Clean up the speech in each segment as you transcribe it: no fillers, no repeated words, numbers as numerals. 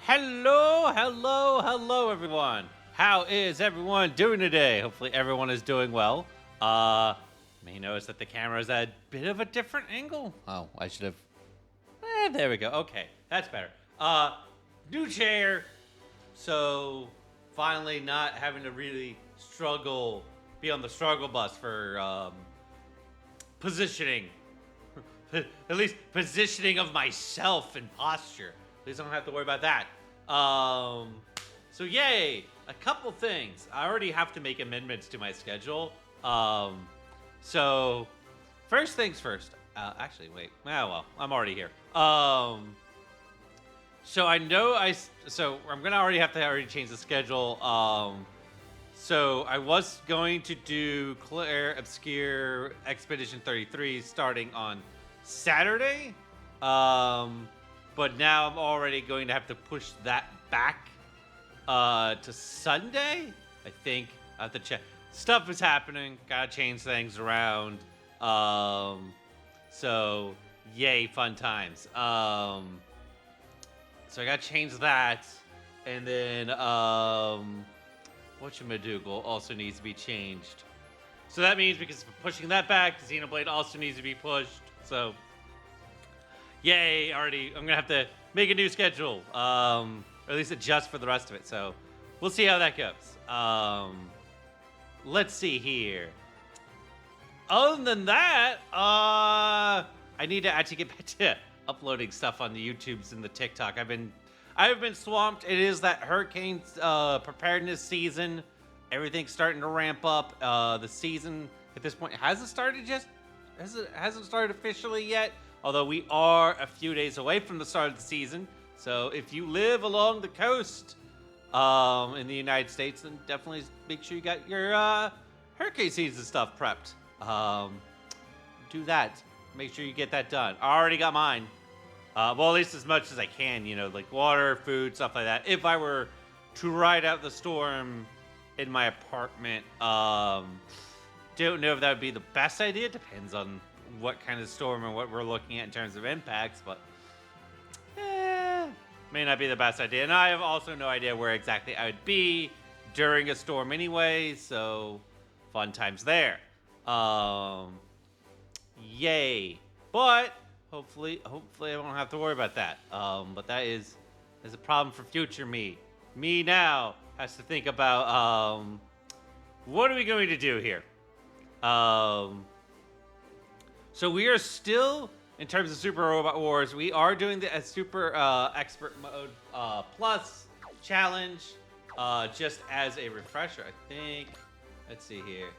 Hello, everyone. How is everyone doing today? Hopefully, everyone is doing well. May notice that the camera is at a bit of a different angle. Oh, I should have. There we go. Okay, that's better. New chair. So, finally, not having to really be on the struggle bus for positioning. At least positioning of myself and posture. At least I don't have to worry about that. So yay! A couple things. I already have to make amendments to my schedule. So first things first. Actually, wait. Well, I'm already here. So I know So I'm gonna already change the schedule. So I was going to do Claire Obscure Expedition 33 starting on Saturday. But now I'm already going to have to push that back to Sunday. I think I have to check. Stuff is happening. Gotta change things around. So yay, fun times. So I gotta change that, and then whatchamajiggle also needs to be changed. So that means because of pushing that back, Xenoblade also needs to be pushed. So yay, already I'm gonna have to make a new schedule. Or at least adjust for the rest of it. So we'll see how that goes. Let's see here. Other than that, I need to actually get back to uploading stuff on the YouTubes and the TikTok. I've been swamped. It is that hurricane preparedness season. Everything's starting to ramp up. The season at this point hasn't started hasn't started officially yet. Although we are a few days away from the start of the season. So if you live along the coast in the United States, then definitely make sure you got your hurricane season stuff prepped. Do that. Make sure you get that done. I already got mine. Well, at least as much as I can, like water, food, stuff like that. If I were to ride out the storm in my apartment, don't know if that would be the best idea. Depends on what kind of storm and what we're looking at in terms of impacts, but may not be the best idea. And I have also no idea where exactly I would be during a storm anyway, so fun times there. Yay. But hopefully I won't have to worry about that. But that is a problem for future me. Me now has to think about what are we going to do here? So we are still, in terms of Super Robot Wars, we are doing the Super Expert Mode Plus challenge, just as a refresher, I think. Let's see here.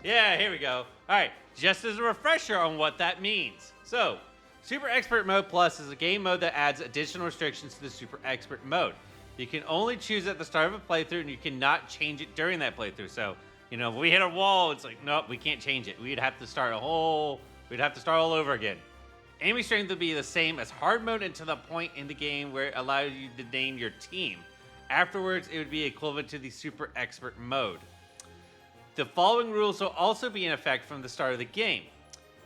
Yeah, here we go. All right, just as a refresher on what that means. So, Super Expert Mode Plus is a game mode that adds additional restrictions to the Super Expert Mode. You can only choose at the start of a playthrough, and you cannot change it during that playthrough. So, if we hit a wall, it's like, nope, we can't change it. We'd have to start all over again. Enemy strength would be the same as hard mode until the point in the game where it allows you to name your team. Afterwards, it would be equivalent to the Super Expert Mode. The following rules will also be in effect from the start of the game.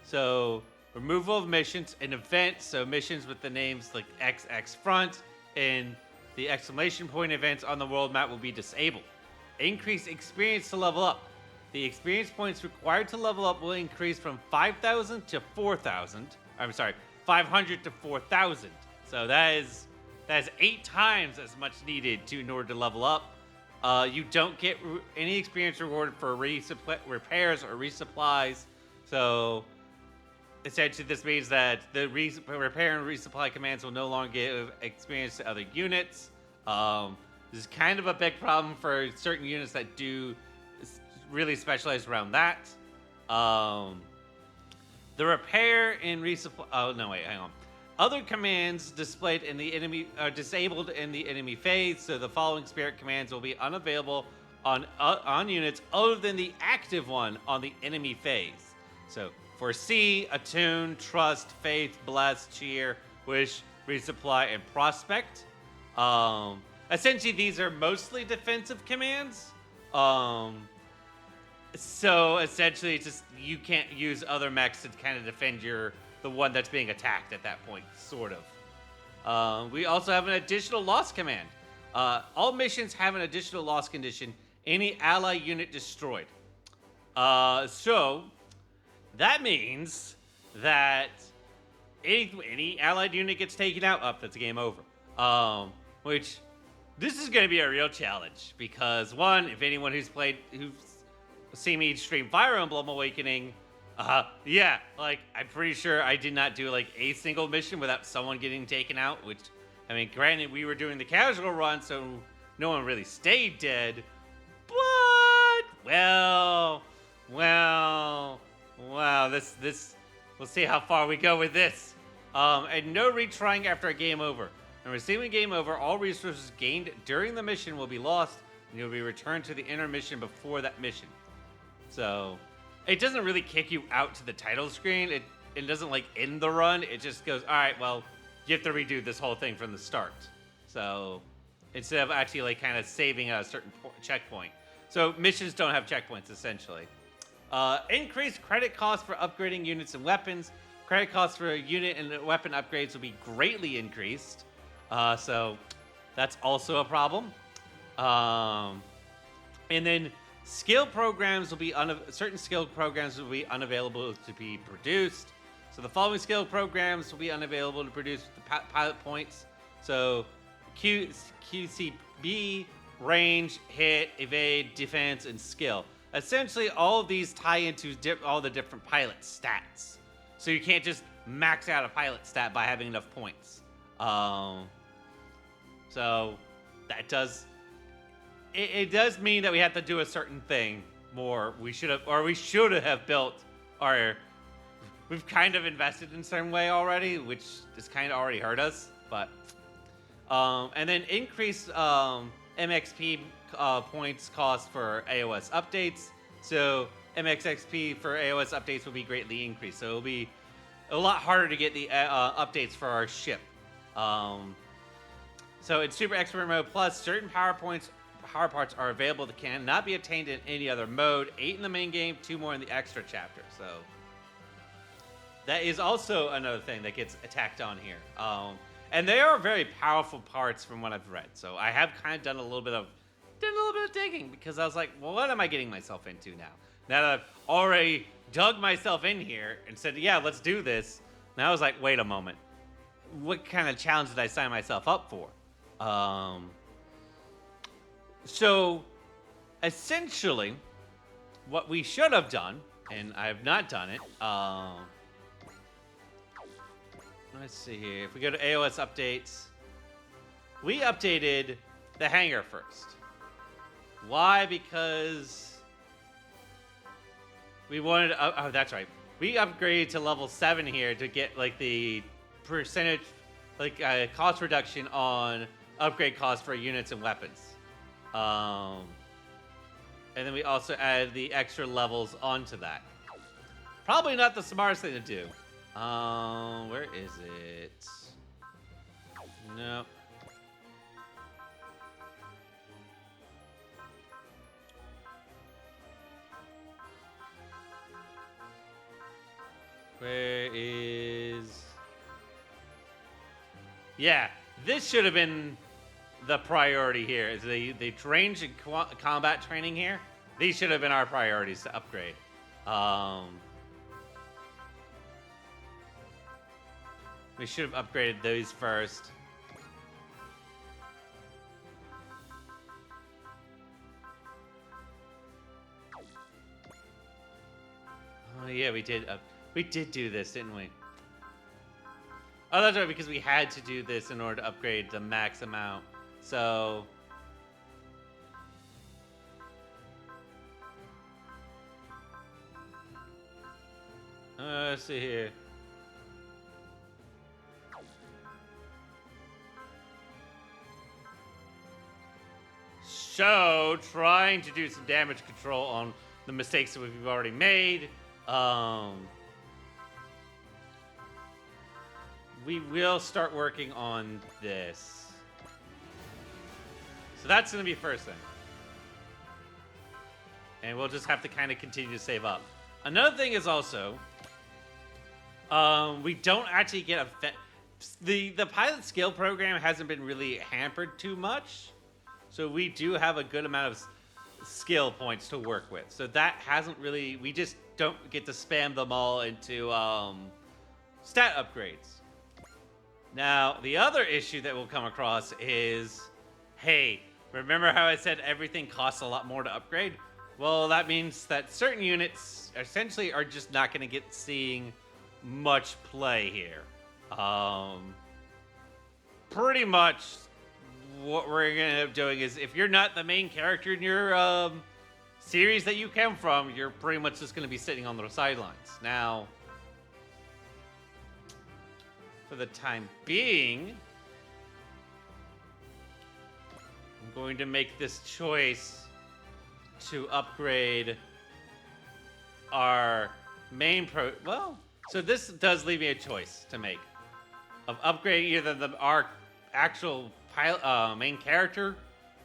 So, removal of missions and events, so missions with the names like XX Front and the exclamation point events on the world map will be disabled. Increase experience to level up. The experience points required to level up will increase from 5,000 to 4,000. I'm sorry, 500 to 4,000. So that is 8 times as much needed in order to level up. You don't get any experience rewarded for repairs or resupplies. So essentially, this means that the repair and resupply commands will no longer give experience to other units. This is kind of a big problem for certain units that do really specialize around that. The repair and resupply. Oh no, wait, hang on. Other commands displayed in the enemy are disabled in the enemy phase, so the following spirit commands will be unavailable on units other than the active one on the enemy phase. So foresee, attune, trust, faith, bless, cheer, wish, resupply, and prospect. Essentially, these are mostly defensive commands. So essentially, it's just you can't use other mechs to kind of defend the one that's being attacked at that point, sort of. We also have an additional loss command. All missions have an additional loss condition. Any ally unit destroyed. So that means that any allied unit gets taken out, that's a game over. Which this is going to be a real challenge because one, if anyone who's seen me stream Fire Emblem Awakening, yeah, like I'm pretty sure I did not do like a single mission without someone getting taken out. Which, I mean, granted, we were doing the casual run, so no one really stayed dead. But well, this we'll see how far we go with this. And no retrying after a game over. And receiving game over, all resources gained during the mission will be lost, and you'll be returned to the intermission before that mission. So it doesn't really kick you out to the title screen. It doesn't like end the run. It just goes, all right, well, you have to redo this whole thing from the start. So instead of actually like kind of saving a certain checkpoint. So missions don't have checkpoints essentially. Increased credit costs for upgrading units and weapons. Credit costs for unit and weapon upgrades will be greatly increased. So that's also a problem. And then skill programs will be certain skill programs will be unavailable to be produced. So the following skill programs will be unavailable to produce with the pilot points. So QCB, range, hit, evade, defense, and skill. Essentially, all of these tie into all the different pilot stats. So you can't just max out a pilot stat by having enough points. So that does it does mean that we have to do a certain thing more. We should have built our. We've kind of invested in a certain way already, which has kind of already hurt us. But and then increase MXP points cost for AOS updates. So MXXP for AOS updates will be greatly increased. So it'll be a lot harder to get the updates for our ship. So in Super Expert Mode Plus, certain power parts are available that cannot be obtained in any other mode. 8 in the main game, 2 more in the extra chapter. So that is also another thing that gets attacked on here. And they are very powerful parts from what I've read. So I have kind of done a little bit of digging because I was like, well, what am I getting myself into now? Now that I've already dug myself in here and said, yeah, let's do this. Now I was like, wait a moment. What kind of challenge did I sign myself up for? So essentially, what we should have done, and I have not done it, let's see here. If we go to AOS updates, we updated the hangar first. Why? Because we wanted. Oh, that's right. We upgraded to level 7 here to get like the percentage, like cost reduction on upgrade costs for units and weapons. And then we also added the extra levels onto that. Probably not the smartest thing to do. Where is it? No. Where is... Yeah, this should have been the priority here. Is the range and combat training here? These should have been our priorities to upgrade. We should have upgraded those first. Oh yeah, we did. We did do this, didn't we? Oh, that's right, because we had to do this in order to upgrade the max amount. So... let's see here. So, trying to do some damage control on the mistakes that we've already made. We will start working on this. So that's going to be first thing. And we'll just have to kind of continue to save up. Another thing is also, we don't actually get the pilot skill program hasn't been really hampered too much, so we do have a good amount of skill points to work with. So that hasn't really. We just don't get to spam them all into stat upgrades. Now, the other issue that we'll come across is, hey, remember how I said everything costs a lot more to upgrade? Well, that means that certain units essentially are just not going to get seeing much play here. Pretty much what we're going to end up doing is if you're not the main character in your series that you come from, you're pretty much just going to be sitting on the sidelines. Now, for the time being, I'm going to make this choice to upgrade our main well, so this does leave me a choice to make of upgrading either our actual main character's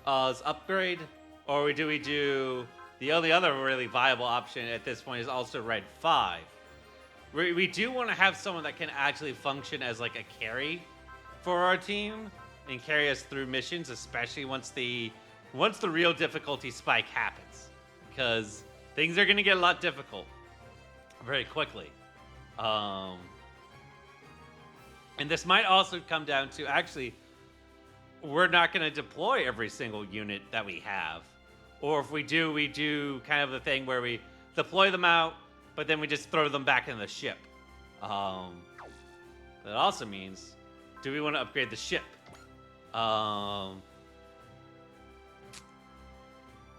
upgrade, or do we do the only other really viable option at this point is also Red 5. We do want to have someone that can actually function as like a carry for our team and carry us through missions, especially once the real difficulty spike happens, because things are going to get a lot difficult very quickly. And this might also come down to actually we're not going to deploy every single unit that we have, or if we do kind of the thing where we deploy them out, but then we just throw them back in the ship. That also means, do we want to upgrade the ship?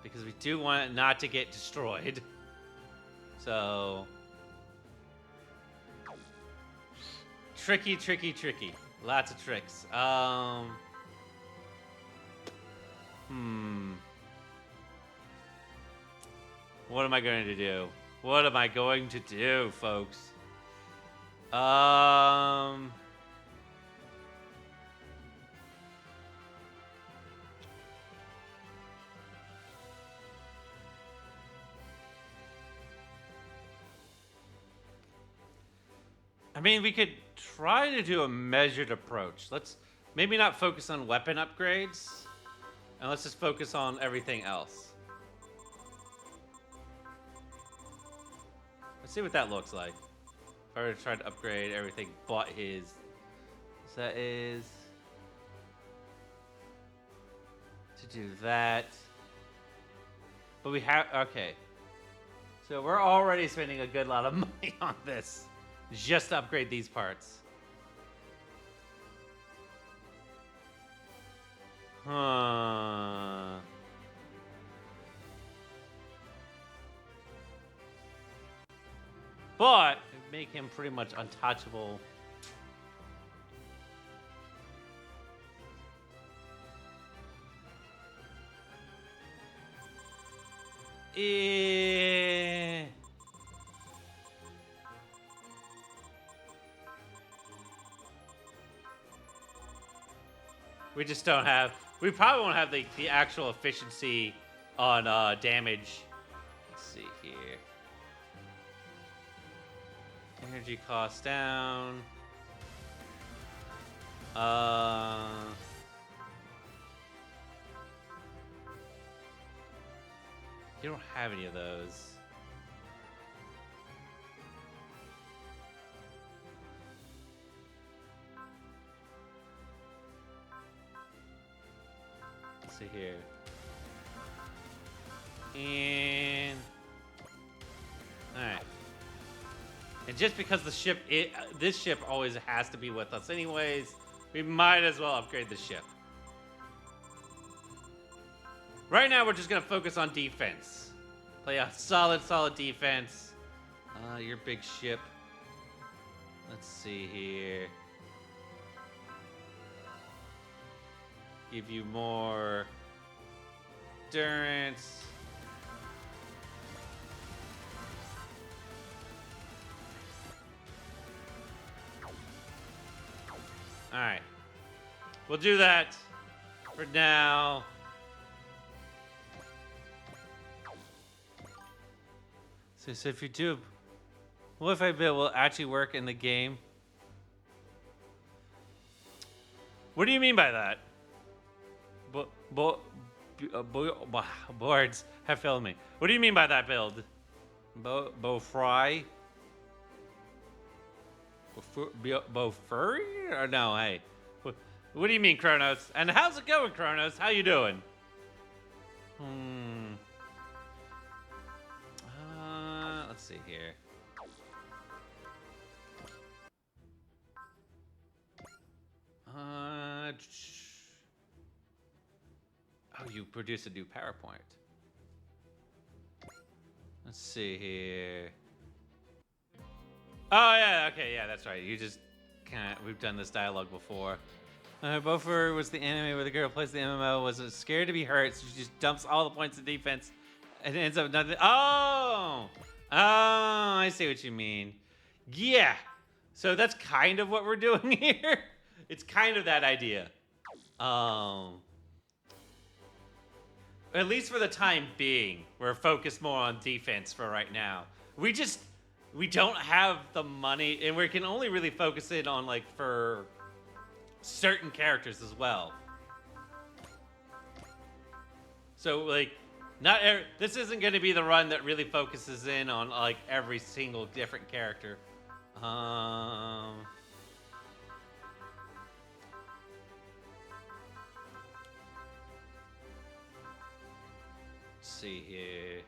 Because we do want it not to get destroyed. So tricky. Lots of tricks. What am I going to do? What am I going to do, folks? I mean, we could try to do a measured approach. Let's maybe not focus on weapon upgrades, and let's just focus on everything else. Let's see what that looks like. If I were to try to upgrade everything but his... So that is... to do that. But we have... Okay. So we're already spending a good lot of money on this. Just to upgrade these parts. Huh. But it'd make him pretty much untouchable. We just don't have... We probably won't have the actual efficiency on damage. Let's see here. Energy cost down. You don't have any of those. Let's see here. And alright. And just because the ship, this ship always has to be with us anyways, we might as well upgrade the ship. Right now, we're just going to focus on defense. Play a solid defense. Your big ship. Let's see here. Give you more endurance. Alright. We'll do that for now. So if you do... What if I will actually work in the game? What do you mean by that? Bo bo boards have failed me. What do you mean by that build? Bo fry? Bo furry? Or no, hey. What do you mean, Kronos? And how's it going, Kronos? How you doing? Let's see here. Oh, you produced a new PowerPoint. Let's see here. Oh, yeah, okay, yeah, that's right. You just we've done this dialogue before. Bofer was the anime where the girl plays the MMO, was scared to be hurt, so she just dumps all the points of defense and ends up nothing. Oh, I see what you mean. Yeah, so that's kind of what we're doing here. It's kind of that idea. At least for the time being, we're focused more on defense for right now. We don't have the money, and we can only really focus in on, like, for certain characters as well. So, like, this isn't going to be the run that really focuses in on, like, every single different character. See here.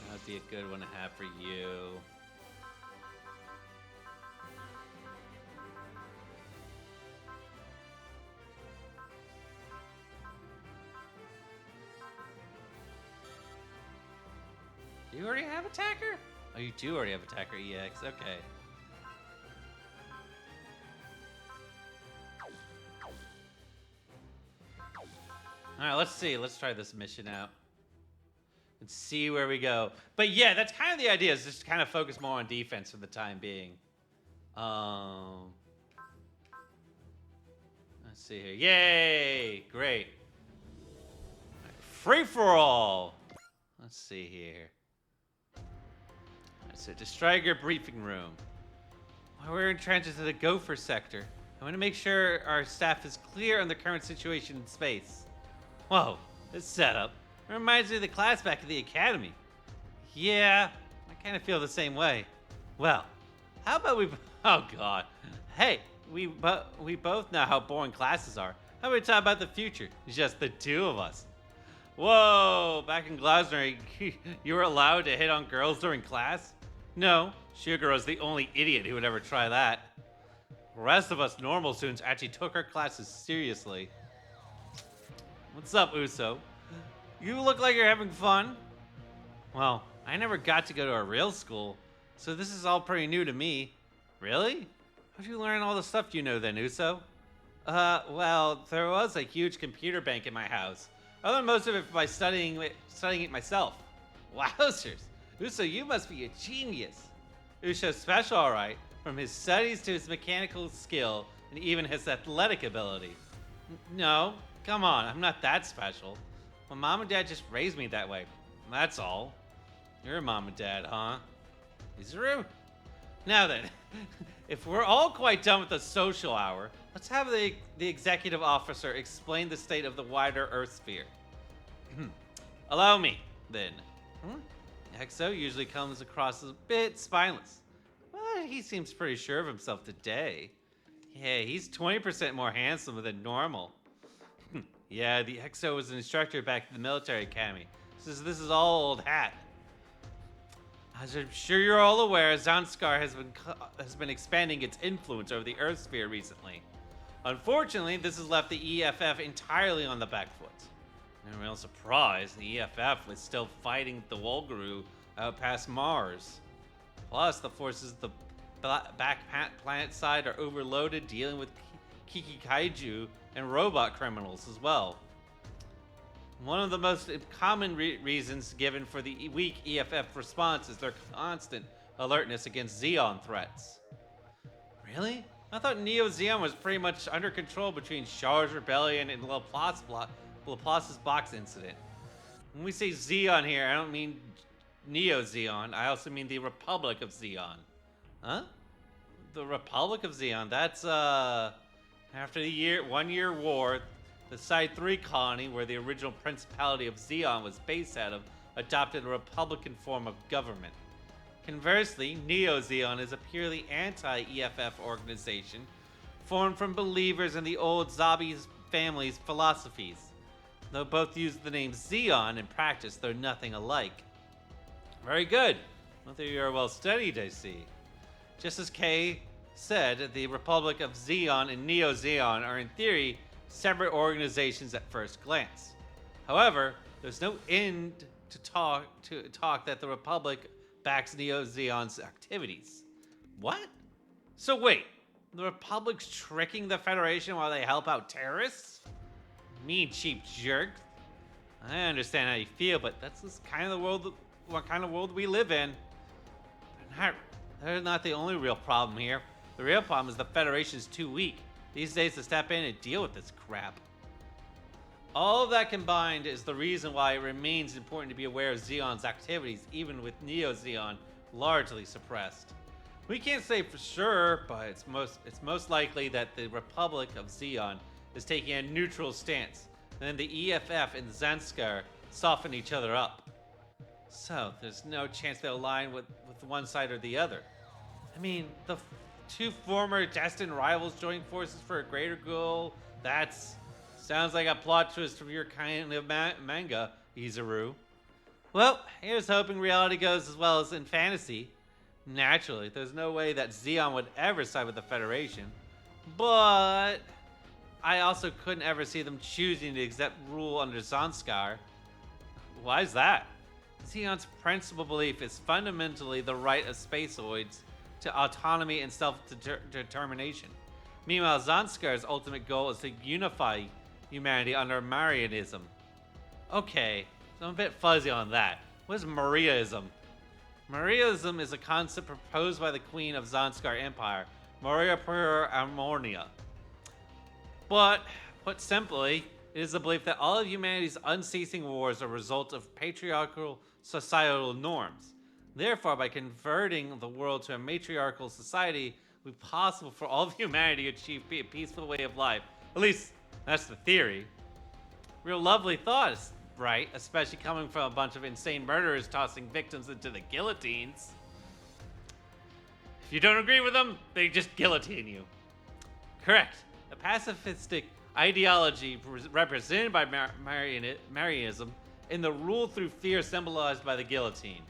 That would be a good one to have for you. Do you already have Attacker? Oh, you do already have Attacker EX. Okay. All right, let's see. Let's try this mission out. And see where we go. But yeah, that's kind of the idea, is just kind of focus more on defense for the time being. Let's see here. Yay! Great. Right, free for all. Let's see here. Right, so to Striker briefing room. While we're in transit to the Gopher sector, I want to make sure our staff is clear on the current situation in space. Whoa, this setup. It reminds me of the class back at the academy. Yeah, I kind of feel the same way. Well, how about we... Oh, God. Hey, we both know how boring classes are. How about we talk about the future? Just the two of us. Whoa, back in Glasner, you were allowed to hit on girls during class? No, Shuguro's the only idiot who would ever try that. The rest of us normal students actually took our classes seriously. What's up, Uso? You look like you're having fun. Well, I never got to go to a real school, so this is all pretty new to me. Really? How'd you learn all the stuff you know then, Uso? Well, there was a huge computer bank in my house. I learned most of it by studying it myself. Wowzers. Uso, you must be a genius. Uso's special, all right, from his studies to his mechanical skill and even his athletic ability. No, come on, I'm not that special. My mom and dad just raised me that way. That's all. Your mom and dad, huh? Izuru? Now then, if we're all quite done with the social hour, let's have the executive officer explain the state of the wider Earth sphere. Allow me, then. Exo usually comes across as a bit spineless, but he seems pretty sure of himself today. Yeah, he's 20% more handsome than normal. Yeah, the Exo was an instructor back at the military academy. This is all old hat. As I'm sure you're all aware, Zanskar has been expanding its influence over the Earth sphere recently. Unfortunately, this has left the EFF entirely on the back foot. No real surprise, the EFF is still fighting the Wolgaru out past Mars. Plus, the forces of the back planet side are overloaded, dealing with Kiki Kaiju and robot criminals as well. One of the most common reasons given for the weak EFF response is their constant alertness against Zeon threats. Really? I thought Neo Zeon was pretty much under control between Char's Rebellion and Laplace's box incident. When we say Zeon here, I don't mean Neo Zeon, I also mean the Republic of Zeon. Huh? The Republic of Zeon, that's After the 1 year war, the Side 3 colony, where the original Principality of Zeon was based out of, adopted a republican form of government. Conversely, Neo Zeon is a purely anti-EFF organization formed from believers in the old Zabi family's philosophies. Though both use the name Zeon in practice, they're nothing alike. Very good. Both of you are well studied, I see. Just as Kay said, the Republic of Zeon and Neo Zeon are in theory separate organizations at first glance. However, there's no end to talk that the Republic backs Neo Zeon's activities. What? So wait, the Republic's tricking the Federation while they help out terrorists? Mean cheap jerk. I understand how you feel, but that's just kind of the world, what kind of world we live in. They're not the only real problem here. The real problem is the Federation's too weak these days to step in and deal with this crap. All of that combined is the reason why it remains important to be aware of Zeon's activities, even with Neo Zeon largely suppressed. We can't say for sure, but it's most likely that the Republic of Zeon is taking a neutral stance, and then the EFF and Zanskar soften each other up. So there's no chance they'll align with one side or the other. I mean, the two former destined rivals join forces for a greater goal. Sounds like a plot twist from your kind of manga, Izuru. Well, here's hoping reality goes as well as in fantasy. Naturally, there's no way that Zeon would ever side with the Federation. But I also couldn't ever see them choosing to accept rule under Zanskar. Why is that? Zeon's principal belief is fundamentally the right of spaceoids to autonomy and self-determination. Meanwhile, Zanskar's ultimate goal is to unify humanity under Marianism. Okay, so I'm a bit fuzzy on that. What is Mariaism? Mariaism is a concept proposed by the Queen of Zanskar Empire, Maria Pura Amornia. But, put simply, it is the belief that all of humanity's unceasing wars are a result of patriarchal societal norms. Therefore, by converting the world to a matriarchal society, it will be possible for all of humanity to achieve a peaceful way of life. At least, that's the theory. Real lovely thoughts, right? Especially coming from a bunch of insane murderers tossing victims into the guillotines. If you don't agree with them, they just guillotine you. Correct. A pacifistic ideology represented by Marianism and the rule through fear symbolized by the guillotine.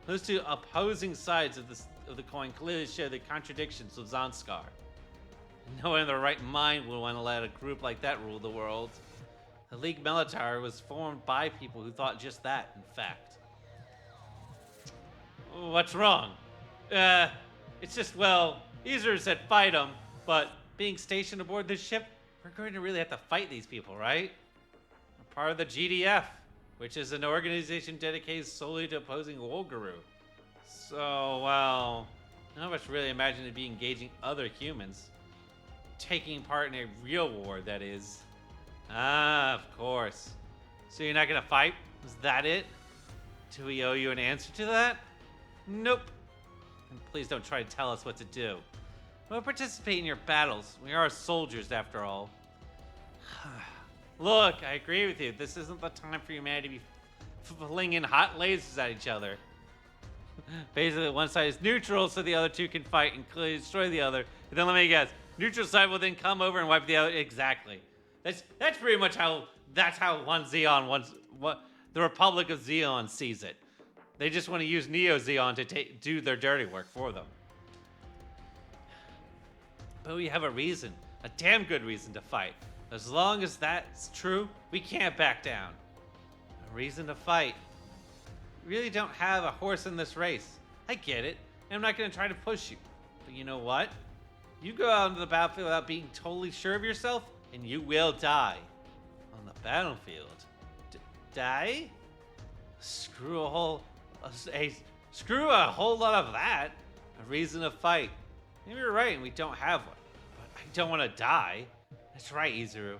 Those two opposing sides of the coin clearly share the contradictions of Zanskar. No one in their right mind would want to let a group like that rule the world. The League Militar was formed by people who thought just that, in fact. What's wrong? It's just, well, Izuru said fight them, but being stationed aboard this ship, we're going to really have to fight these people, right? We're part of the GDF, which is an organization dedicated solely to opposing Wolguru. So, well, none of us really imagine to be engaging other humans. Taking part in a real war, that is. Ah, of course. So you're not gonna fight? Is that it? Do we owe you an answer to that? Nope. And please don't try to tell us what to do. We'll participate in your battles. We are soldiers, after all. Look, I agree with you. This isn't the time for humanity to be flinging hot lasers at each other. Basically, one side is neutral, so the other two can fight and clearly destroy the other. And then let me guess, neutral side will then come over and wipe the other. Exactly. That's pretty much how the Republic of Zeon sees it. They just want to use Neo Zeon to do their dirty work for them. But we have a reason, a damn good reason to fight. As long as that's true, we can't back down. A reason to fight. We really don't have a horse in this race. I get it, and I'm not going to try to push you. But you know what? You go out into the battlefield without being totally sure of yourself, and you will die. On the battlefield. Die? Screw a whole lot of that. A reason to fight. Maybe you're right, and we don't have one. But I don't want to die. That's right, Izuru.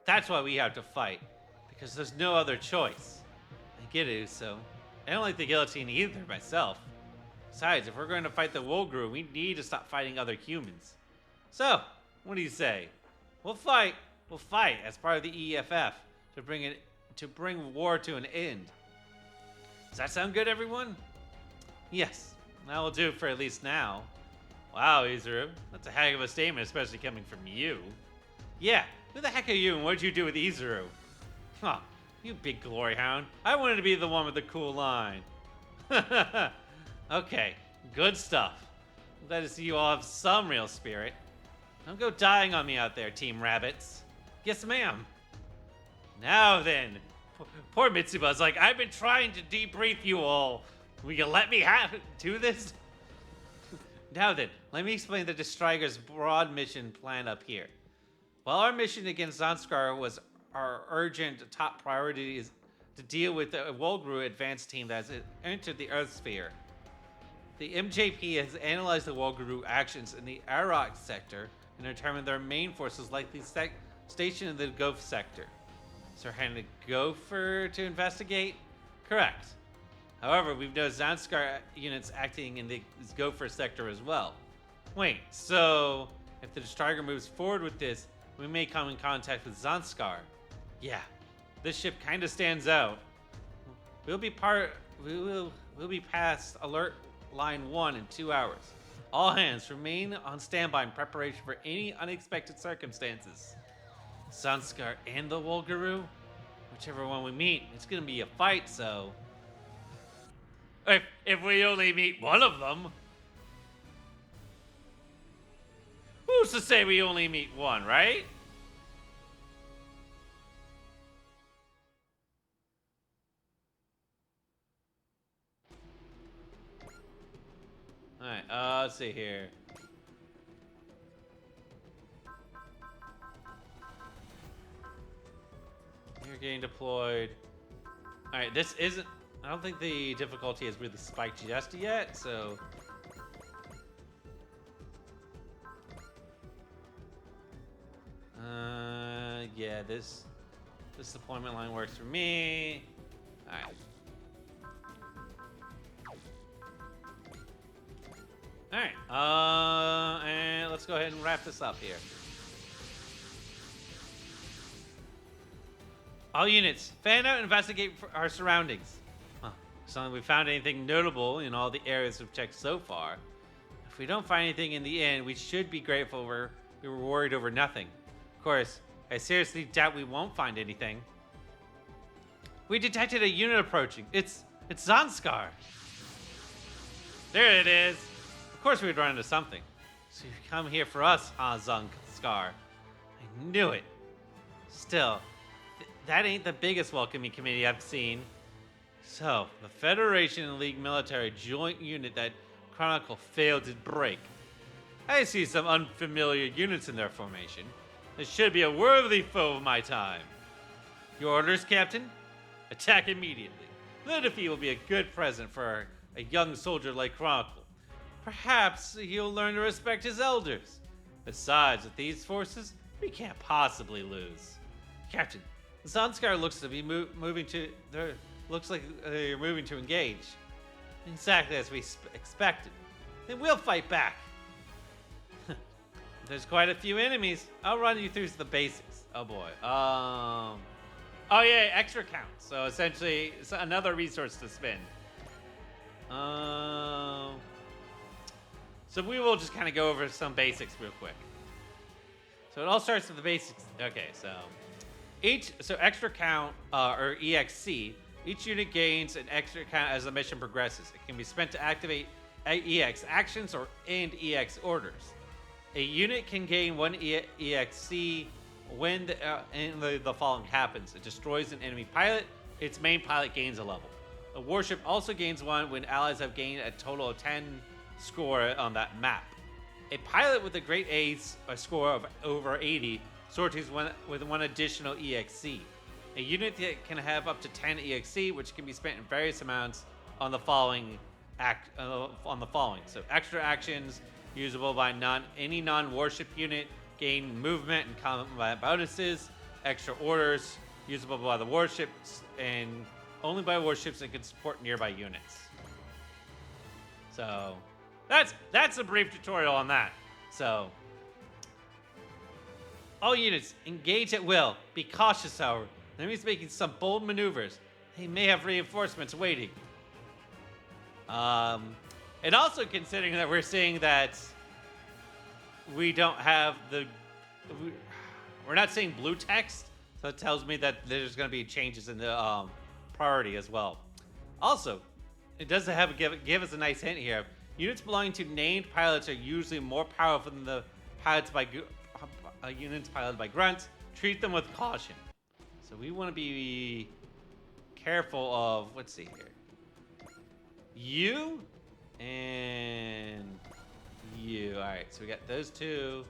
That's why we have to fight. Because there's no other choice. I get it, Uso. I don't like the guillotine either, myself. Besides, if we're going to fight the Wolguru, we need to stop fighting other humans. So, what do you say? We'll fight. We'll fight as part of the EFF to bring war to an end. Does that sound good, everyone? Yes, that will do for at least now. Wow, Izuru, that's a heck of a statement, especially coming from you. Yeah, who the heck are you and what'd you do with Izuru? Huh, you big glory hound. I wanted to be the one with the cool line. Okay, good stuff. I'm glad to see you all have some real spirit. Don't go dying on me out there, Team Rabbits. Yes, ma'am. Now then, poor Mitsuba's like, I've been trying to debrief you all. Will you let me do this? Now then, let me explain the Destriger's broad mission plan up here. While our mission against Zanskar was our urgent top priority is to deal with the Wolgru advance team that has entered the Earth sphere. The MJP has analyzed the Wolgru actions in the Arok sector and determined their main force is likely stationed in the Goph sector. So we're heading to Gopher to investigate? Correct. However, we've noticed Zanskar units acting in the Gopher sector as well. Wait, so if the Destriger moves forward with this, we may come in contact with Zanskar. Yeah, this ship kind of stands out. We'll be past Alert Line 1 in 2 hours. All hands remain on standby in preparation for any unexpected circumstances. Zanskar and the Wolguru? Whichever one we meet, it's gonna be a fight, so... If we only meet one of them. Who's to say we only meet one, right? Alright, let's see here. You're getting deployed. Alright, this isn't... I don't think the difficulty has really spiked just yet, so... Yeah, this deployment line works for me. Alright. Alright, and let's go ahead and wrap this up here. All units, fan out and investigate our surroundings. So we found anything notable in all the areas we've checked so far. If we don't find anything in the end, we should be grateful we were worried over nothing. Of course, I seriously doubt we won't find anything. We detected a unit approaching. It's Zanskar. There it is. Of course we'd run into something. So you come here for us, huh, Zanskar? I knew it. Still, that ain't the biggest welcoming committee I've seen. So, the Federation and League military joint unit that Chronicle failed to break. I see some unfamiliar units in their formation. This should be a worthy foe of my time. Your orders, Captain? Attack immediately. Ludovic will be a good present for a young soldier like Chronicle. Perhaps he'll learn to respect his elders. Besides, with these forces, we can't possibly lose. Captain, Zanskar looks to be moving to... Looks like they're moving to engage. Exactly as we expected. Then we'll fight back. There's quite a few enemies. I'll run you through the basics. Oh boy. Oh yeah, extra count. So essentially, it's another resource to spend. So we will just kind of go over some basics real quick. So it all starts with the basics. Okay, so extra count or EXC. Each unit gains an extra count as the mission progresses. It can be spent to activate EX actions and EX orders. A unit can gain one EXC when the following happens. It destroys an enemy pilot. Its main pilot gains a level. A warship also gains one when allies have gained a total of 10 score on that map. A pilot with a grade A score of over 80 sorties with one additional EXC. A unit that can have up to 10 EXC, which can be spent in various amounts on the following So extra actions usable by any non-warship unit gain movement and combat bonuses. Extra orders usable by the warships and only by warships that can support nearby units. So that's a brief tutorial on that. So All units, engage at will. Be cautious, however. Enemies making some bold maneuvers. They may have reinforcements waiting. And also considering that we're seeing that we don't have we're not seeing blue text, so it tells me that there's going to be changes in the priority as well. Also, it does give us a nice hint here. Units belonging to named pilots are usually more powerful than the pilots by units piloted by grunts. Treat them with caution. So we want to be careful of, let's see here. You and you. All right, so we got those two.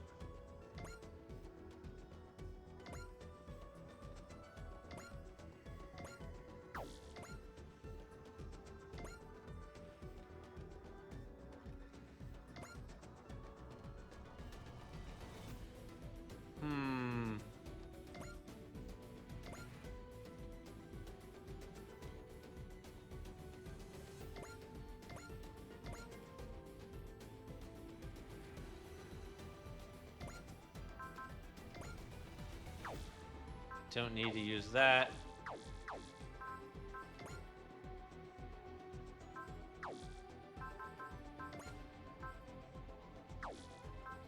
Don't need to use that.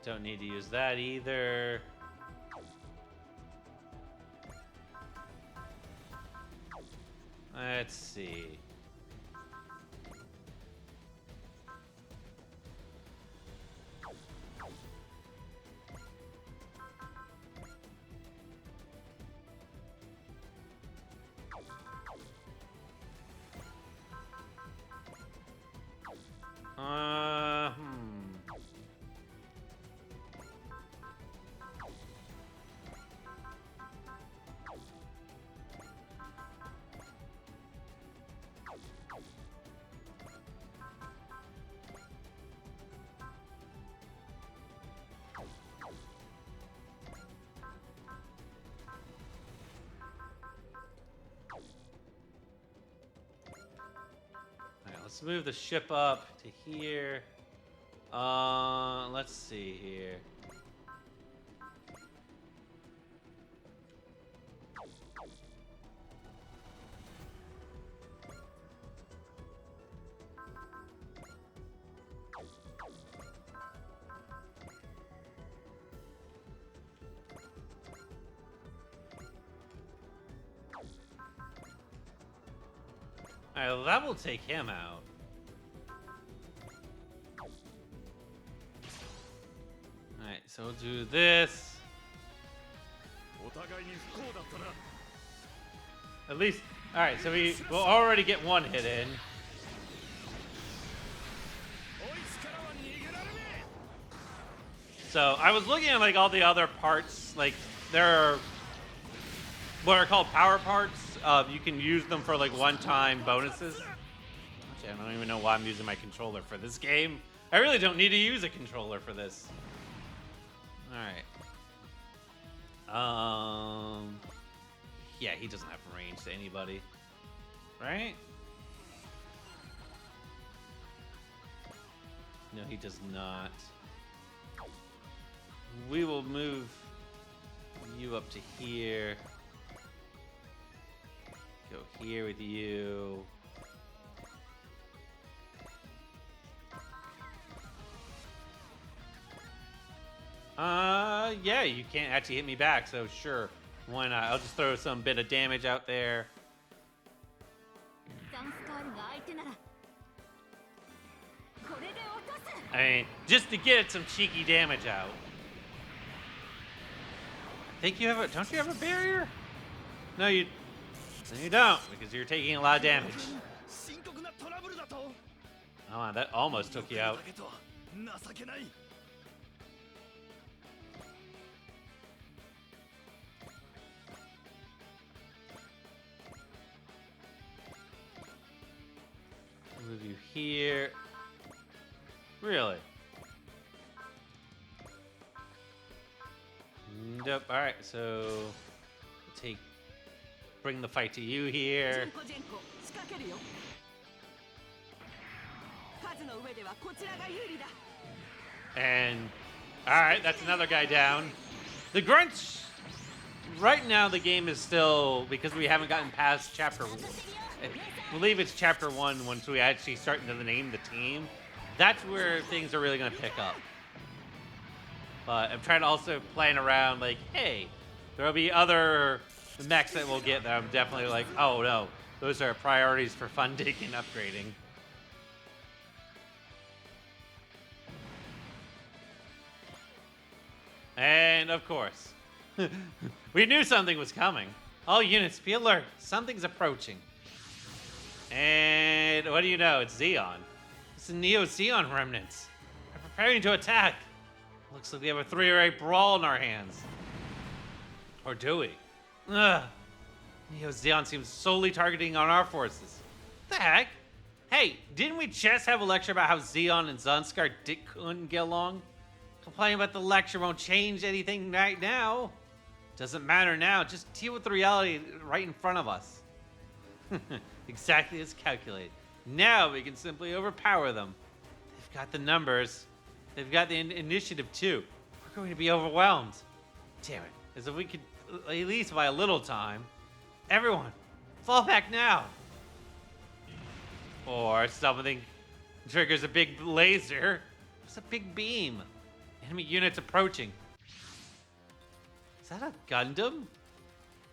Don't need to use that either. Let's see. Let's move the ship up to here. Let's see here. Alright, well, that will take him out. Alright, so we'll do this. At least, alright, so we'll already get one hit in. So I was looking at like all the other parts, like there are what are called power parts. You can use them for like one-time bonuses. Actually, I don't even know why I'm using my controller for this game. I really don't need to use a controller for this. All right. Yeah, he doesn't have range to anybody, right? No, he does not. We will move you up to here. Go here with you. Yeah, you can't actually hit me back, so sure. Why not? I'll just throw some bit of damage out there. I mean, just to get some cheeky damage out. I think you have a, don't you have a barrier? No, you don't, because you're taking a lot of damage. Oh, wow, that almost took you out. Move you here. Really? Nope. All right, so bring the fight to you here. And all right, that's another guy down. The grunts. Right now, the game is still, because we haven't gotten past chapter 1. I believe it's chapter 1 once we actually start to name the team. That's where things are really going to pick up. But I'm trying to also plan around, like, hey, there'll be other mechs that we'll get that I'm definitely like, oh no, those are priorities for funding and upgrading. And of course, we knew something was coming. All units, be alert. Something's approaching. And what do you know? It's Zeon. It's the Neo Zeon remnants. They're preparing to attack. Looks like we have a 3-way brawl in our hands. Or do we? Ugh. Neo Zeon seems solely targeting on our forces. What the heck? Hey, didn't we just have a lecture about how Zeon and Zanskar couldn't get along? Complaining about the lecture won't change anything right now. Doesn't matter now. Just deal with the reality right in front of us. Exactly as calculated. Now we can simply overpower them. They've got the numbers. They've got the initiative too. We're going to be overwhelmed. Damn it. As if we could, at least by a little time. Everyone, fall back now. Or something triggers a big laser. It's a big beam. Enemy units approaching. Is that a Gundam?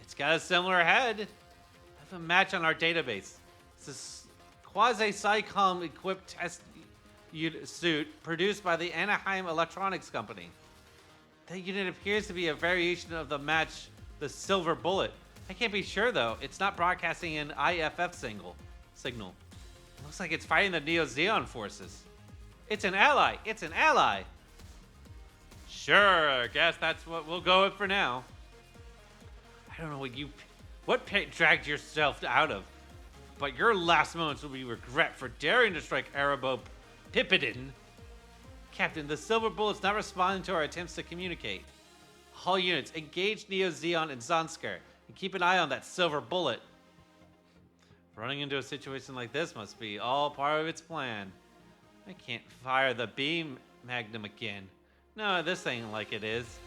It's got a similar head. I have a match on our database. It's a quasi-Psycom equipped test suit produced by the Anaheim Electronics Company. That unit appears to be a variation of the match, the Silver Bullet. I can't be sure though. It's not broadcasting an IFF signal. Looks like it's fighting the Neo Zeon forces. It's an ally. It's an ally. Sure, I guess that's what we'll go with for now. I don't know what pit dragged yourself out of, but your last moments will be regret for daring to strike Arabo Pipidin. Captain, the Silver Bullet's not responding to our attempts to communicate. All units, engage Neo Zeon and Zanskar, and keep an eye on that Silver Bullet. Running into a situation like this must be all part of its plan. I can't fire the beam magnum again. No, this ain't like it is.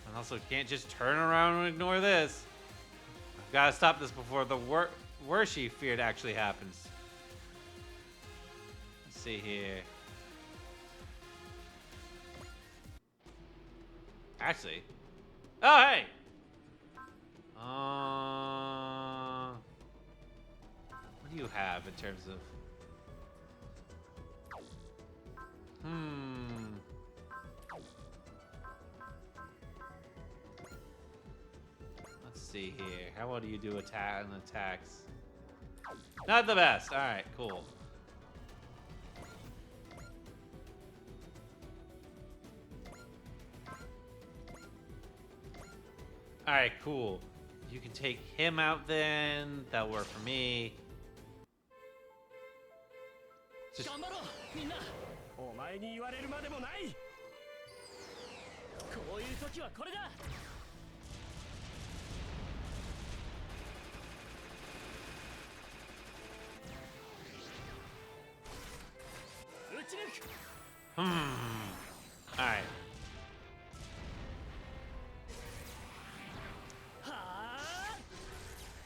I also can't just turn around and ignore this. I've got to stop this before the worst she feared actually happens. Let's see here. Actually. Oh, hey! What do you have in terms of... Let's see here. How well do you do attacks? Not the best. All right, cool. All right, cool. You can take him out then. That'll work for me. Just... Alright.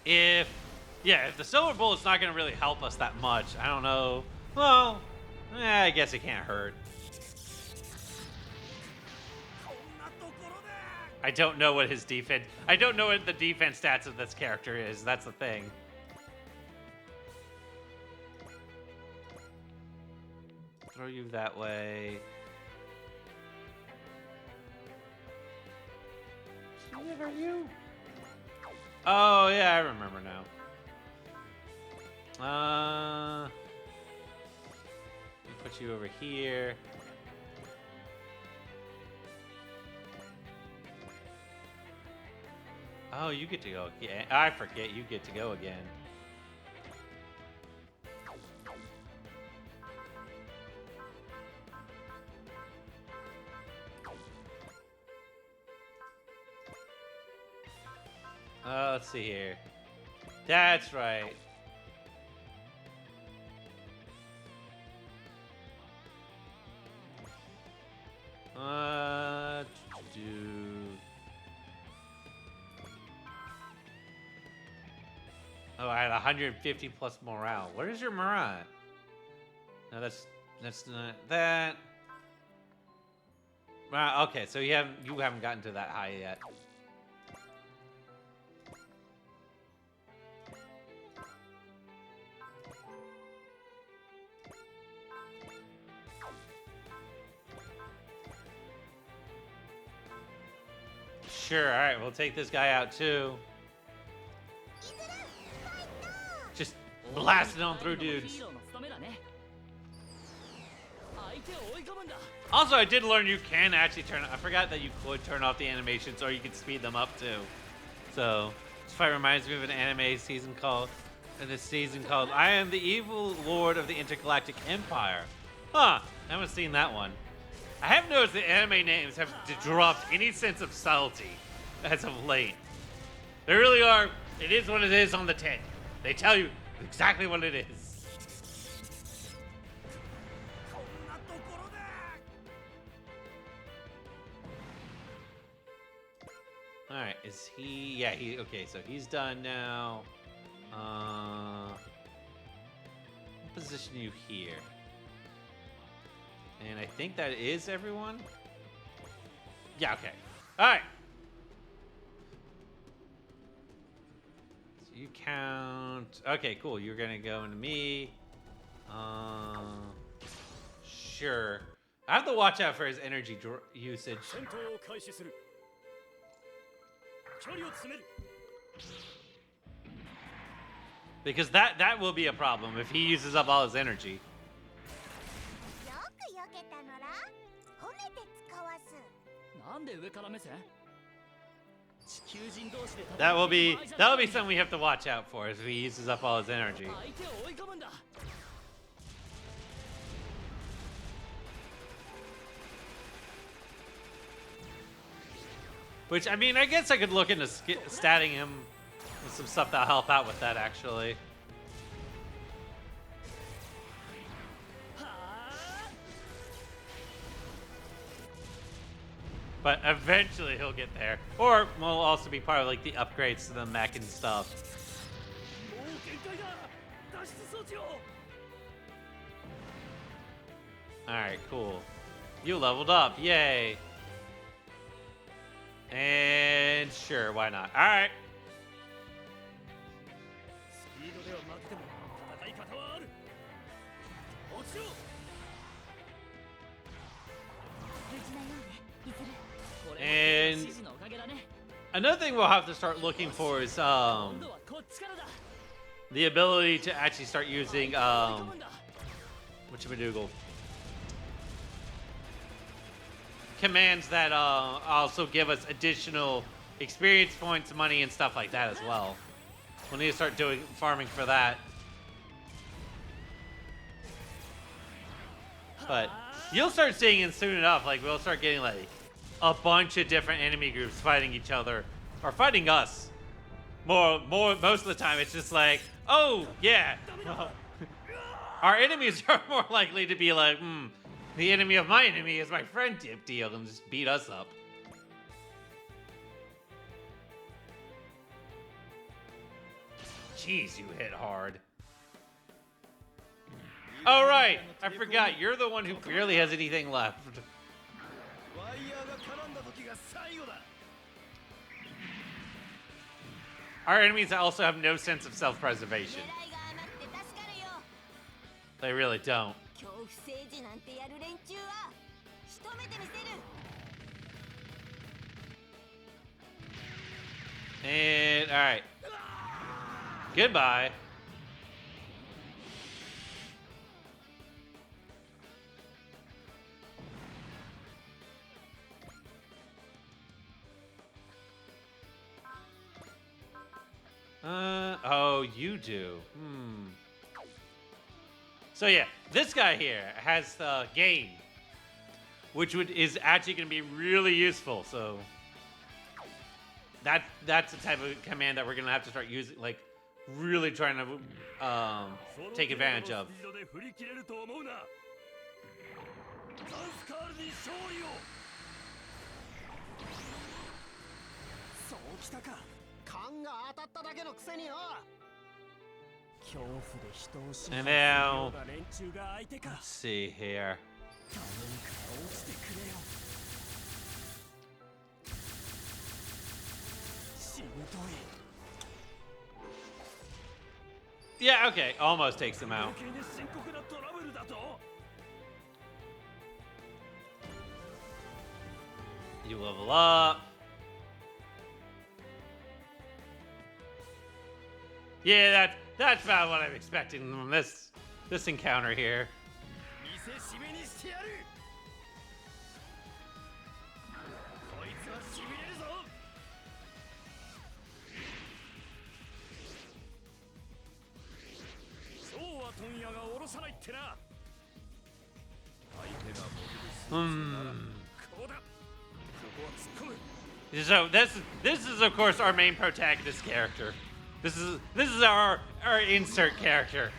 If the Silver Bullet's not going to really help us that much, I don't know. Well, I guess it can't hurt. I don't know what his defense... I don't know what the defense stats of this character is. That's the thing. Throw you that way. What are you? Oh, yeah, I remember now. Let me put you over here. Oh, you get to go. Yeah, I forget you get to go again. Let's see here. That's right. Oh, I had 150 plus morale. What is your morale? No, that's not that. Okay, so you haven't gotten to that high yet. Sure, all right, we'll take this guy out too. Just blasting on through dudes. Also, I did learn you can actually I forgot that you could turn off the animations, or you could speed them up too. So this fight reminds me of an anime season called "I Am the Evil Lord of the Intergalactic Empire." Huh? I haven't seen that one. I have noticed that anime names have dropped any sense of subtlety as of late. They really are. It is what it is on the tin. They tell you exactly what it is. All right, is he? Yeah, okay, so he's done now. I'll position you here. And I think that is everyone. Yeah, okay. All right. So you count. Okay, cool. You're going to go into me. Sure. I have to watch out for his energy usage. Because that will be a problem if he uses up all his energy. That will be something we have to watch out for if he uses up all his energy. Which, I mean, I guess I could look into statting him with some stuff that'll help out with that, actually. But eventually he'll get there. Or will also be part of, like, the upgrades to the mech and stuff. Alright, cool. You leveled up, yay! And sure, why not? Alright. And another thing we'll have to start looking for is the ability to actually start using whatchamacallit, commands that also give us additional experience points, money, and stuff like that as well. We'll need to start doing farming for that. But you'll start seeing it soon enough. Like, we'll start getting like a bunch of different enemy groups fighting each other or fighting us. Most of the time, it's just like, oh yeah, our enemies are more likely to be like, the enemy of my enemy is my friend type deal, and just beat us up. Jeez, you hit hard. Oh right, I forgot. You're the one who barely has anything left. Our enemies also have no sense of self-preservation. They really don't. And alright. Goodbye. Oh, you do. So yeah, this guy here has the game, which is actually going to be really useful. So that's the type of command that we're going to have to start using, like really trying to take advantage of. And now, let's see here. Yeah, okay, almost takes him out. You level up. Yeah, that's about what I'm expecting from this encounter here. So this is of course our main protagonist character. This is our insert character.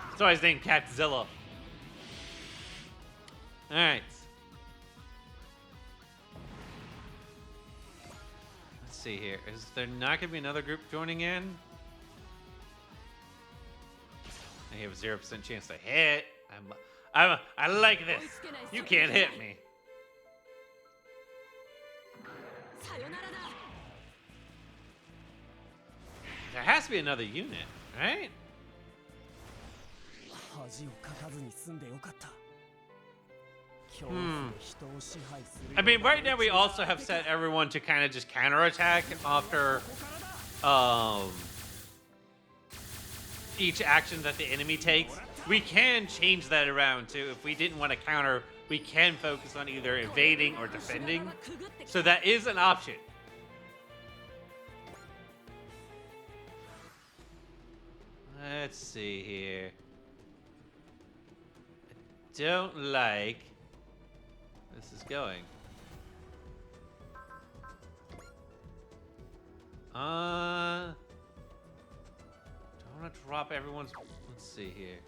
That's why he's named Catzilla. All right. Let's see here. Is there not gonna be another group joining in? I have a 0% chance to hit. I like this. You can't hit me. There has to be another unit, right? I mean, right now we also have set everyone to kind of just counterattack after each action that the enemy takes. We can change that around too. If we didn't want to counter, we can focus on either evading or defending. So that is an option. Let's see here. I don't like this is going. Don't want to drop everyone's. Let's see here.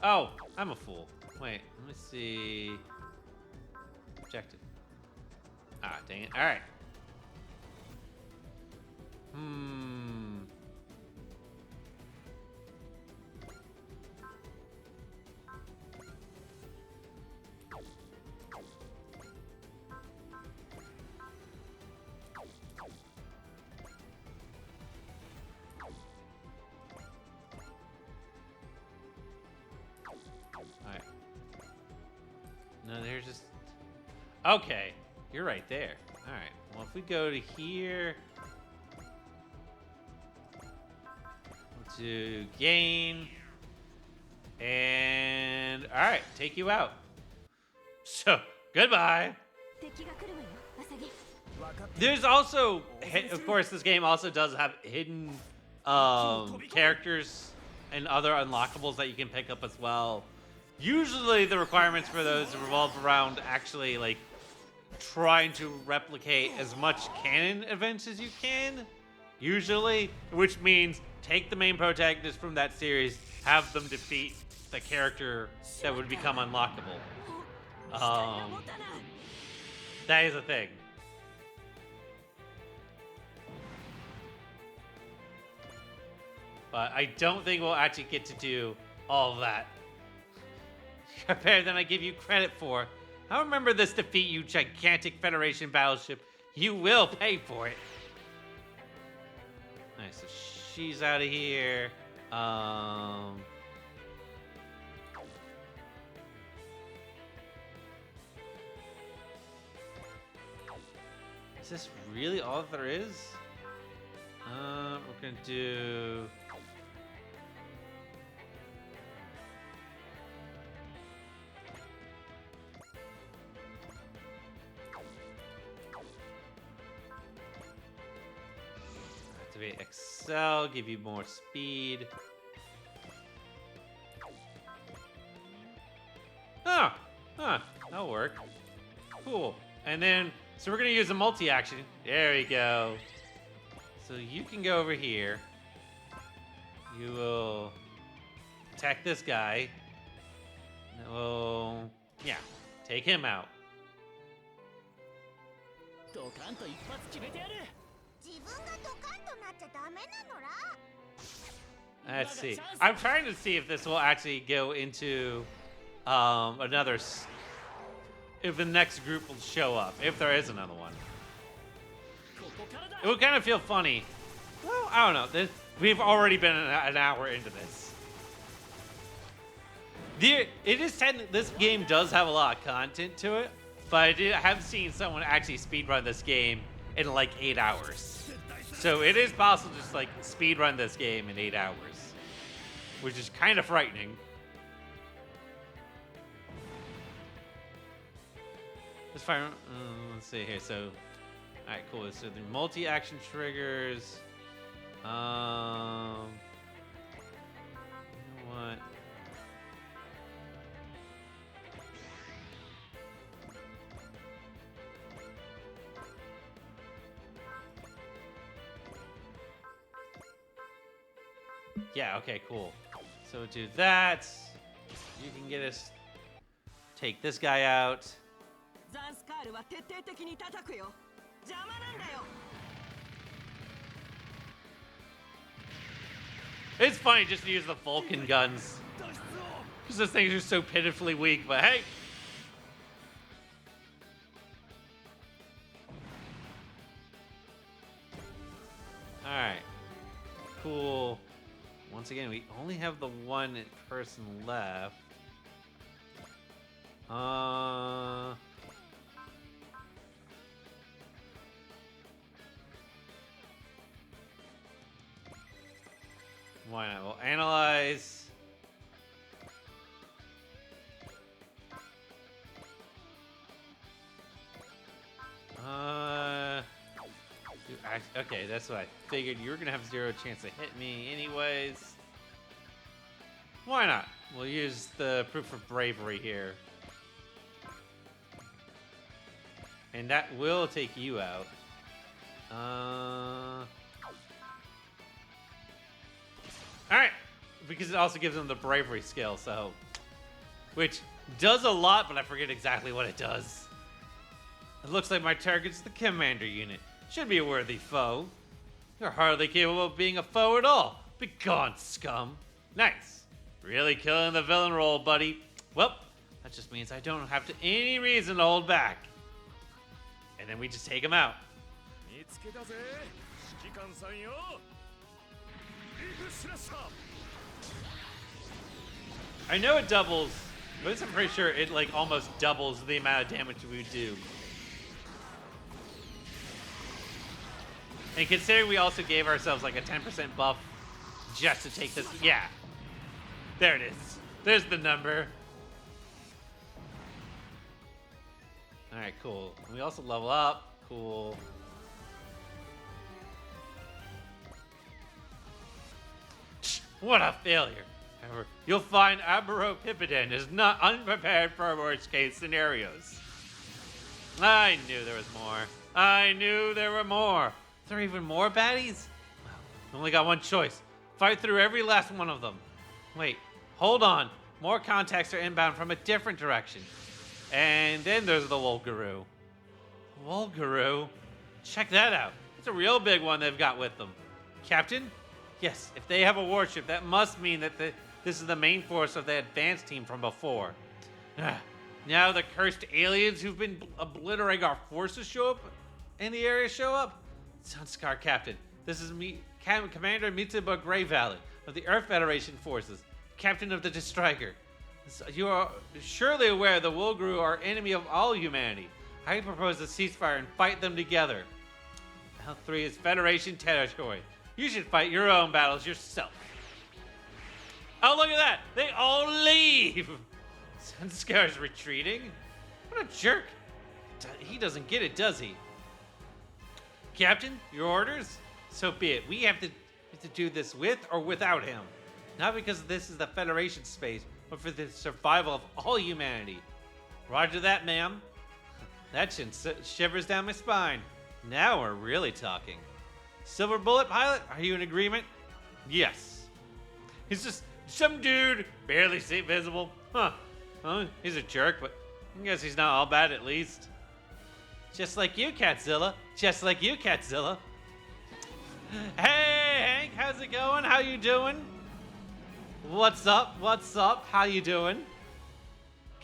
Oh, I'm a fool. Wait, let me see. Objective. Ah, dang it. All right. No, they're just... Okay, you're right there. All right, well, if we go to here... We'll do gain. And... All right, take you out. So, goodbye. There's also... Of course, this game also does have hidden characters and other unlockables that you can pick up as well. Usually the requirements for those revolve around actually like trying to replicate as much canon events as you can, usually, which means take the main protagonist from that series, have them defeat the character that would become unlockable. That is a thing. But I don't think we'll actually get to do all of that. Better than I give you credit for. I remember this defeat, you gigantic Federation battleship. You will pay for it. Nice, so she's out of here. Is this really all there is? We're gonna do... Activate Excel, give you more speed. That'll work. Cool. And then, so we're gonna use a multi-action. There we go. So you can go over here. You will attack this guy. Oh, yeah, take him out. Let's see. I'm trying to see if this will actually go into another. If the next group will show up, if there is another one. It would kind of feel funny. Well, I don't know. We've already been an hour into this. This game does have a lot of content to it, but I have seen someone actually speedrun this game in like 8 hours. So it is possible to just like speedrun this game in 8 hours, which is kind of frightening. Let's fire. Let's see here. So, all right, cool. So the multi-action triggers. You know what? Yeah, okay, cool. So do that. You can get us. Take this guy out. It's funny just to use the Vulcan guns. Because those things are so pitifully weak, but hey. Alright. Cool. Once again, we only have the one person left. Why not? We'll analyze. Okay, that's what I figured. You were gonna have 0 chance to hit me anyways. Why not? We'll use the proof of bravery here. And that will take you out. Alright. Because it also gives them the bravery skill, so. Which does a lot, but I forget exactly what it does. It looks like my target's the commander unit. Should be a worthy foe. You're hardly capable of being a foe at all. Begone, scum. Nice. Really killing the villain role, buddy. Well, that just means I don't have any reason to hold back. And then we just take him out. I know it doubles, but I'm pretty sure it like almost doubles the amount of damage we do. And considering we also gave ourselves like a 10% buff just to take this, yeah. There it is. There's the number. All right, cool. We also level up. Cool. What a failure. However, you'll find Amuro Pippiden is not unprepared for worst case scenarios. I knew there was more. I knew there were more. Is there even more baddies? Well, only got one choice. Fight through every last one of them. Wait, hold on. More contacts are inbound from a different direction. And then there's the Wolgaroo. Wolgaroo? Check that out. It's a real big one they've got with them. Captain? Yes, if they have a warship, that must mean that this is the main force of the advanced team from before. Now the cursed aliens who've been obliterating our forces show up in the area show up? Sunscar Captain, this is me, Commander Mitsuba Grey Valley of the Earth Federation Forces, Captain of the Destriker. You are surely aware the Wolgaroo are enemy of all humanity. I propose a ceasefire and fight them together. L3 is Federation territory. You should fight your own battles yourself. Oh, look at that! They all leave! Sunscar's retreating? What a jerk. He doesn't get it, does he? Captain, your orders? So be it. We have to do this with or without him. Not because this is the Federation space, but for the survival of all humanity. Roger that, ma'am. That shivers down my spine. Now we're really talking. Silver Bullet Pilot, are you in agreement? Yes. He's just some dude, barely visible. Huh. Oh, he's a jerk, but I guess he's not all bad at least. Just like you, Catzilla. Just like you, Catzilla. Hey, Hank, how's it going? How you doing? What's up? What's up? How you doing?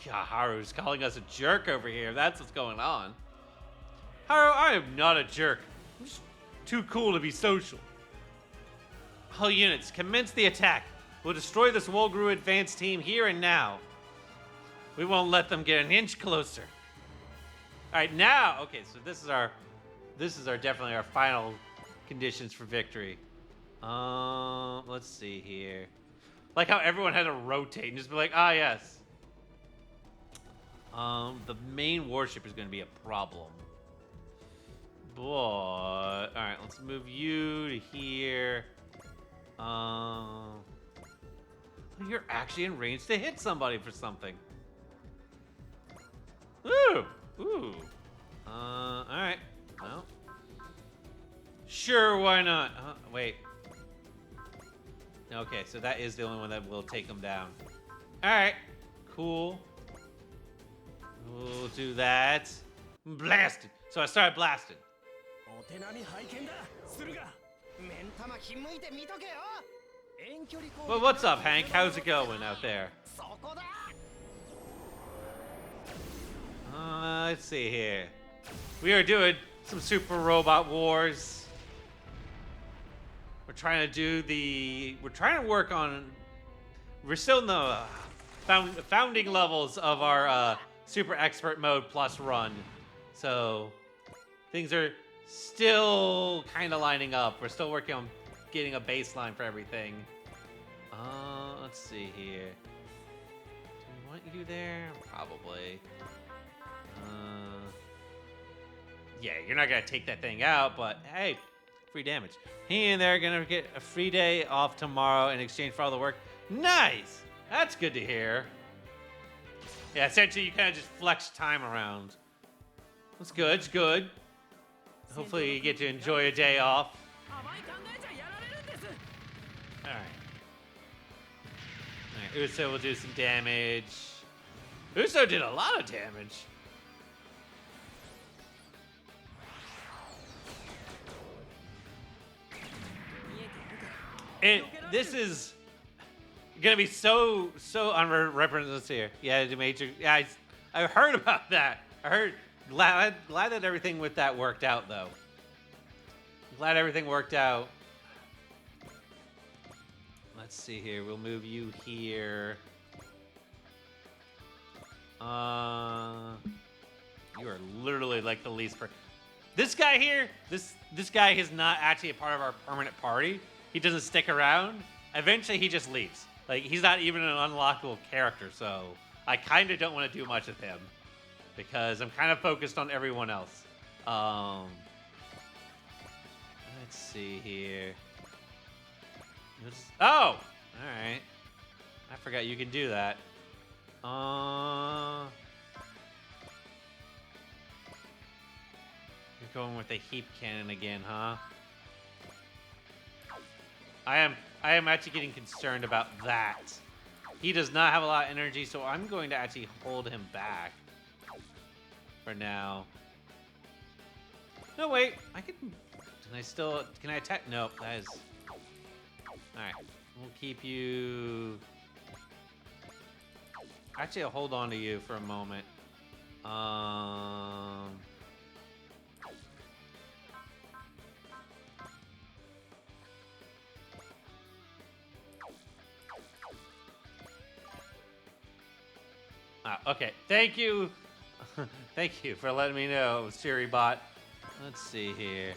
God, Haru's calling us a jerk over here. That's what's going on. Haru, I am not a jerk. I'm just too cool to be social. All units, commence the attack. We'll destroy this Wolgru advance team here and now. We won't let them get an inch closer. All right, now, okay, so this is our definitely our final conditions for victory. Let's see here. Like how everyone had to rotate and just be like, ah, yes. The main warship is going to be a problem. But, all right, let's move you to here. You're actually in range to hit somebody for something. Ooh, ooh. All right. Well, sure, why not? Wait. Okay, so that is the only one that will take them down. All right, cool. We'll do that. Blasted. So I started blasting. Well, what's up, Hank? How's it going out there? Let's see here. We are doing some Super Robot Wars. We're trying to work on. We're still in the founding levels of our Super Expert Mode Plus run, so things are still kind of lining up. We're still working on getting a baseline for everything. Let's see here. Do we want you there? Probably. Yeah, you're not gonna take that thing out, but hey, free damage. He and they're gonna get a free day off tomorrow in exchange for all the work. Nice! That's good to hear. Yeah, essentially you kind of just flex time around. That's good, it's good. Hopefully you get to enjoy a day off. Alright. Alright, Uso will do some damage. Uso did a lot of damage. This is gonna be so unrepresentative here. Yeah, the major. Yeah, I heard about that. I heard. Glad that everything with that worked out, though. Glad everything worked out. Let's see here. We'll move you here. You are literally like the least This guy here. This guy is not actually a part of our permanent party. He doesn't stick around. Eventually, he just leaves. Like, he's not even an unlockable character, so I kind of don't want to do much with him because I'm kind of focused on everyone else. Let's see here. Oh! All right. I forgot you can do that. You're going with the heap cannon again, huh? I am actually getting concerned about that. He does not have a lot of energy, so I'm going to actually hold him back for now. No, wait. Can I attack? Nope, that is... Alright, we'll keep you... Actually, I'll hold on to you for a moment. Okay, thank you. Thank you for letting me know, SiriBot. Let's see here.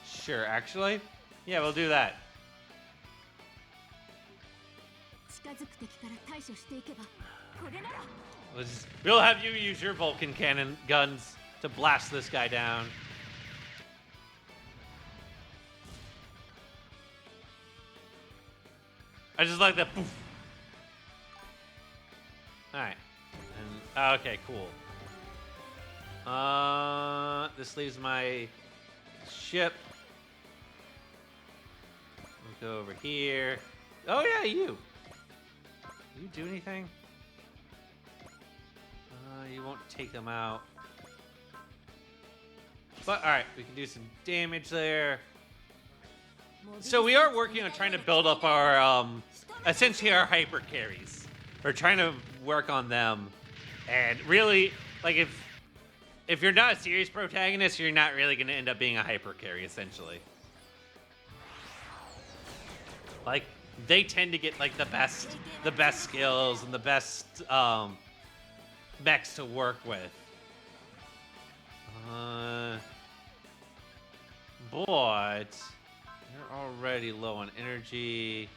Sure, actually. Yeah, we'll do that. We'll have you use your Vulcan cannon guns to blast this guy down. I just like that poof. Alright. Okay, cool. This leaves my ship. We'll go over here. Oh yeah, you. Do you do anything? You won't take them out. But alright, we can do some damage there. So we are working on trying to build up our, essentially our hyper carries. We're trying to work on them. And really, like, if you're not a serious protagonist, you're not really going to end up being a hyper carry, essentially. Like, they tend to get, like, the best skills and the best, mechs to work with. But you're already low on energy.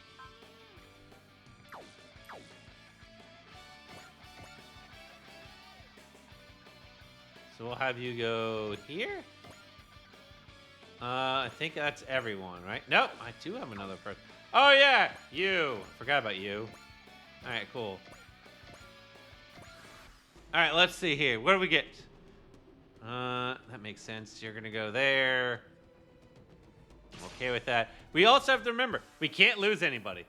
So we'll have you go here. I think that's everyone, right? Nope, I do have another person. Oh yeah, you. Forgot about you. All right, cool. All right, let's see here. What do we get? That makes sense. You're gonna go there. I'm okay with that. We also have to remember, we can't lose anybody.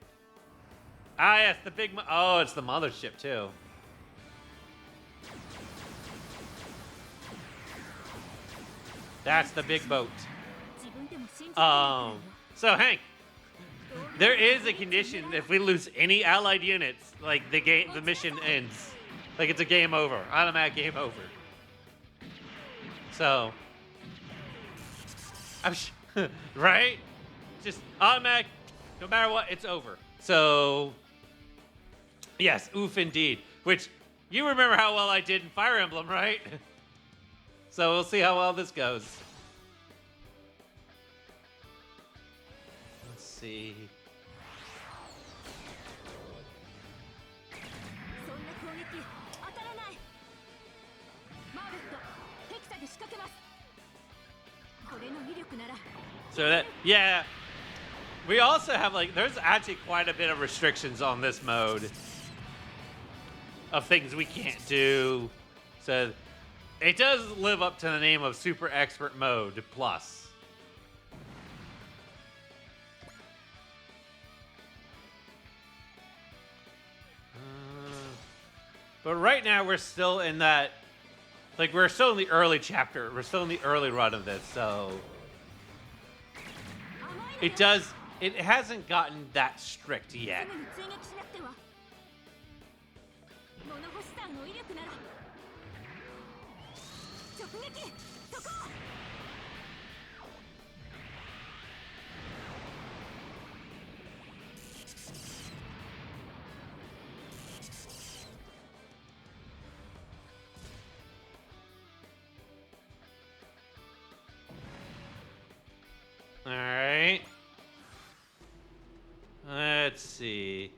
Ah, yes, the big... Oh, it's the mothership, too. That's the big boat. So, Hank, there is a condition. If we lose any allied units, like, the mission ends. Like, it's a game over. Automatic game over. So... right? Just automatic, no matter what, it's over. So, yes, oof indeed. Which, you remember how well I did in Fire Emblem, right? So we'll see how well this goes. Let's see. So that, yeah. We also have, like, there's actually quite a bit of restrictions on this mode of things we can't do. So it does live up to the name of Super Expert Mode Plus. But right now we're still in that, like, we're still in the early chapter. We're still in the early run of this, so it hasn't gotten that strict yet. All right. Let's see.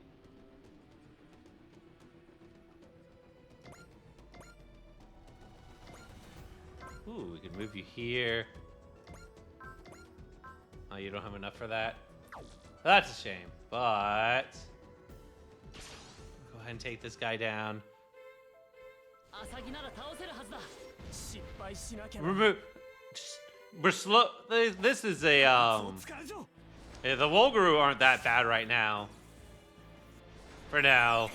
Ooh, we can move you here. Oh, you don't have enough for that? That's a shame, but... Go ahead and take this guy down. Remove... We're slow... This is a, yeah, the Volguru aren't that bad right now. For now.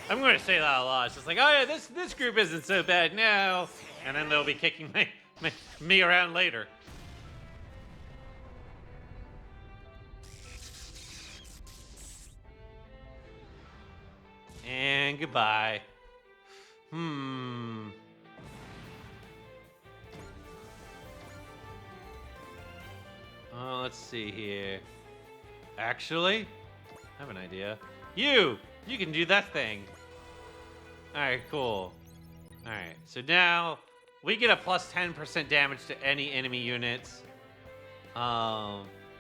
I'm going to say that a lot. It's just like, oh yeah, this group isn't so bad now. And then they'll be kicking me around later. And goodbye. Oh, let's see here. Actually, I have an idea. You can do that thing. All right, cool. All right, so now we get a plus 10% damage to any enemy units,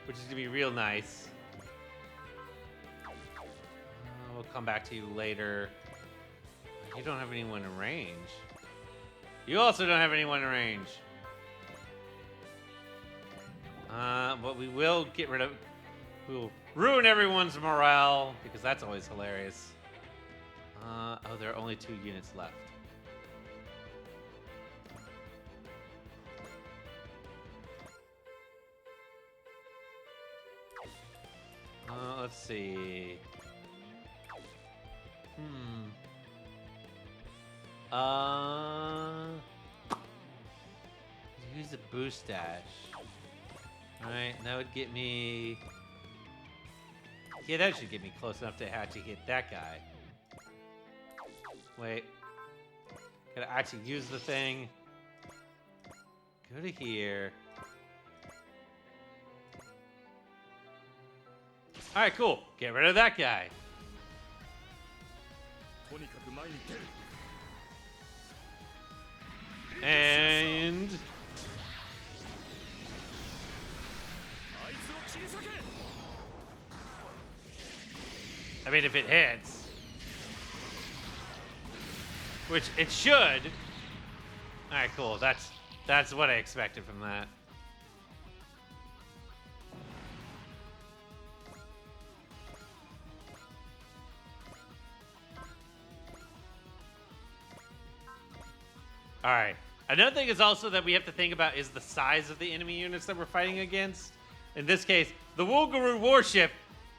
which is gonna be real nice. We'll come back to you later. You don't have anyone in range. You also don't have anyone in range. But we will get rid of... We'll ruin everyone's morale, because that's always hilarious. Oh, there are only 2 units left. Let's see. Use a boost dash. Alright, that would get me... Yeah, that should get me close enough to actually hit that guy. Wait. Gotta actually use the thing. Go to here. Alright, cool. Get rid of that guy. And... I mean, if it hits. Which it should. Alright, cool. That's what I expected from that. Alright. Another thing is also that we have to think about is the size of the enemy units that we're fighting against. In this case, the Wolgaroo warship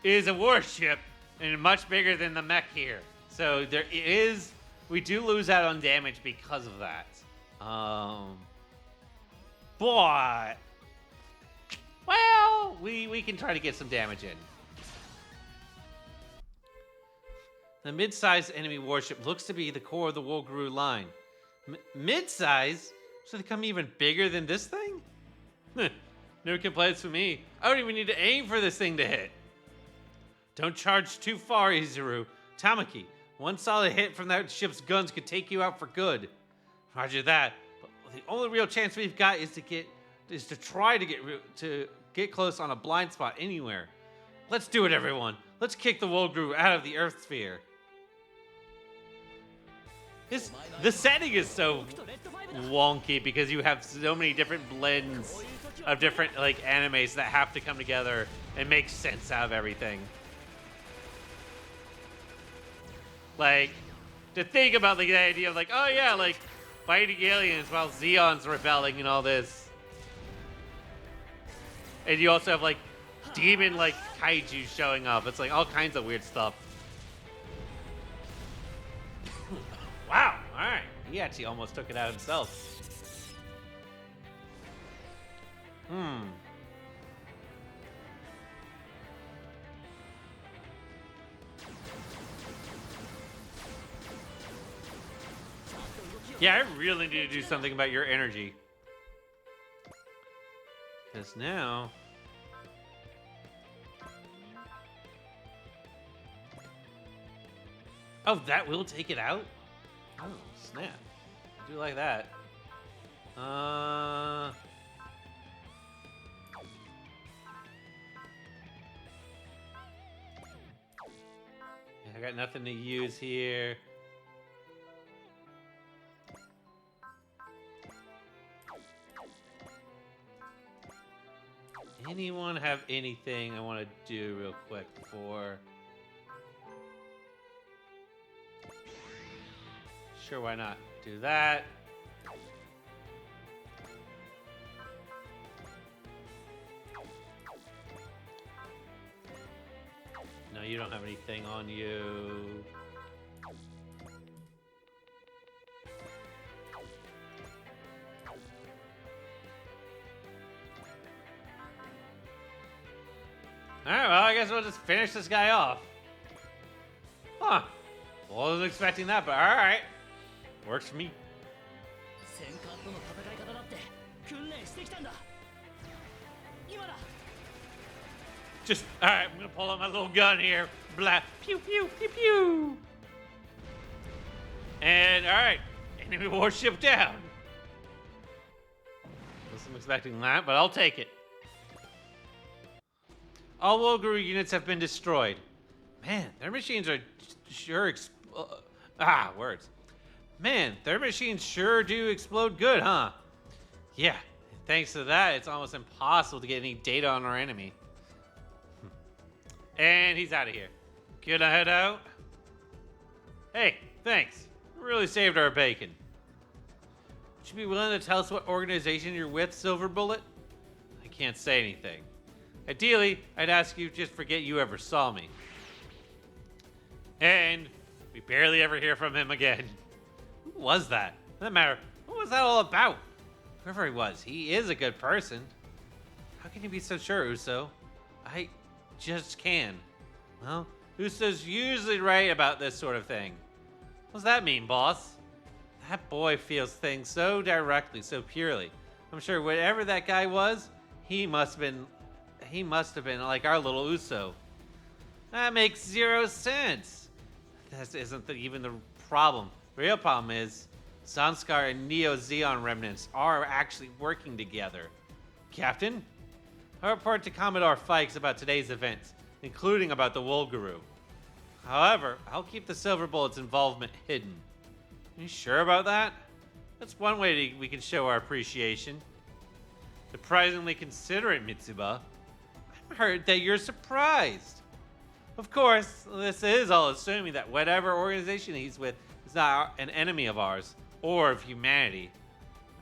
is a warship and much bigger than the mech here. So there is, we do lose out on damage because of that. But, well, we can try to get some damage in. The mid-sized enemy warship looks to be the core of the Wolgaroo line. Mid-size? So they come even bigger than this thing? No complaints from me. I don't even need to aim for this thing to hit. Don't charge too far, Izuru. Tamaki, one solid hit from that ship's guns could take you out for good. Roger that. But the only real chance we've got is to try to get close on a blind spot anywhere. Let's do it, everyone. Let's kick the Wolgaroo out of the Earth sphere. The setting is so wonky because you have so many different blends of different like animes that have to come together and make sense out of everything. Like, to think about like the idea of like, oh yeah, like fighting aliens while Zeon's rebelling and all this. And you also have like demon like kaiju showing up. It's like all kinds of weird stuff. Wow, alright. He actually almost took it out himself. Yeah, I really need to do something about your energy. Because now... Oh, that will take it out? Oh, snap. I do like that. I got nothing to use here. Anyone have anything I want to do real quick before? Sure, why not? Do that. No, you don't have anything on you. Alright, well, I guess we'll just finish this guy off. Huh. Well, I wasn't expecting that, but alright. Works for me. Just, alright, I'm gonna pull out my little gun here. Blah, pew, pew, pew, pew. And, alright, enemy warship down. Wasn't expecting that, but I'll take it. All Wolgaroo units have been destroyed. Man, their machines are sure words. Man, their machines sure do explode good, huh? Yeah, thanks to that, it's almost impossible to get any data on our enemy. And he's out of here. Can I head out? Hey, thanks. Really saved our bacon. Would you be willing to tell us what organization you're with, Silver Bullet? I can't say anything. Ideally, I'd ask you just forget you ever saw me. And we barely ever hear from him again. Who was that? Doesn't matter. What was that all about? Whoever he was, he is a good person. How can you be so sure, Uso? I just can. Well, Uso's usually right about this sort of thing. What's that mean, boss? That boy feels things so directly, so purely. I'm sure whatever that guy was, he must have been like our little Uso. That makes zero sense. That isn't even the problem. The real problem is Zanskar and Neo Zeon remnants are actually working together. Captain, I report to Commodore Fikes about today's events, including about the Wolguru. However, I'll keep the Silver Bullet's involvement hidden. You sure about that? That's one way we can show our appreciation. Surprisingly considerate, Mitsuba. I heard that you're surprised. Of course, this is all assuming that whatever organization he's with is not an enemy of ours, or of humanity.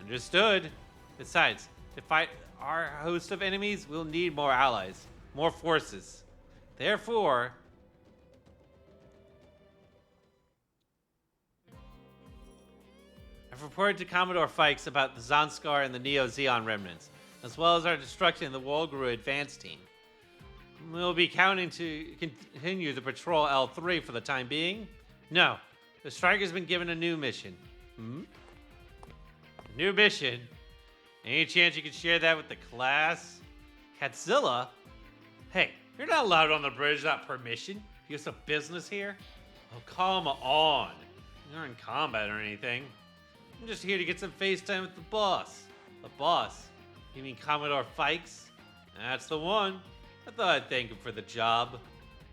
Understood. Besides, to fight our host of enemies, we'll need more allies, more forces. Therefore, I've reported to Commodore Fikes about the Zanskar and the Neo Zeon remnants, as well as our destruction in the Wolguru advance team. We'll be counting to continue the patrol L3 for the time being. No, the Striker's been given a new mission. A new mission? Any chance you could share that with the class? Catzilla? Hey, you're not allowed on the bridge without permission. You have some business here? Oh, come on. You're in combat or anything. I'm just here to get some face time with the boss. The boss? You mean Commodore Fikes? That's the one. I thought I'd thank him for the job.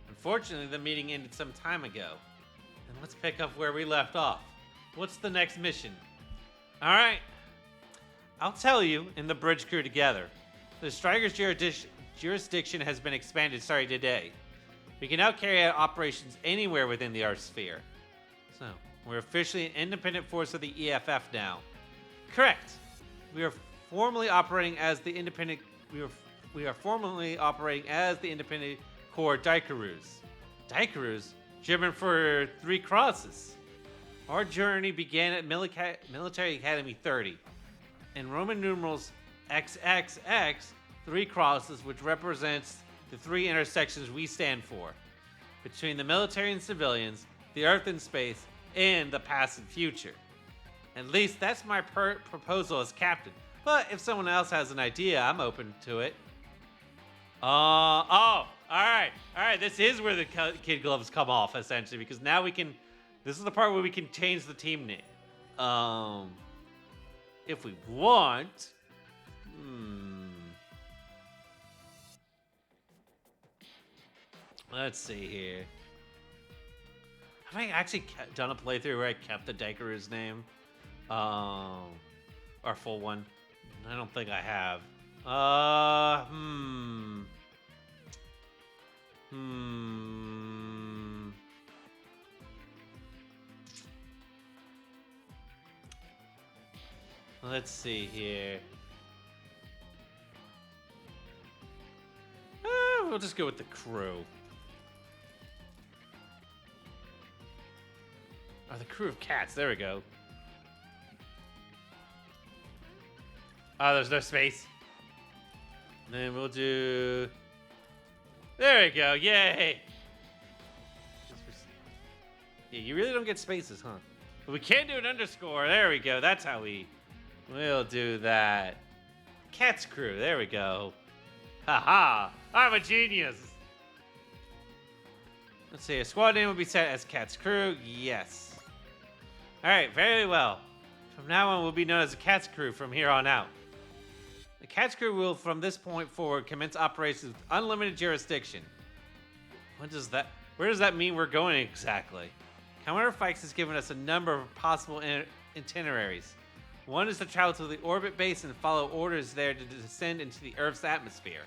Unfortunately, the meeting ended some time ago. And let's pick up where we left off. What's the next mission? Alright. I'll tell you in the bridge crew together. The Striker's jurisdiction has been expanded starting today. We can now carry out operations anywhere within the Earth sphere. So, we're officially an independent force of the EFF now. Correct. We are formally operating as the independent Corps Daikarus. Daikarus? German for 3 crosses. Our journey began at Military Academy 30. In Roman numerals XXX, 3 crosses, which represents the 3 intersections we stand for. Between the military and civilians, the Earth and space, and the past and future. At least that's my proposal as captain. But if someone else has an idea, I'm open to it. All right. This is where the kid gloves come off, essentially, because now we can. This is the part where we can change the team name. If we want. Let's see here. Have I actually done a playthrough where I kept the Daikaru's name? Our full one? I don't think I have. Let's see here. We'll just go with the crew. Oh, the crew of cats. There we go. Oh, there's no space. And then we'll do... There we go. Yay. Yeah, you really don't get spaces, huh? But we can do an underscore. There we go. That's how we'll do that. Cat's crew. There we go. Haha. I'm a genius. Let's see. A squad name will be set as Cat's crew. Yes. All right. Very well. From now on, we'll be known as the Cat's crew from here on out. The Cat's crew will, from this point forward, commence operations with unlimited jurisdiction. Where does that mean we're going exactly? Commodore Fikes has given us a number of possible itineraries. One is to travel to the orbit base and follow orders there to descend into the Earth's atmosphere.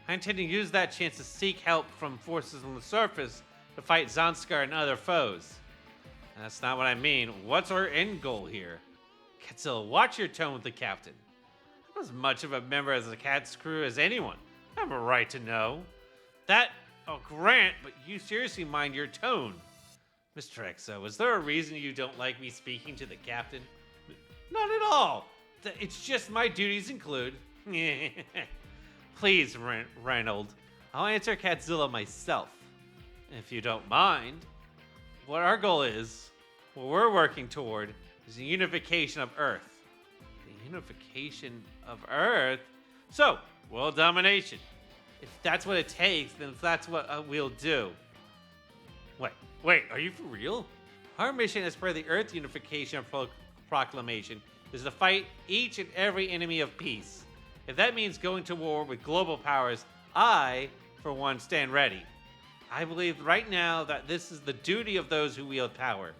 I intend to use that chance to seek help from forces on the surface to fight Zanskar and other foes. That's not what I mean. What's our end goal here? Catzilla, watch your tone with the captain. I'm as much of a member of the Cat's crew as anyone. I have a right to know. Grant, but you seriously mind your tone. Mr. Exo, is there a reason you don't like me speaking to the captain? Not at all. It's just my duties include. Please, Reynold. I'll answer Catzilla myself. If you don't mind. What our goal is, what we're working toward, is the unification of Earth. The unification of Earth? So, world domination. If that's what it takes, then that's what we'll do. Wait, are you for real? Our mission as per the Earth Unification Proclamation is to fight each and every enemy of peace. If that means going to war with global powers, I, for one, stand ready. I believe right now that this is the duty of those who wield power.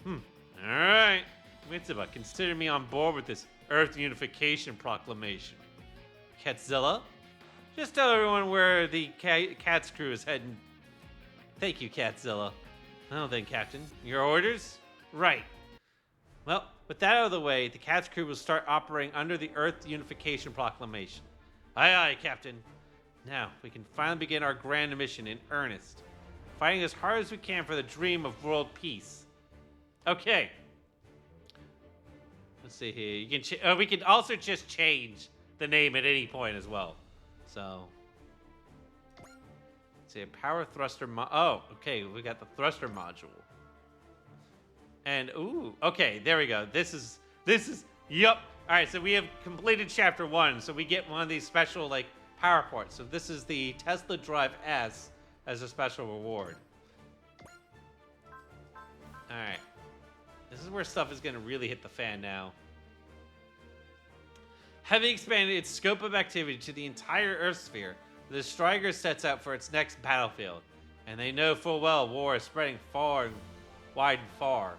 Alright. Mitsuba, consider me on board with this Earth Unification Proclamation. Catzilla? Just tell everyone where the Cat's crew is heading. Thank you, Catzilla. Well then, Captain, your orders? Right. Well, with that out of the way, the Cat's crew will start operating under the Earth Unification Proclamation. Aye, aye, Captain. Now, we can finally begin our grand mission in earnest, fighting as hard as we can for the dream of world peace. Okay. Let's see here. You can we can also just change the name at any point as well. So, let's see, a power thruster oh, okay, we got the thruster module. And ooh, okay, there we go. This is yup. All right, so we have completed chapter 1, so we get one of these special like power ports. So this is the Tesla Drive S as a special reward. All right. This is where stuff is going to really hit the fan now. Having expanded its scope of activity to the entire Earth sphere, the Striker sets out for its next battlefield, and they know full well war is spreading far and wide and far.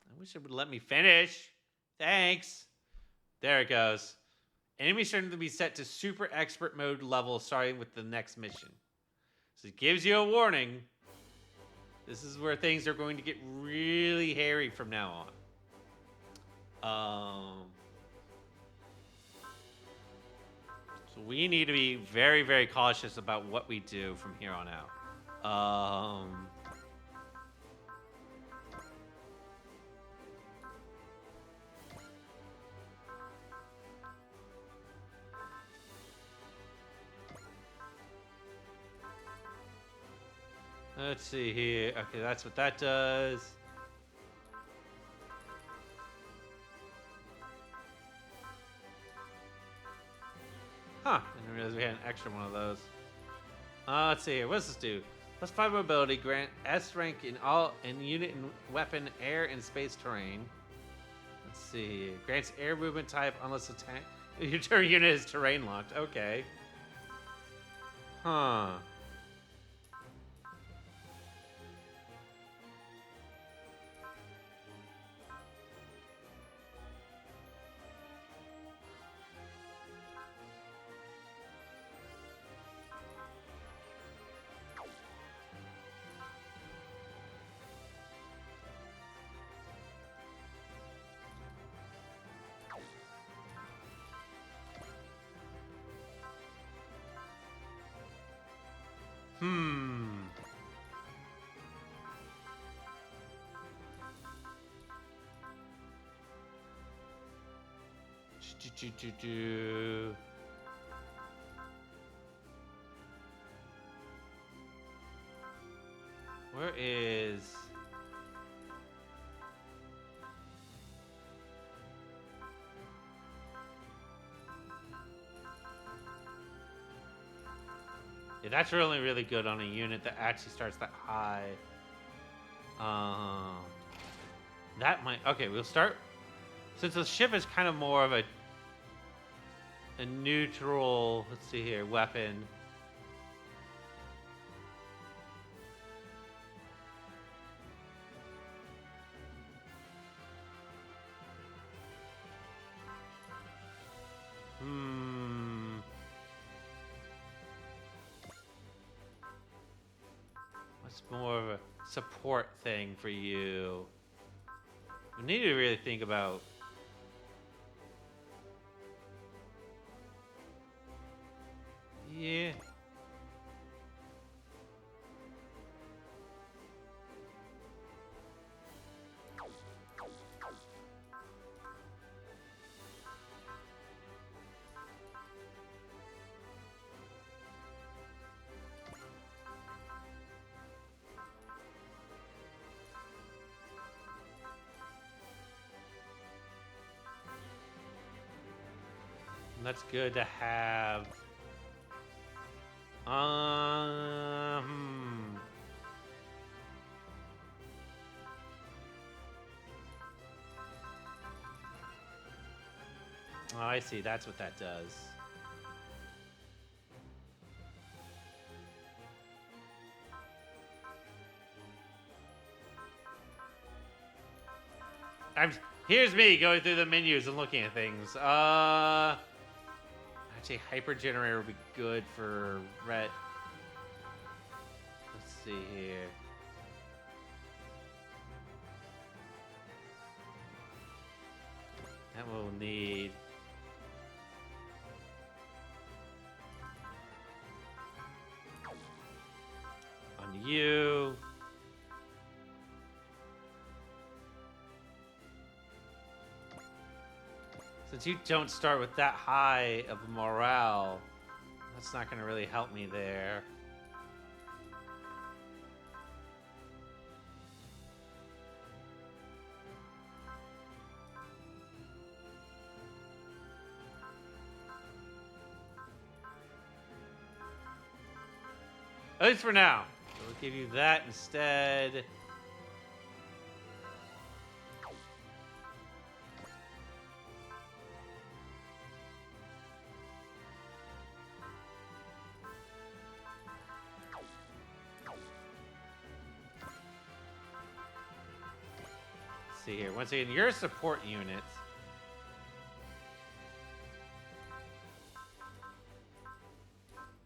I wish it would let me finish. Thanks. There it goes. Enemies starting to be set to super expert mode level starting with the next mission. So it gives you a warning. This is where things are going to get really hairy from now on. So we need to be very, very cautious about what we do from here on out. Let's see here. Okay, that's what that does. Huh, didn't realize we had an extra one of those. Let's see here. What does this do? +5 mobility, grant S rank in all unit and weapon, air and space terrain. Let's see. Grants air movement type unless the your unit is terrain locked. Okay. Huh. Where is... Yeah, that's really, really good on a unit that actually starts that high. That might... Okay, we'll start... Since the ship is kind of more of a neutral... Let's see here, weapon. What's more of a support thing for you? We need to really think about... Yeah. That's good to have. Hmm. Oh, I see. That's what that does. I'm Here's me going through the menus and looking at things. Actually, hyper generator would be good for red. Let's see here. That will need. On you. Since you don't start with that high of a morale, that's not going to really help me there. At least for now. So we'll give you that instead. Let's see here. Once again, your support units.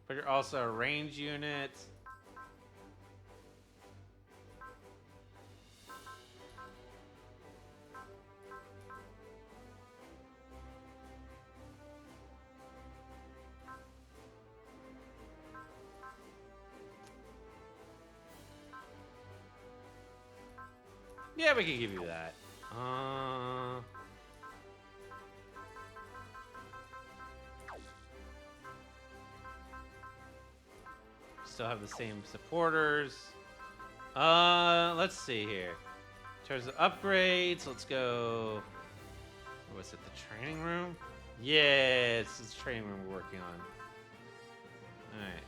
But you're also a range unit. Yeah, we can give you that. Still have the same supporters. Let's see here. In terms of upgrades, let's go. What was it? The training room? Yeah, it's the training room we're working on. All right.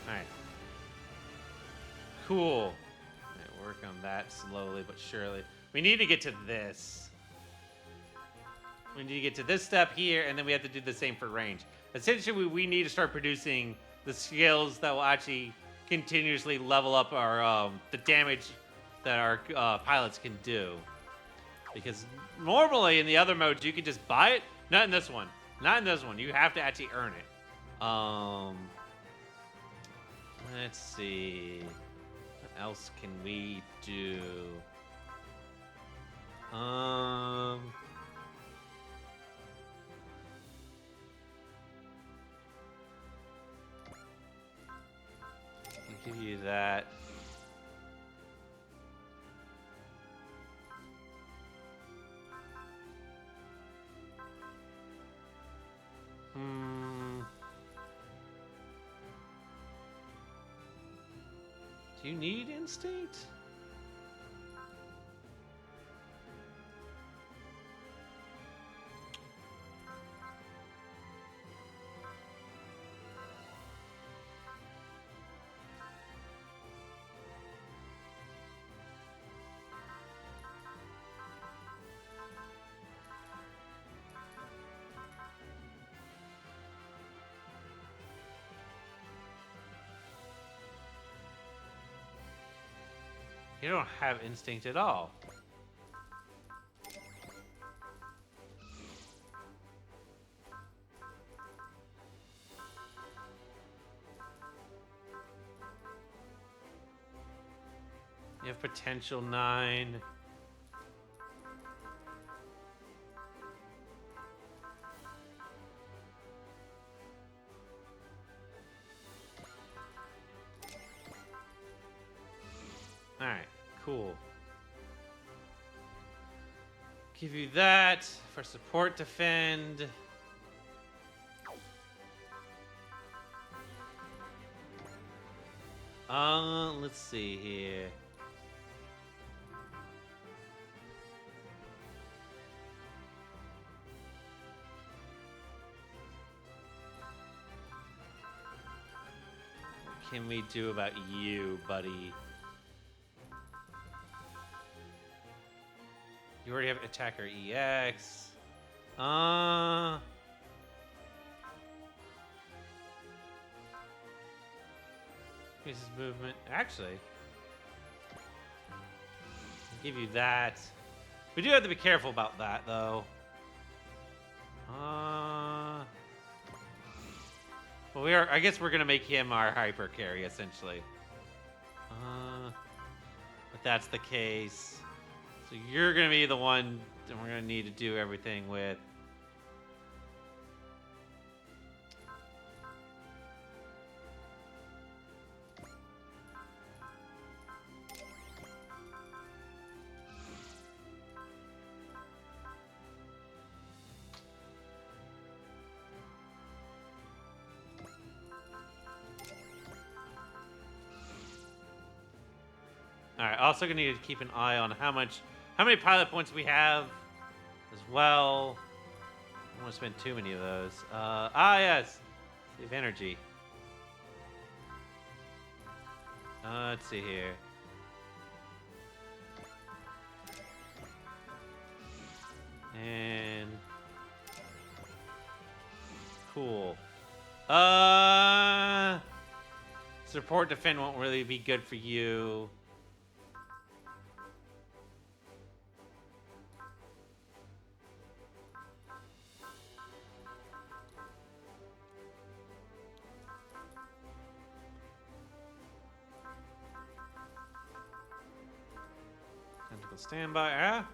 All right. Cool. All right, work on that slowly but surely. We need to get to this. We need to get to this step here, and then we have to do the same for range. Essentially, we need to start producing the skills that will actually continuously level up our the damage that our pilots can do. Because normally in the other modes, you can just buy it. Not in this one. Not in this one. You have to actually earn it. Let's see. What else can we do? I'll give you that. Do you need instinct? You don't have instinct at all. You have potential 9. Alright, cool. Give you that for support defend. Let's see here. can we do about you, buddy? You already have attacker EX. Increases movement. Actually, I'll give you that. We do have to be careful about that, though. Well, I guess we're gonna make him our hyper carry essentially. If that's the case, so you're gonna be the one that we're gonna need to do everything with. All right. Also, gonna need to keep an eye on how many pilot points we have, as well. I don't want to spend too many of those. Yes, save energy. Let's see here. And cool. Support defend won't really be good for you. Tactical standby. Ah.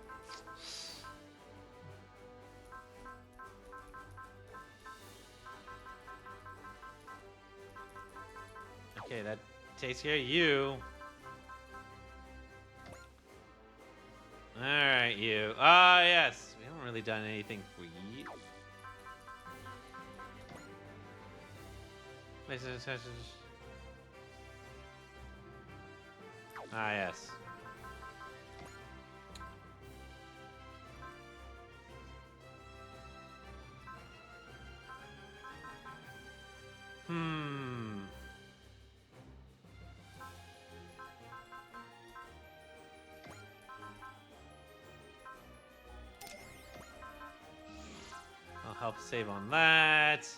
Okay, that takes care of you. Alright, you. Ah, yes. We haven't really done anything for you. Ah, yes. I'll help save on that.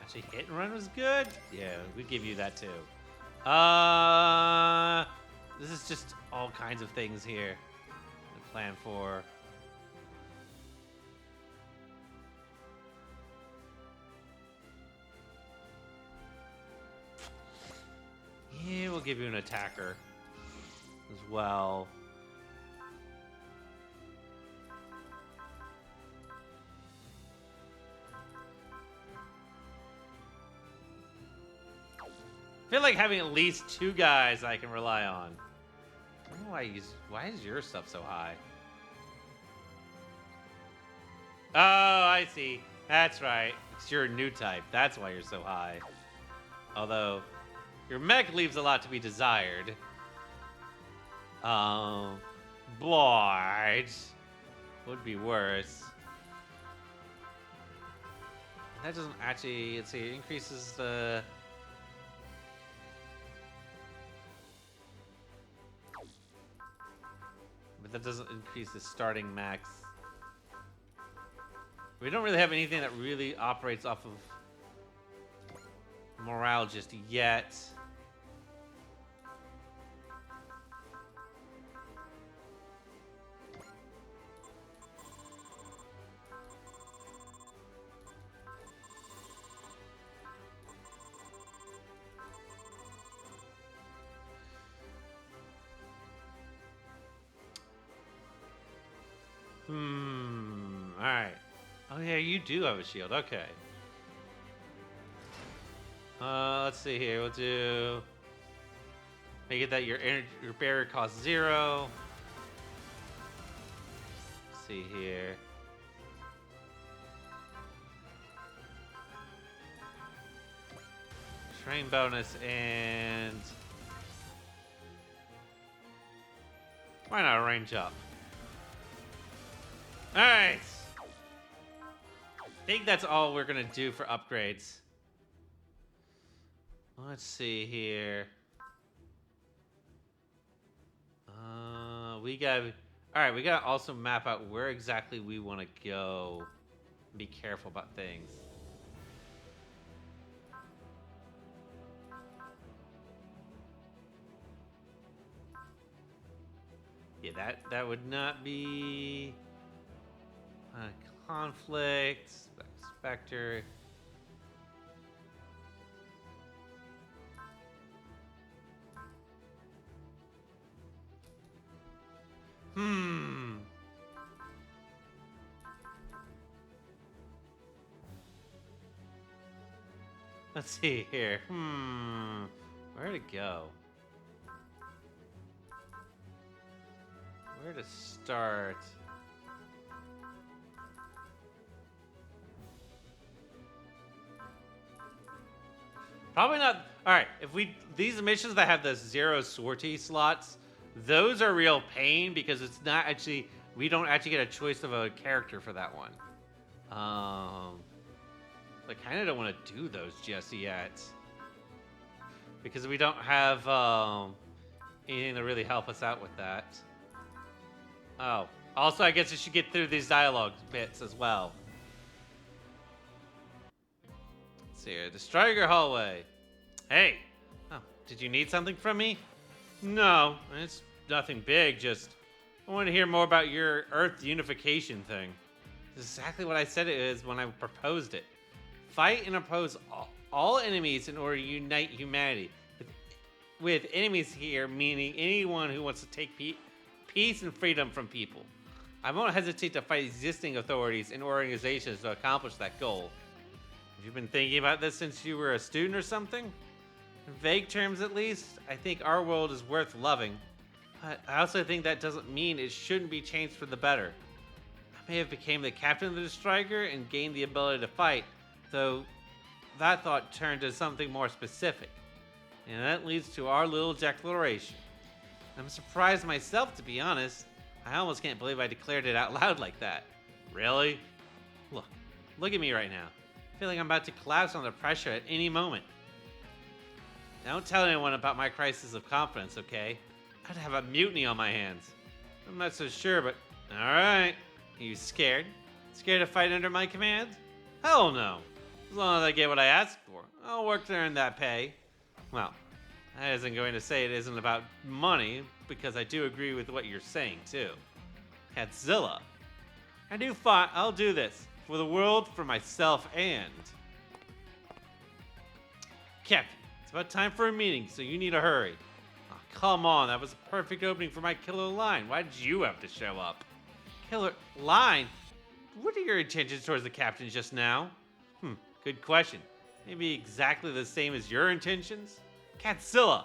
Actually, hit and run was good. Yeah, we give you that too. This is just all kinds of things here to plan for. Yeah, we'll give you an attacker as well. I feel like having at least 2 guys I can rely on. I don't know why is your stuff so high? Oh, I see. That's right. It's your new type. That's why you're so high. Although, your mech leaves a lot to be desired. Blight would be worse. That doesn't actually, let's see, it increases the... But that doesn't increase the starting max. We don't really have anything that really operates off of morale just yet. Alright. Oh yeah, you do have a shield. Okay. Let's see here. We'll do... Make it that your barrier costs 0. Let's see here. Train bonus and... Why not range up? Alright. I think that's all we're gonna do for upgrades. Let's see here. We gotta... Alright, we gotta also map out where exactly we want to go. Be careful about things. Yeah, that would not be... conflict, Spectre. Let's see here. Where to go? Where to start? Probably not. All right, if these missions that have the 0 sortie slots, those are real pain because it's not actually, we don't actually get a choice of a character for that one. I kind of don't want to do those just yet because we don't have anything to really help us out with that. Oh, also I guess I should get through these dialogue bits as well. Let's see here, the Striker hallway. Hey, oh, did you need something from me? No, it's nothing big, just I want to hear more about your Earth unification thing. It's exactly what I said it is when I proposed it. Fight and oppose all enemies in order to unite humanity. With enemies here, meaning anyone who wants to take peace and freedom from people. I won't hesitate to fight existing authorities and organizations to accomplish that goal. Have you been thinking about this since you were a student or something? In vague terms at least, I think our world is worth loving. But I also think that doesn't mean it shouldn't be changed for the better. I may have become the captain of the Striker and gained the ability to fight, though that thought turned to something more specific. And that leads to our little declaration. I'm surprised myself, to be honest. I almost can't believe I declared it out loud like that. Really? Look at me right now. I feel like I'm about to collapse under pressure at any moment. Don't tell anyone about my crisis of confidence, okay? I'd have a mutiny on my hands. I'm not so sure, but alright. Are you scared? Scared to fight under my command? Hell no. As long as I get what I ask for, I'll work to earn that pay. Well, that isn't going to say it isn't about money, because I do agree with what you're saying, too. Catzilla. I'll do this. For the world, for myself, and... Captain, it's about time for a meeting, so you need to hurry. Oh, come on, that was a perfect opening for my killer line. Why did you have to show up? Killer line? What are your intentions towards the captain just now? Good question. Maybe exactly the same as your intentions? Catzilla!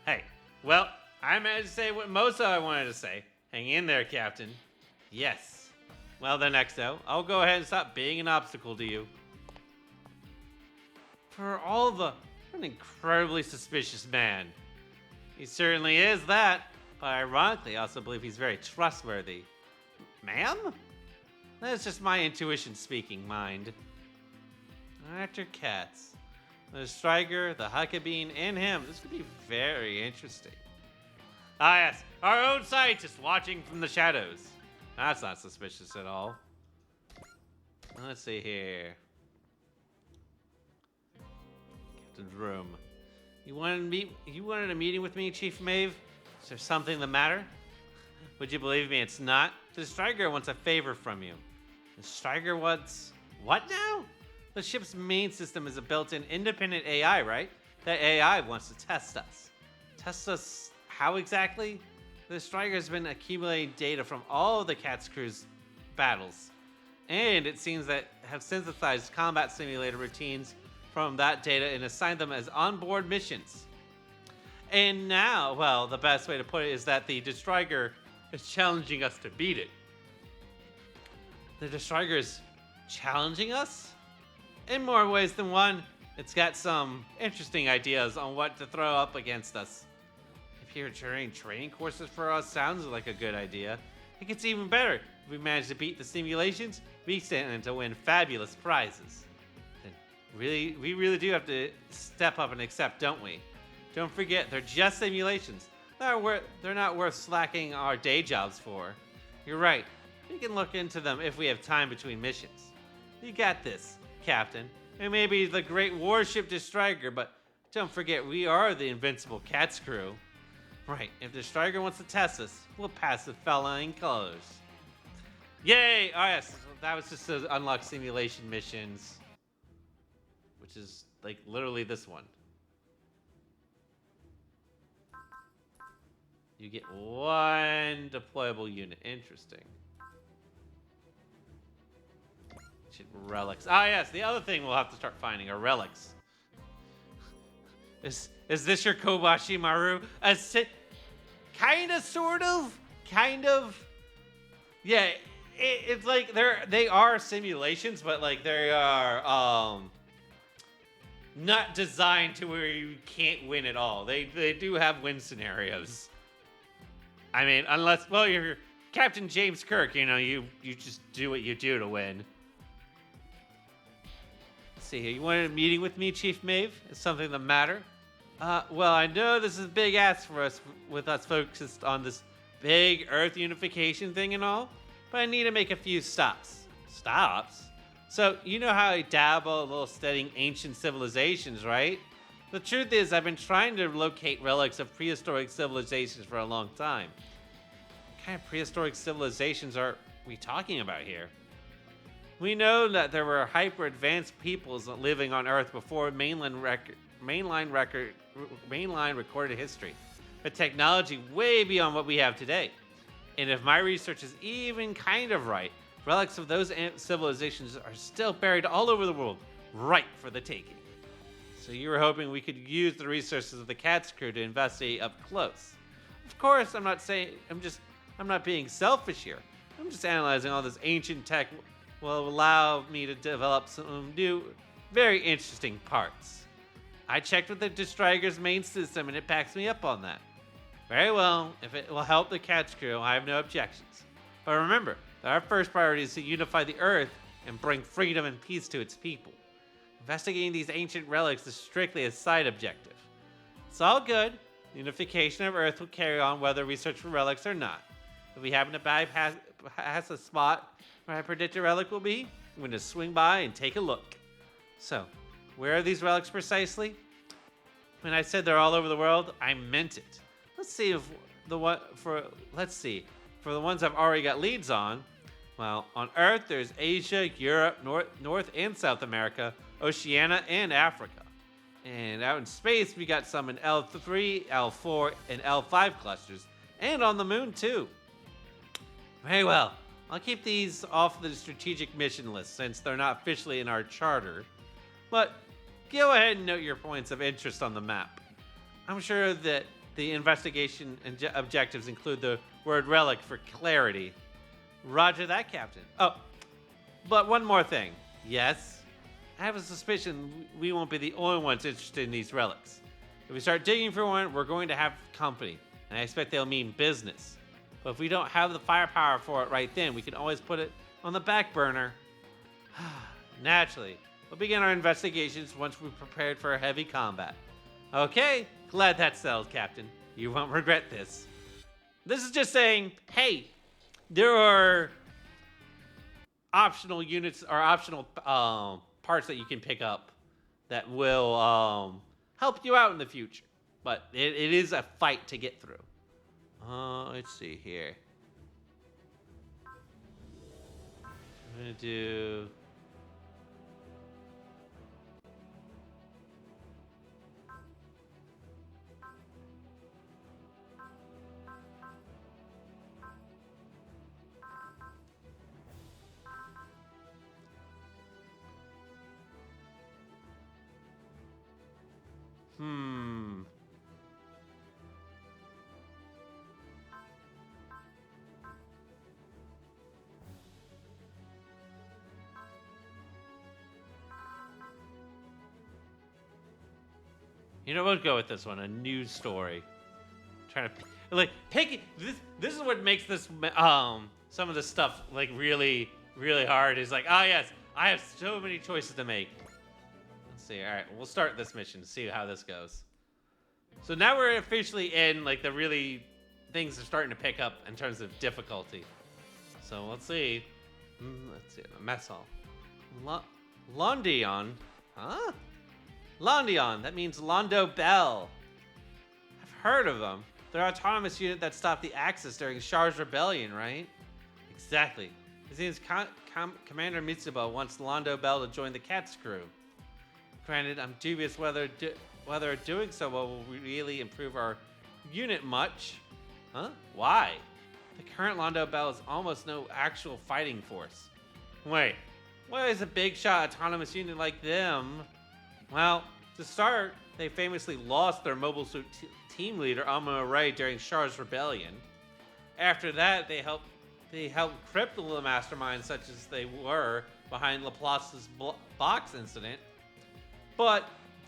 Hey, well, I managed to say what most of I wanted to say. Hang in there, Captain. Yes. Well then, Exo, I'll go ahead and stop being an obstacle to you. For all the... What an incredibly suspicious man. He certainly is that, but ironically, I also believe he's very trustworthy. Ma'am? That's just my intuition speaking, mind. After cats. The Striker, the Huckabee, and him. This could be very interesting. Ah yes, our own scientist watching from the shadows. That's not suspicious at all. Let's see here. Captain's room. You wanted a meeting with me, Chief Maeve? Is there something the matter? Would you believe me? It's not. The Striker wants a favor from you. The Striker wants... What now? The ship's main system is a built-in independent AI, right? That AI wants to test us. Test us how exactly? The Striker has been accumulating data from all of the Cat's crew's battles. And it seems that have synthesized combat simulator routines from that data and assigned them as onboard missions. And now, well, the best way to put it is that the Striker is challenging us to beat it. The Striker is challenging us? In more ways than one, it's got some interesting ideas on what to throw up against us. If pure terrain training courses for us sounds like a good idea. It gets even better. If we manage to beat the simulations, we stand to win fabulous prizes. Then we really do have to step up and accept, don't we? Don't forget, they're just simulations. They're not worth slacking our day jobs for. You're right. We can look into them if we have time between missions. You got this, Captain. It may be the great warship Striker, but don't forget we are the invincible Cats crew. Right, if the Striker wants to test us, we'll pass the flying colors. Yay! Oh yes, that was just to unlock simulation missions, which is like literally this one. You get one deployable unit. Interesting. Relics. Ah, yes. The other thing we'll have to start finding are relics. Is this your Kobashi Maru? Kinda, sort of, kind of. Yeah, it's like they are simulations, but like they are not designed to where you can't win at all. They do have win scenarios. I mean, unless you're Captain James Kirk, you know, you just do what you do to win. Let's see here. You wanted a meeting with me, Chief Maeve? Is something the matter? Well, I know this is a big ask for us, with us focused on this big Earth unification thing and all, but I need to make a few stops. Stops? So, you know how I dabble a little studying ancient civilizations, right? The truth is, I've been trying to locate relics of prehistoric civilizations for a long time. What kind of prehistoric civilizations are we talking about here? We know that there were hyper-advanced peoples living on Earth before mainline recorded history, but technology way beyond what we have today. And if my research is even kind of right, relics of those civilizations are still buried all over the world, ripe for the taking. So you were hoping we could use the resources of the Cats crew to investigate up close. Of course, I'm not being selfish here. I'm just analyzing all this ancient tech will allow me to develop some new, very interesting parts. I checked with the Striker's main system and it backs me up on that. Very well, if it will help the Cats crew, I have no objections. But remember that our first priority is to unify the Earth and bring freedom and peace to its people. Investigating these ancient relics is strictly a side objective. It's all good. The unification of Earth will carry on whether we search for relics or not. If we happen to bypass a spot where I predict a relic will be, I'm going to swing by and take a look. So, where are these relics precisely? When I said they're all over the world, I meant it. Let's see for the ones I've already got leads on. Well, on Earth there's Asia, Europe, North and South America, Oceania, and Africa. And out in space we got some in L3, L4, and L5 clusters, and on the moon too. Very well. I'll keep these off the strategic mission list since they're not officially in our charter. But go ahead and note your points of interest on the map. I'm sure that the investigation objectives include the word relic for clarity. Roger that, Captain. Oh, but one more thing. Yes? I have a suspicion we won't be the only ones interested in these relics. If we start digging for one, we're going to have company, and I expect they'll mean business. But if we don't have the firepower for it right then, we can always put it on the back burner. Naturally, we'll begin our investigations once we're prepared for a heavy combat. Okay, glad that's settled, Captain. You won't regret this. This is just saying, hey, there are optional units or optional parts that you can pick up that will help you out in the future. But it is a fight to get through. Let's see here. I'm gonna do... You know, we'll go with this one. A news story. trying to like pick this is what makes this some of the stuff like really hard is like, oh yes, I have so many choices to make. Let's see. All right, we'll start this mission to see how this goes. So now we're officially in like the really things are starting to pick up in terms of difficulty. So let's see. Let's see. Mess hall. Londion, huh? Londion. That means Londo Bell. I've heard of them. They're an autonomous unit that stopped the Axis during Char's rebellion, right? Exactly. It seems Commander Mitsuba wants Londo Bell to join the Cat's crew. Granted, I'm dubious whether doing so will really improve our unit much. Huh? Why? The current Londo Bell is almost no actual fighting force. Wait, why is a big shot autonomous unit like them? Well, to start, they famously lost their mobile suit team leader Amon Ray during Char's rebellion. After that, they helped cripple the masterminds such as they were behind Laplace's box incident. But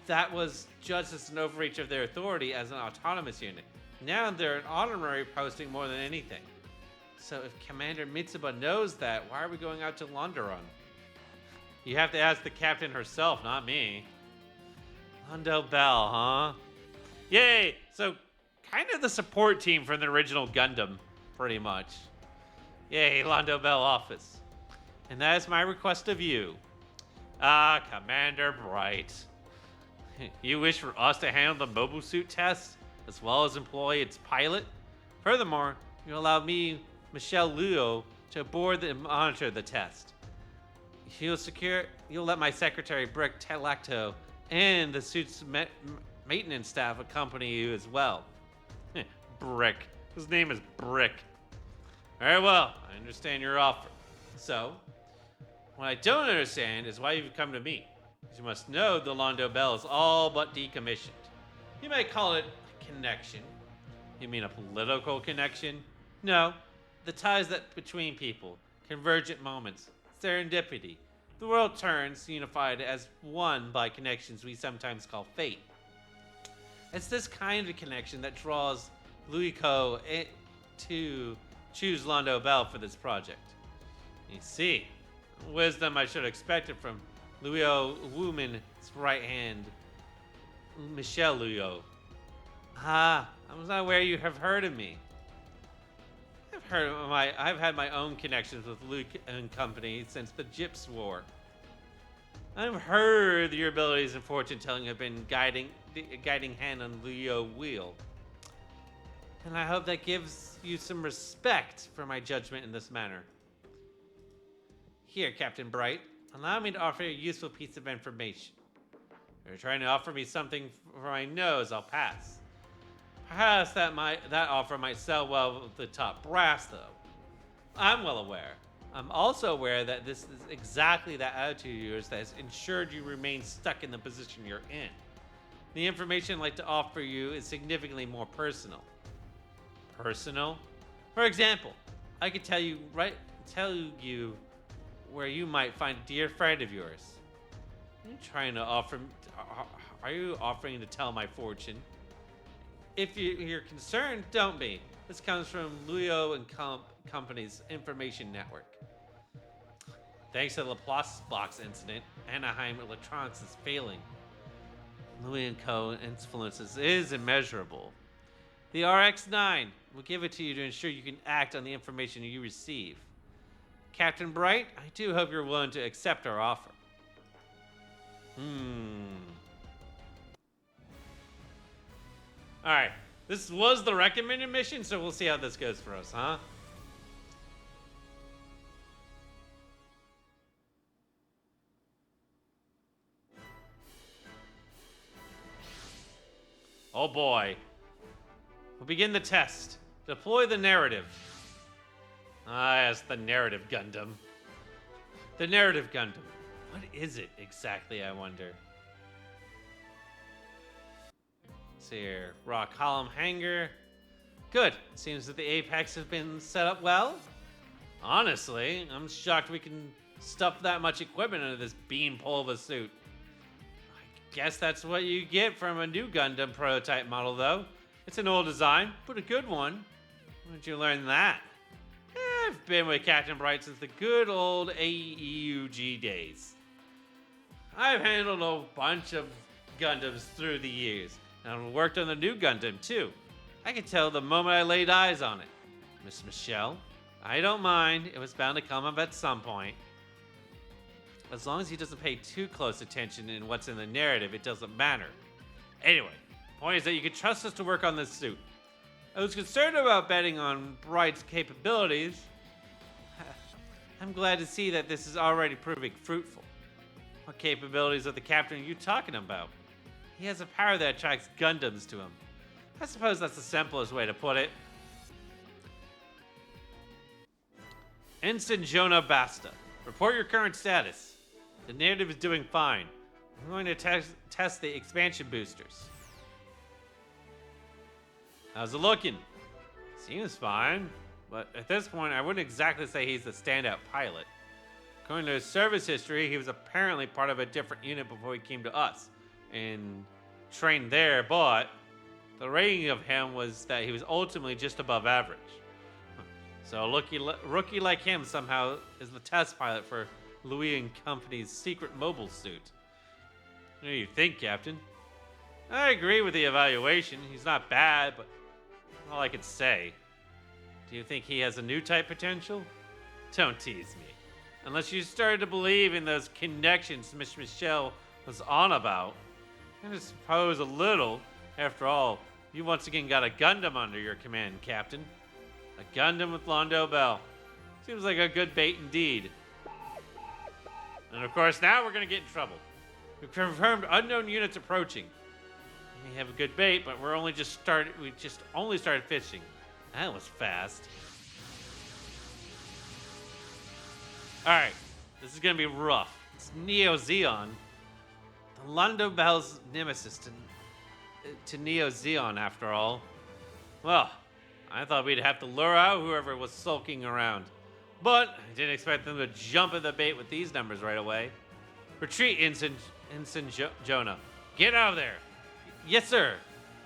that was just as an overreach of their authority as an autonomous unit. Now they're an honorary posting more than anything. So if Commander Mitsuba knows that, why are we going out to Londoron? You have to ask the captain herself, not me. Londo Bell, huh? Yay! So kind of the support team from the original Gundam, pretty much. Yay, Londo Bell office. And that is my request of you. Ah, Commander Bright. You wish for us to handle the mobile suit test, as well as employ its pilot? Furthermore, you allow me, Michelle Luo, to board and monitor the test. You'll let my secretary, Brick Telacto, and the suit's maintenance staff accompany you as well. Brick. His name is Brick. Very well, I understand your offer. So, what I don't understand is why you've come to me. You must know the Londo Bell is all but decommissioned. You might call it a connection. You mean a political connection? No, the ties that between people, convergent moments, serendipity. The world turns unified as one by connections we sometimes call fate. It's this kind of connection that draws Luiko to choose Londo Bell for this project. You see, wisdom I should have expected from Luo Wuman's right hand, Michelle Luo. Ah, I was not aware you have heard of me. I've had my own connections with Luke and company since the Gyps War. I've heard your abilities in fortune telling have been guiding hand on Luo Wheel. And I hope that gives you some respect for my judgment in this manner. Here, Captain Bright, allow me to offer you a useful piece of information. If you're trying to offer me something for my nose, I'll pass. Perhaps that offer might sell well with the top brass, though. I'm well aware. I'm also aware that this is exactly that attitude of yours that has ensured you remain stuck in the position you're in. The information I'd like to offer you is significantly more personal. Personal? For example, I could tell you where you might find a dear friend of yours. Are you offering to tell my fortune? If you're concerned, don't be. This comes from Luo and Company's information network. Thanks to the Laplace box incident, Anaheim Electronics is failing. Luo & Co. influences is immeasurable. The RX-9 will give it to you to ensure you can act on the information you receive. Captain Bright, I do hope you're willing to accept our offer. Alright, this was the recommended mission, so we'll see how this goes for us, huh? Oh boy. We'll begin the test. Deploy the narrative. Ah, yes, the narrative Gundam. The narrative Gundam. What is it exactly, I wonder? Let's see here. Raw column hanger. Good. Seems that the apex has been set up well. Honestly, I'm shocked we can stuff that much equipment into this beanpole of a suit. I guess that's what you get from a new Gundam prototype model, though. It's an old design, but a good one. When did you learn that? I've been with Captain Bright since the good old AEUG days. I've handled a bunch of Gundams through the years, and I've worked on the new Gundam too. I could tell the moment I laid eyes on it. Miss Michelle, I don't mind. It was bound to come up at some point. As long as he doesn't pay too close attention in what's in the narrative, it doesn't matter. Anyway, the point is that you can trust us to work on this suit. I was concerned about betting on Bright's capabilities. I'm glad to see that this is already proving fruitful. What capabilities of the captain are you talking about? He has a power that attracts Gundams to him. I suppose that's the simplest way to put it. Ensign Jonah Basta, report your current status. The narrative is doing fine. I'm going to test the expansion boosters. How's it looking? Seems fine, but at this point, I wouldn't exactly say he's the standout pilot. According to his service history, he was apparently part of a different unit before he came to us and trained there, but the rating of him was that he was ultimately just above average. So a rookie like him somehow is the test pilot for Louis and Company's secret mobile suit. What do you think, Captain? I agree with the evaluation. He's not bad, but all I could say. Do you think he has a new type potential? Don't tease me. Unless you started to believe in those connections Miss Michelle was on about. I suppose a little. After all, you once again got a Gundam under your command, Captain. A Gundam with Londo Bell. Seems like a good bait indeed. And of course, now we're going to get in trouble. We've confirmed unknown units approaching. We have a good bait, but we just only started fishing. That was fast. Alright, this is gonna be rough. It's Neo Zeon. The Londo Bell's nemesis to Neo Zeon, after all. Well, I thought we'd have to lure out whoever was sulking around. But I didn't expect them to jump at the bait with these numbers right away. Retreat, Ensign Jonah. Get out of there. Yes, sir.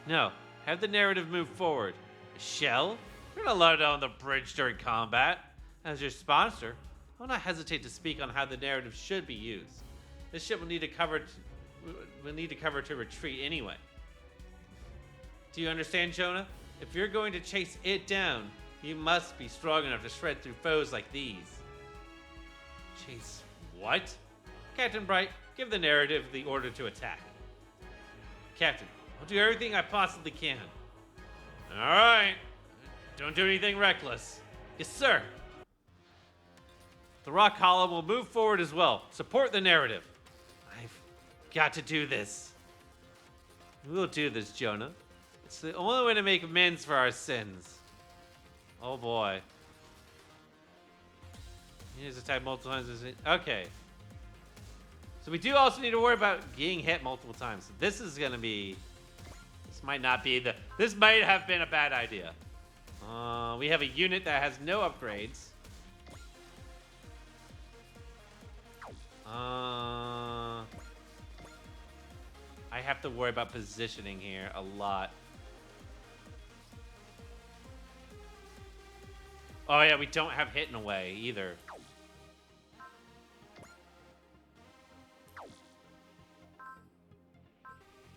No, have the narrative move forward. Shell, you're not allowed on the bridge during combat. As your sponsor, I will not hesitate to speak on how the narrative should be used. This ship will need to cover to retreat anyway. Do you understand, Jonah? If you're going to chase it down, you must be strong enough to shred through foes like these. Chase what? Captain Bright, give the narrative the order to attack. Captain, I'll do everything I possibly can. All right. Don't do anything reckless. Yes, sir. The rock column will move forward as well. Support the narrative. I've got to do this. We'll do this, Jonah. It's the only way to make amends for our sins. Oh boy. Here's attack multiple times. Okay. So we do also need to worry about getting hit multiple times. So this is gonna be. This might not be the. This might have been a bad idea. We have a unit that has no upgrades. I have to worry about positioning here a lot. Oh yeah, we don't have hitting away either.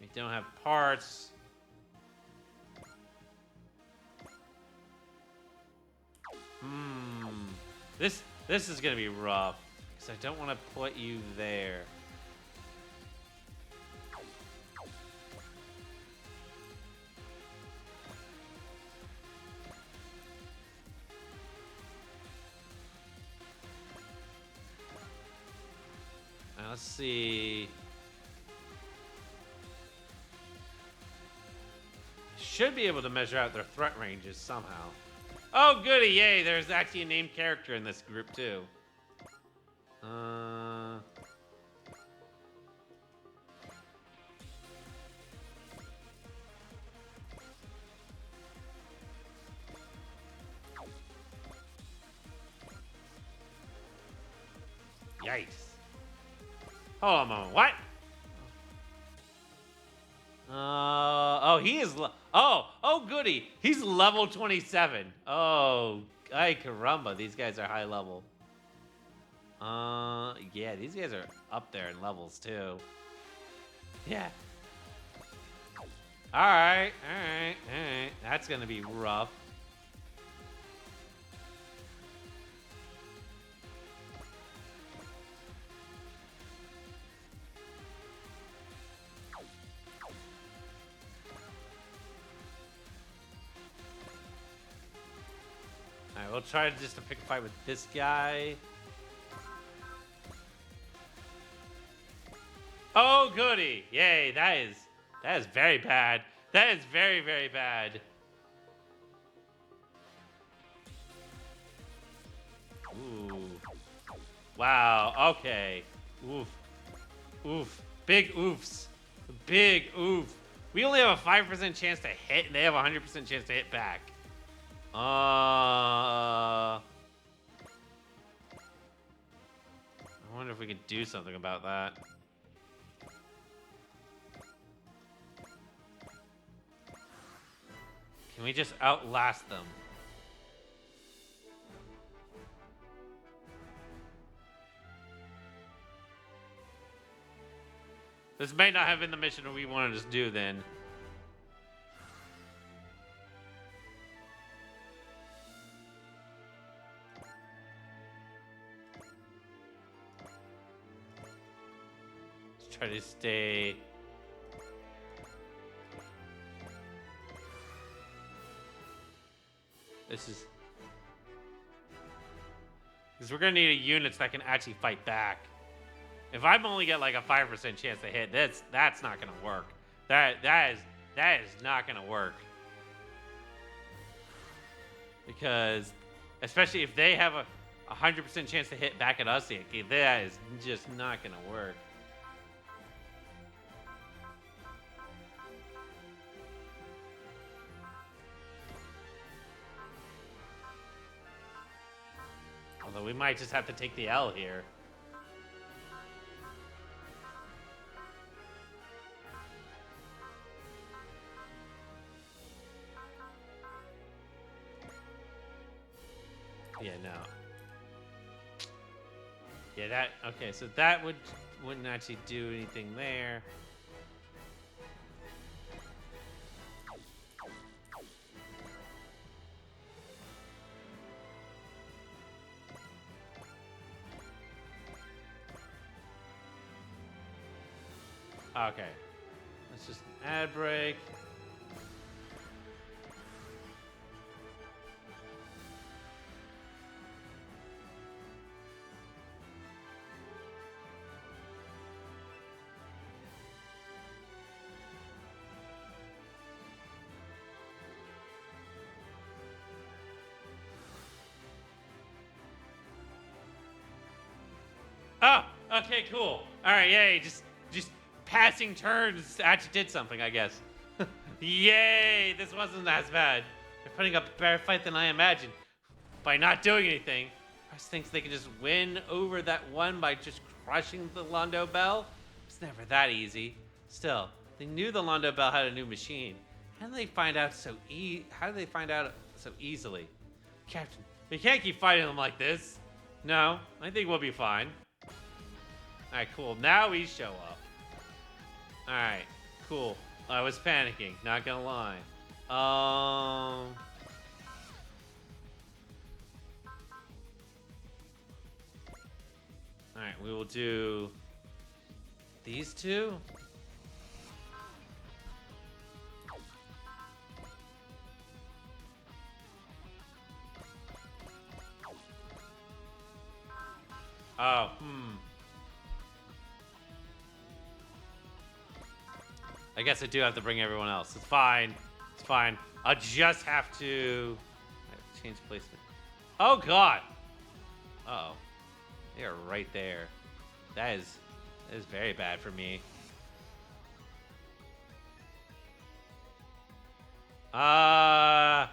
We don't have parts. This is gonna be rough because I don't want to put you there. Now, let's see. Should be able to measure out their threat ranges somehow. Oh, goody, yay, there's actually a named character in this group, too. Yikes. Hold on a moment, what? Oh, he is. Oh, goody. He's level 27. Oh, ay caramba. These guys are high level. Yeah, these guys are up there in levels too. Yeah. All right. That's gonna be rough. All right, we'll try just to pick a fight with this guy. Oh, goody! Yay! That is very bad. That is very, very bad. Ooh. Wow. Okay. Oof. Oof. Big oofs. Big oof. We only have a 5% chance to hit, and they have a 100% chance to hit back. I wonder if we can do something about that. Can we just outlast them? This may not have been the mission we wanted to do then. Let's try to stay... This is... Because we're going to need units that can actually fight back. If I'm only get like a 5% chance to hit, that's not going to work. That is not going to work. Because, especially if they have a 100% chance to hit back at us, that is just not going to work. Although we might just have to take the L here. Yeah, no. Yeah, that... Okay, so that wouldn't actually do anything there. Okay. Let's just ad break. Oh, okay, cool. All right, yay, just passing turns actually did something, I guess. Yay, this wasn't as bad. They're putting up a better fight than I imagined. By not doing anything, Russ thinks they can just win over that one by just crushing the Londo Bell. It's never that easy. Still, they knew the Londo Bell had a new machine. How did they find out so easily? Captain, we can't keep fighting them like this. No, I think we'll be fine. Alright, cool. Now we show up. Alright, cool. I was panicking, not gonna lie. Alright, we will do these two. Oh, I guess I do have to bring everyone else. It's fine. It's fine. I'll just have to change placement. Oh, God. Uh-oh. They are right there. That is very bad for me. I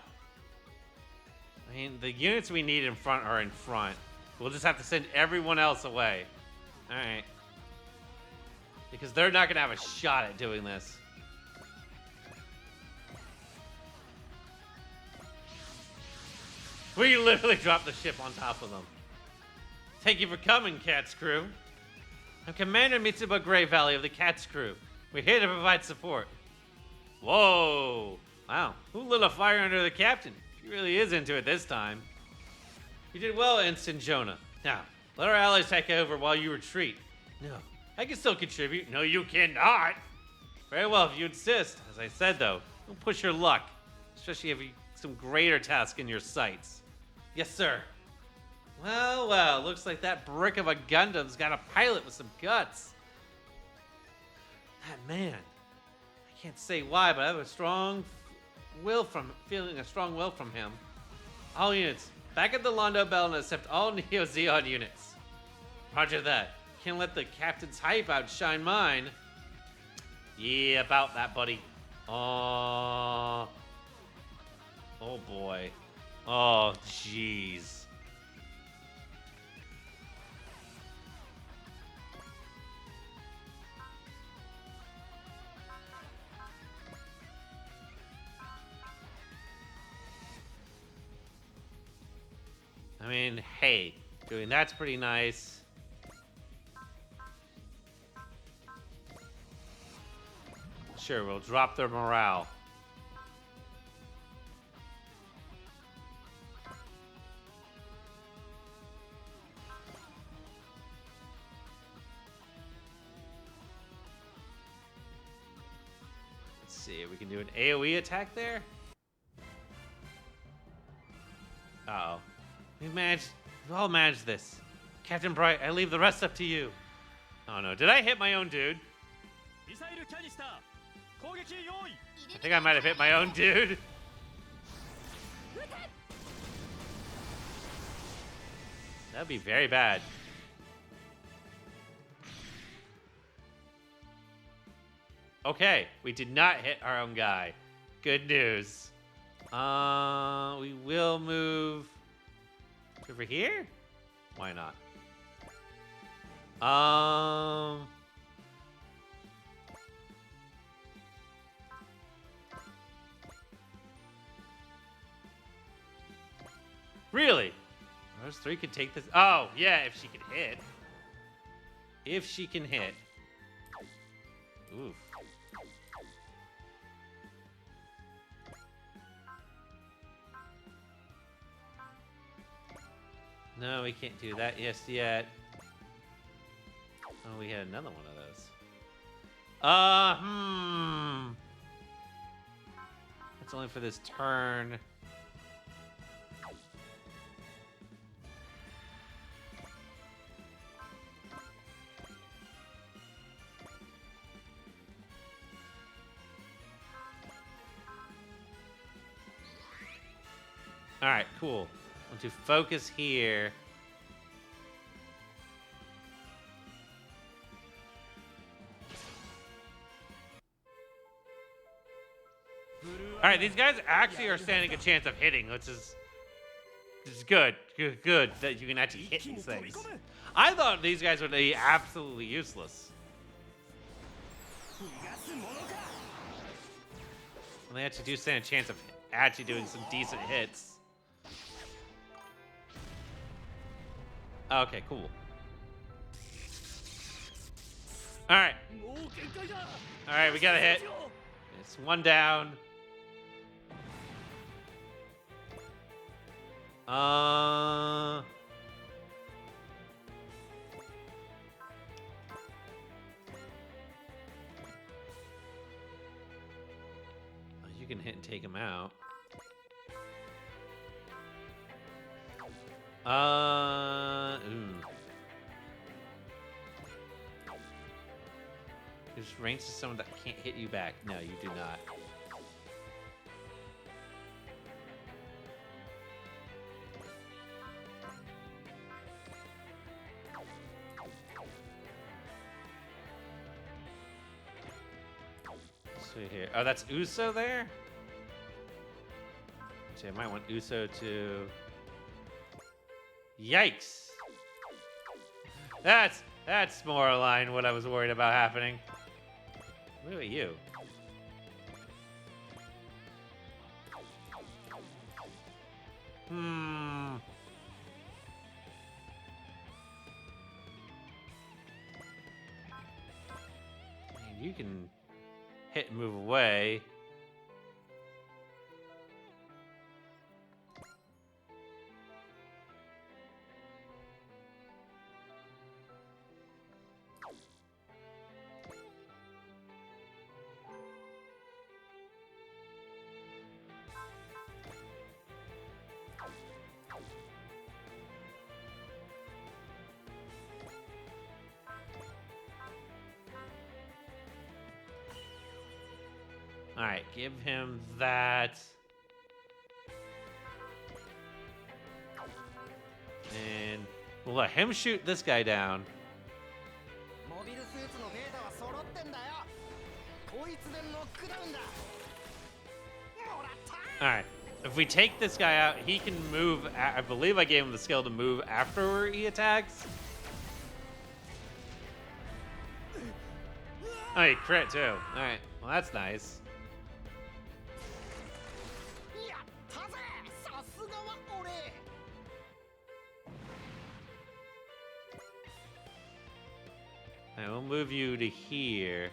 mean, the units we need in front are in front. We'll just have to send everyone else away. All right. Because they're not going to have a shot at doing this. We literally dropped the ship on top of them. Thank you for coming, Cat's Crew. I'm Commander Mitsuba Gray Valley of the Cat's Crew. We're here to provide support. Whoa! Wow, who lit a fire under the captain? He really is into it this time. You did well, Ensign Jonah. Now, let our allies take over while you retreat. No, I can still contribute. No, you cannot. Very well, if you insist. As I said, though, don't push your luck. Especially if you have some greater task in your sights. Yes, sir. Well, looks like that brick of a Gundam's got a pilot with some guts. That man. I can't say why, but I have a strong feeling a strong will from him. All units, back at the Londo Bell and accept all Neo Zeon units. Roger that. Can't let the captain's hype outshine mine. Yeah, about that, buddy. Oh boy. Oh, jeez. I mean, hey, doing that's pretty nice. Sure, we'll drop their morale. Let's see, we can do an AoE attack there. Uh-oh. We've all managed this. Captain Bright, I leave the rest up to you. Oh no, did I hit my own dude? I think I might have hit my own dude. That'd be very bad. Okay, we did not hit our own guy. Good news. We will move over here? Why not? Really? Those three could take this. Oh, yeah, if she can hit. If she can hit. Oof. No, we can't do that just yet. Oh, we had another one of those. It's only for this turn. All right, cool. I want to focus here. All right, these guys actually are standing a chance of hitting, which is good. Good that you can actually hit these things. I thought these guys would be absolutely useless. And they actually do stand a chance of actually doing some decent hits. Okay, cool. All right. All right, we got a hit. It's one down. You can hit and take him out. There's range to someone that can't hit you back. No, you do not. Sweet here. Oh, that's Uso there? Actually, I might want Uso to... Yikes! That's more aligned what I was worried about happening. What about you? you can hit and move away. All right, give him that. And we'll let him shoot this guy down. All right, if we take this guy out, he can move. I believe I gave him the skill to move after he attacks. Oh, he crit too. All right, well that's nice. I will move you to here.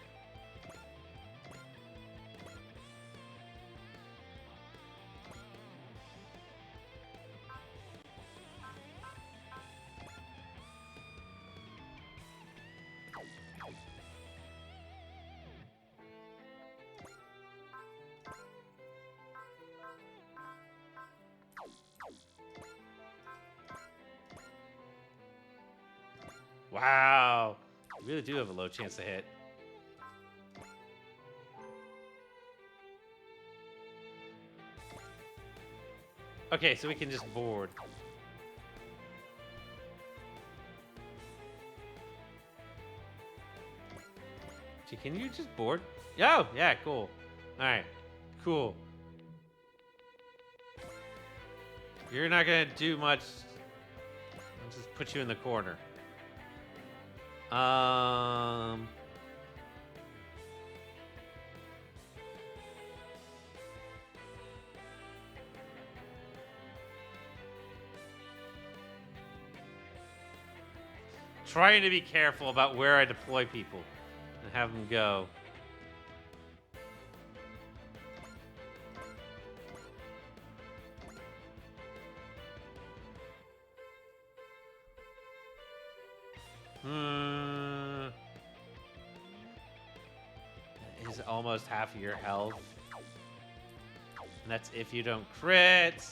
Wow. You really do have a low chance to hit. Okay, so we can just board. Can you just board? Oh, yeah, cool. All right, cool. You're not gonna do much. I'll just put you in the corner. Trying to be careful about where I deploy people and have them go. That is almost half of your health. And that's if you don't crit.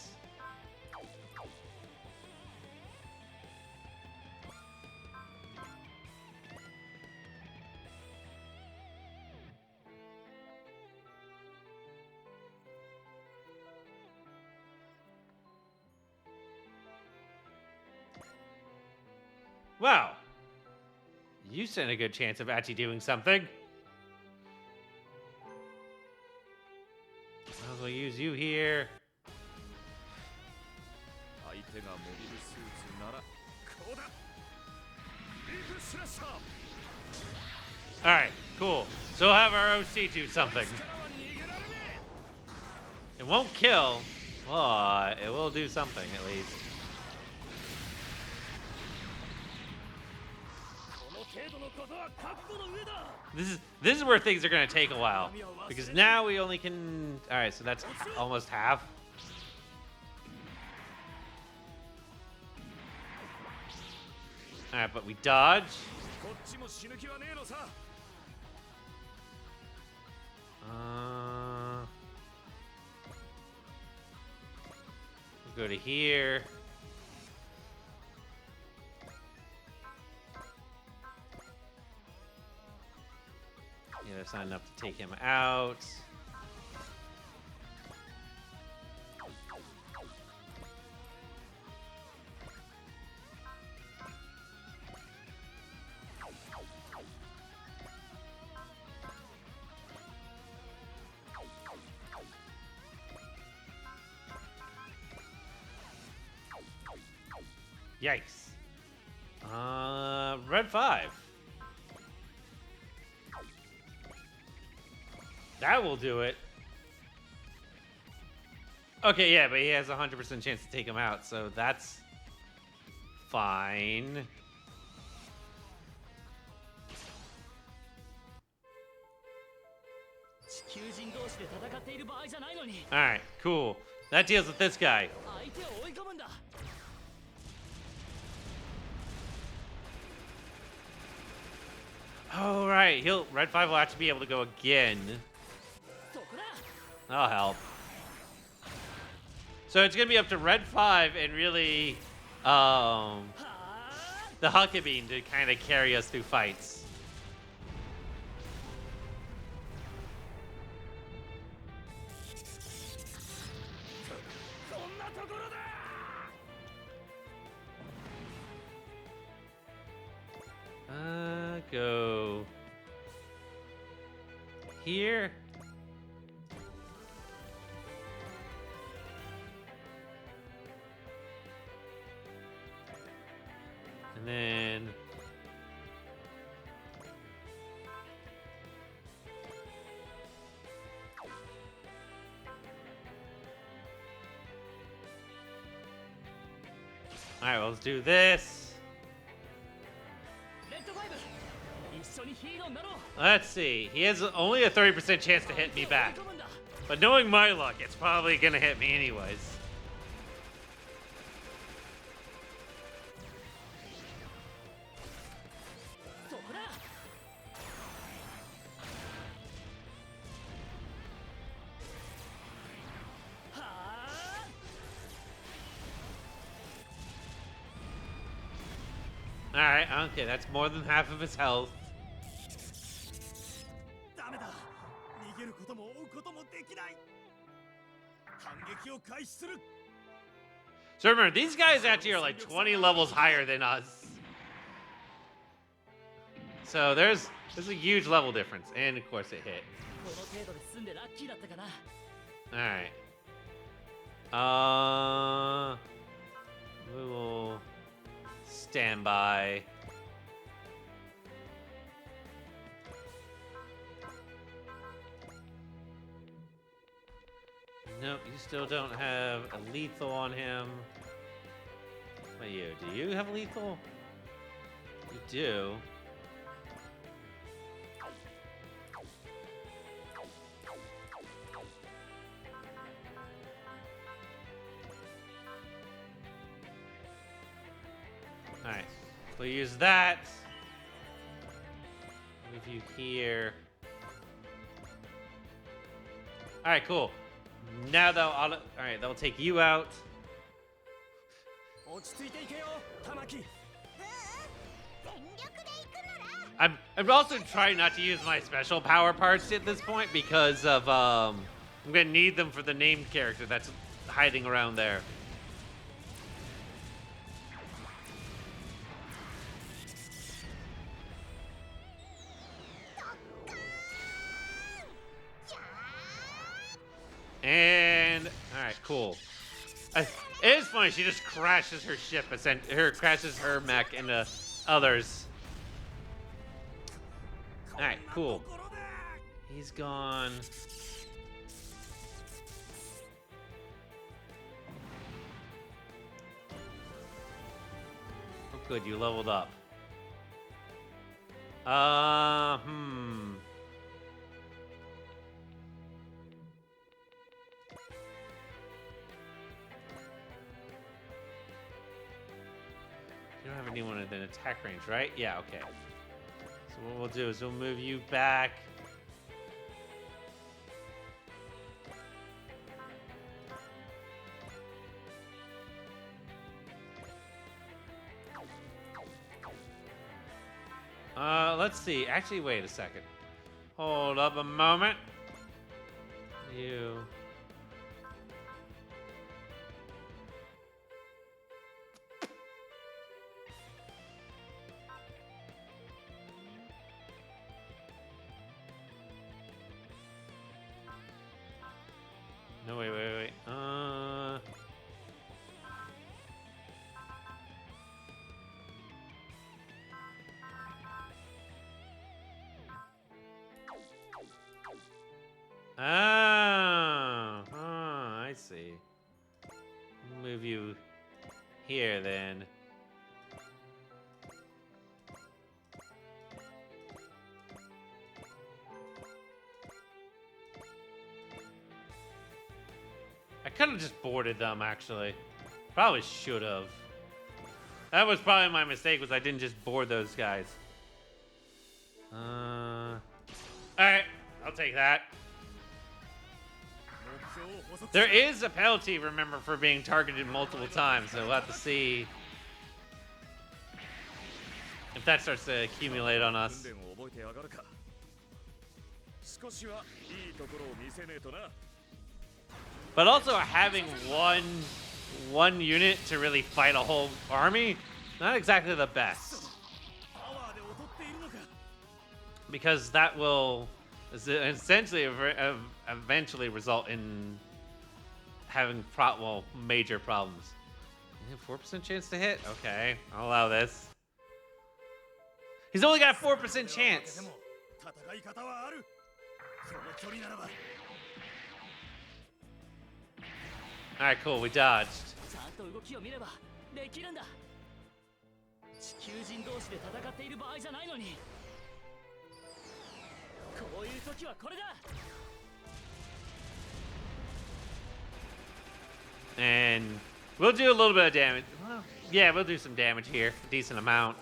Wow. You stand a good chance of actually doing something. Might as well use you here. Alright, cool. So we'll have our OC do something. It won't kill, but it will do something at least. This is where things are gonna take a while, because now we only can. All right, so that's almost half. All right, but we dodge. We'll go to here. Yeah, that's not enough to take him out. Yikes. Red 5. That will do it. Okay, yeah, but he has a 100% chance to take him out, so that's fine. Alright, cool. That deals with this guy. Oh, right. Red 5 will actually be able to go again. That'll help. So it's going to be up to Red 5 and really the Huckabee to kind of carry us through fights. Go here. And then all right, well, let's do this. Let's see. He has only a 30% chance to hit me back. But knowing my luck, it's probably going to hit me anyways. Alright, okay, that's more than half of his health. So remember, these guys actually are like 20 levels higher than us. So there's a huge level difference, and of course it hit. Alright. We will stand by. Nope, you still don't have a lethal on him. What do you have lethal? You do. Alright, we'll use that. Move you here. Alright, cool. Now alright, that'll take you out. I'm also trying not to use my special power parts at this point because of I'm gonna need them for the named character that's hiding around there. And alright, cool. It is funny, she just crashes her ship, crashes her mech into others. Alright, cool. He's gone. Oh, good, you leveled up. You don't have anyone within attack range, right? Yeah, okay. So what we'll do is we'll move you back. Let's see. Actually, wait a second. Hold up a moment. You... No, wait. I see. Move you here then. could have just boarded them, actually. Probably should have. That was probably my mistake, was I didn't just board those guys. Alright, I'll take that. There is a penalty, remember, for being targeted multiple times, so we'll have to see if that starts to accumulate on us. But also having one unit to really fight a whole army, not exactly the best. Because that will essentially eventually result in having major problems. 4% chance to hit? Okay, I'll allow this. He's only got a 4% chance. Alright, cool, we dodged. And we'll do a little bit of damage. Well, yeah, we'll do some damage here. A decent amount.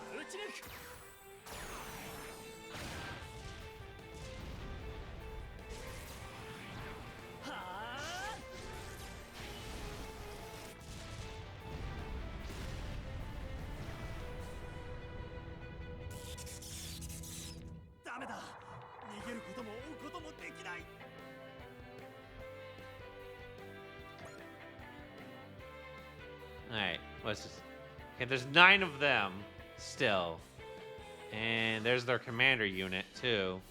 Alright, let's just... Okay, there's 9 of them still. And there's their commander unit, too.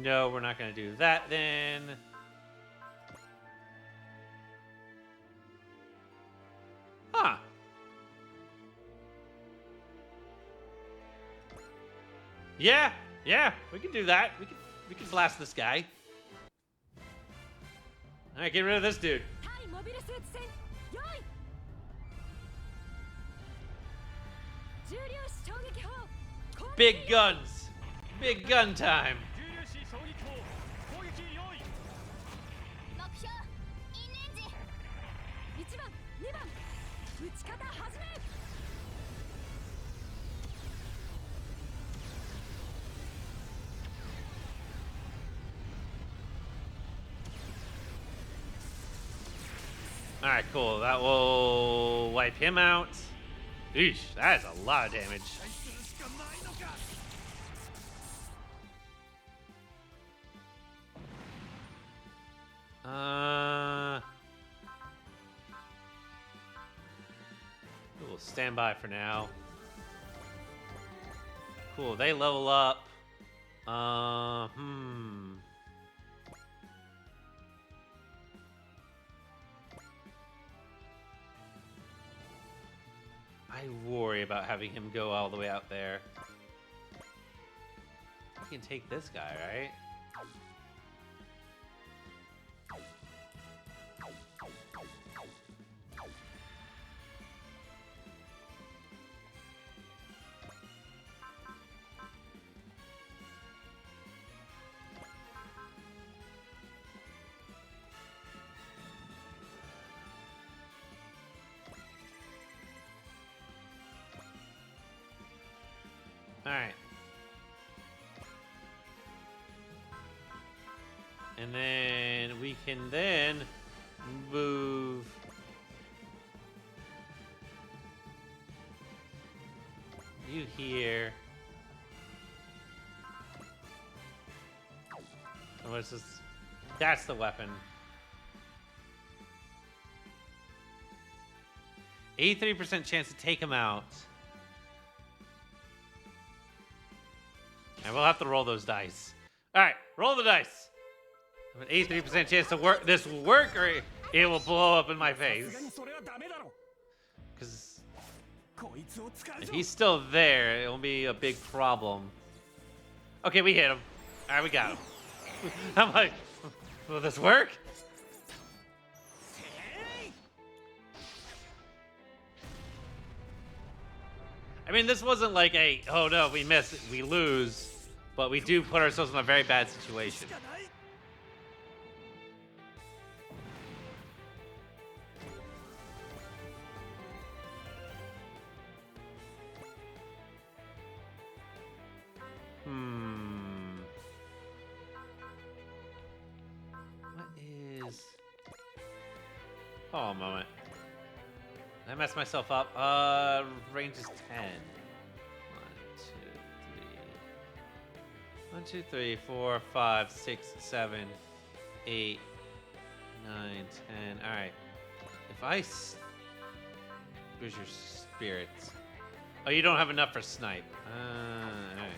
No, we're not gonna do that then. Huh. Yeah, we can do that. We can blast this guy. All right, get rid of this dude. Big guns. Big gun time. Alright, cool. That will wipe him out. Eesh, that is a lot of damage. We'll stand by for now. Cool, they level up. I worry about having him go all the way out there. We can take this guy, right? Alright. And then we can then move you here. What is this? That's the weapon. 83% chance to take him out. And we'll have to roll those dice. All right, roll the dice. An 83% chance to work. This will work, or it will blow up in my face. Because if he's still there, it will be a big problem. Okay, we hit him. All right, we got him. I'm like, will this work? mean, this wasn't like a, oh no, we miss, we lose, but we do put ourselves in a very bad situation. What is... Oh, a moment. I messed myself up. Range is 10. 1, 2, 3, 4, 5, 6, 7, 8, 9, 10. All right. If I... Where's your spirits? Oh, you don't have enough for snipe. All right.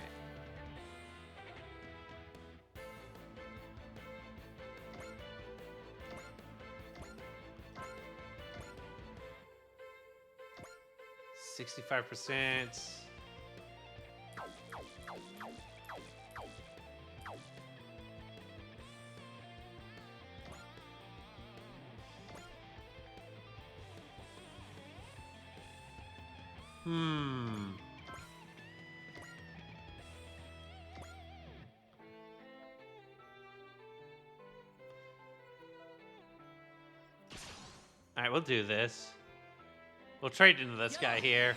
%65%. All right, we'll do this. We'll trade into this guy here.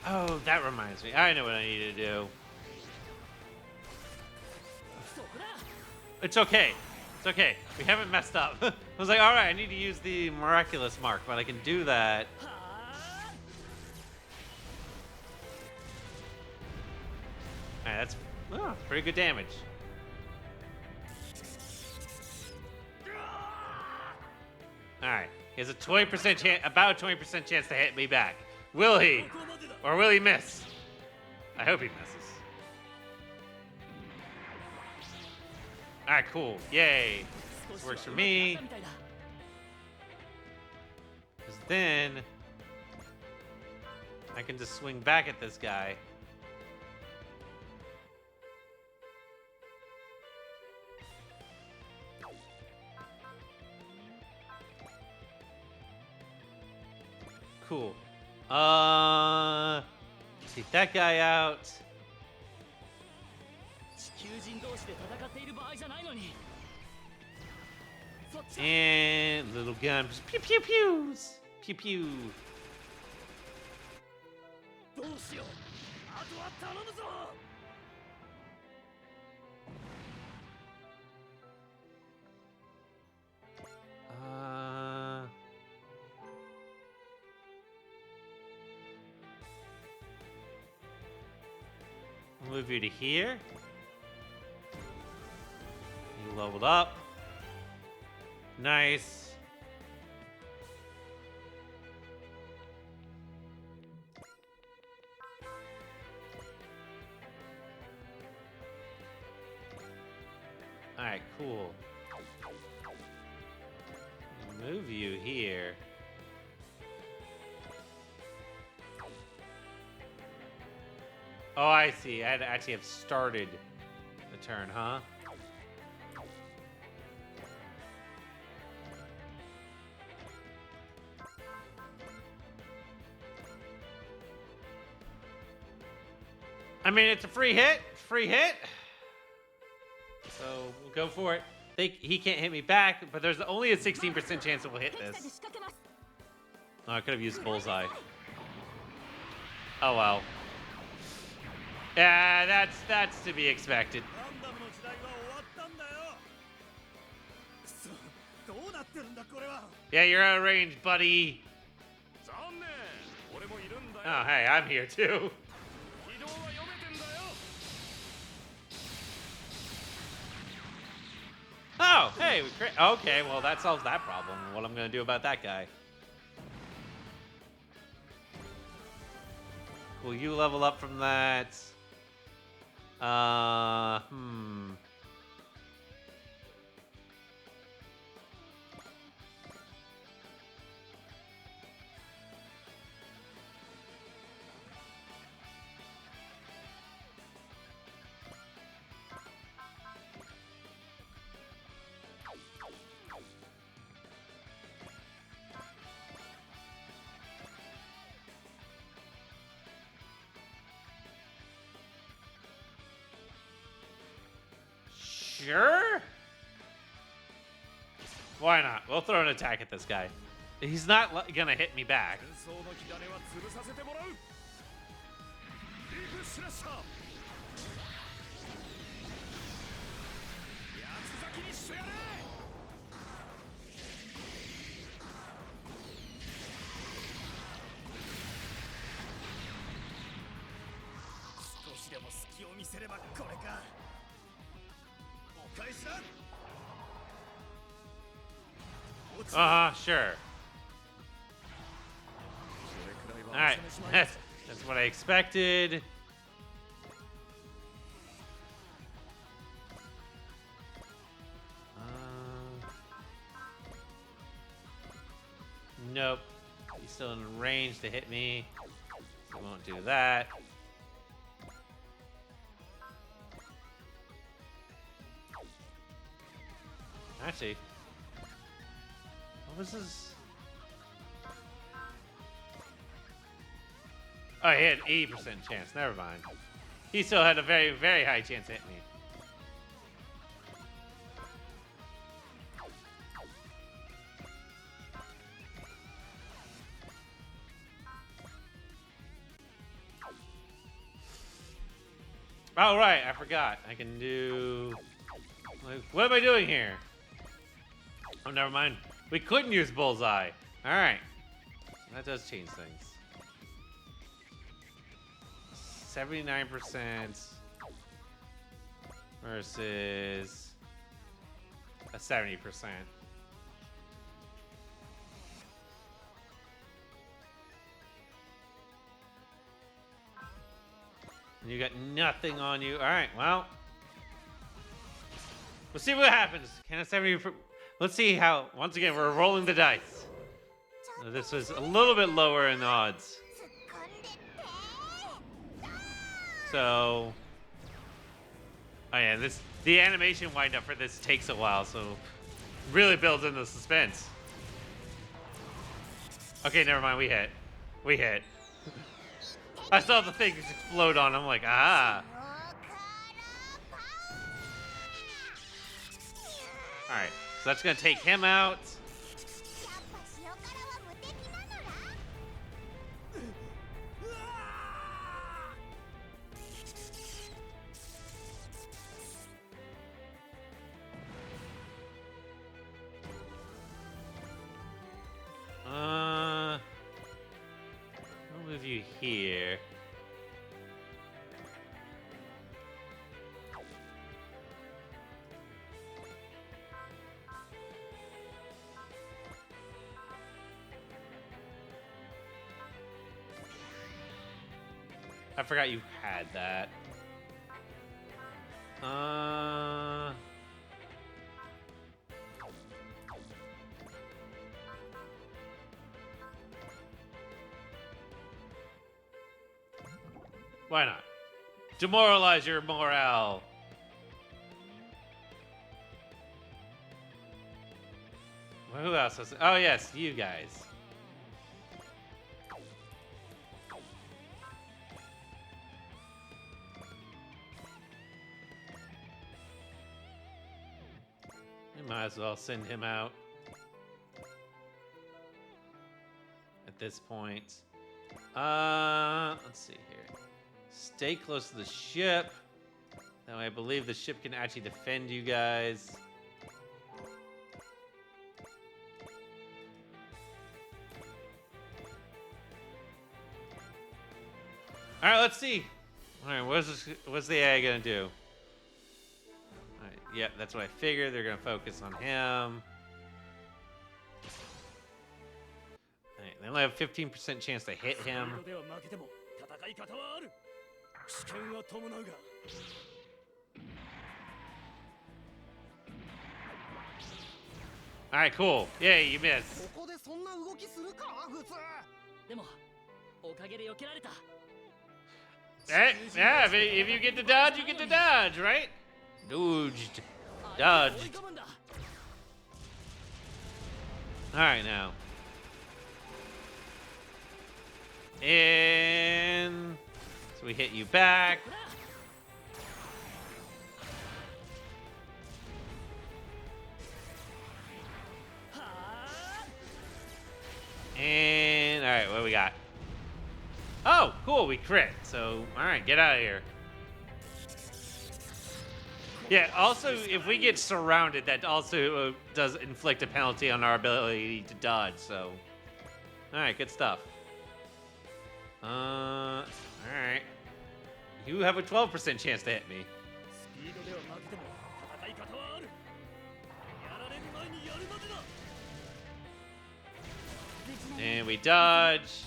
Oh, that reminds me. I know what I need to do. It's okay. It's okay. We haven't messed up. I was like, all right, I need to use the miraculous mark, but I can do that. All right, that's pretty good damage. All right, he has a 20% chance, about a 20% chance to hit me back. Will he? Or will he miss? I hope he misses. All right, cool. Yay. This works for me. Because then I can just swing back at this guy. Cool. Take that guy out. And little gun. Just pew pew pews. Pew pew. Move you to here. You leveled up. Nice. All right, cool. Move you here. Oh, I see. I had to actually have started the turn, huh? I mean, it's a free hit. Free hit. So we'll go for it. He can't hit me back, but there's only a 16% chance that we'll hit this. Oh, I could have used bullseye. Oh well. Yeah, that's to be expected. Yeah, you're out of range, buddy. Oh, hey, I'm here too. Oh, hey, okay, well that solves that problem. What I'm gonna do about that guy? Will you level up from that? Sure. Why not? We'll throw an attack at this guy. He's not gonna hit me back. Sure. Alright, that's what I expected. Nope. He's still in range to hit me. So won't do that. Actually, what was his? Oh, he had 80% chance. Never mind. He still had a very, very high chance to hit me. Oh, right. I forgot. I can do... Like, what am I doing here? Oh, never mind. We couldn't use Bullseye. All right. That does change things. 79% versus a 70%. And you got nothing on you. All right, well. We'll see what happens. Can a 70... Let's see how... Once again, we're rolling the dice. This was a little bit lower in odds. So... Oh yeah, the animation windup for this takes a while, so... Really builds in the suspense. Okay, never mind, we hit. We hit. I saw the thing just explode on him, like, ah. Alright, so that's gonna take him out. I'll move you here. I forgot you had that. Why not? Demoralize your morale. Well, who else was? Oh yes, you guys. We might as well send him out at this point. Let's see here. Stay close to the ship. That way I believe the ship can actually defend you guys. All right, let's see. All right, what's the AI gonna do? All right, yep, that's what I figured. They're gonna focus on him. All right, they only have 15% chance to hit him. All right, cool. Yay, you missed. Yeah, if you get to dodge, you get to dodge, right? Dodged. Dodged. All right, now. And so we hit you back. right, what do we got? Oh, cool, we crit. So, all right, get out of here. Yeah, also, if we get surrounded, that also does inflict a penalty on our ability to dodge, so. All right, good stuff. All right. You have a 12% chance to hit me. And we dodge.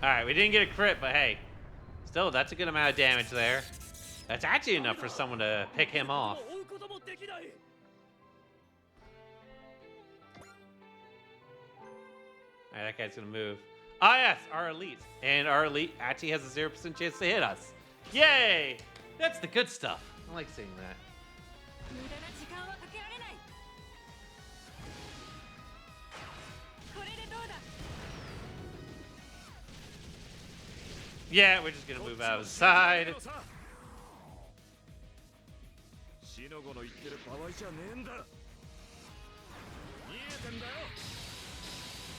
All right, we didn't get a crit, but hey, still, that's a good amount of damage there. That's actually enough for someone to pick him off. All right, that guy's gonna move. Ah, yes, our elite. And our elite actually has a 0% chance to hit us. Yay! That's the good stuff. I like seeing that. Yeah, we're just gonna move out of the side.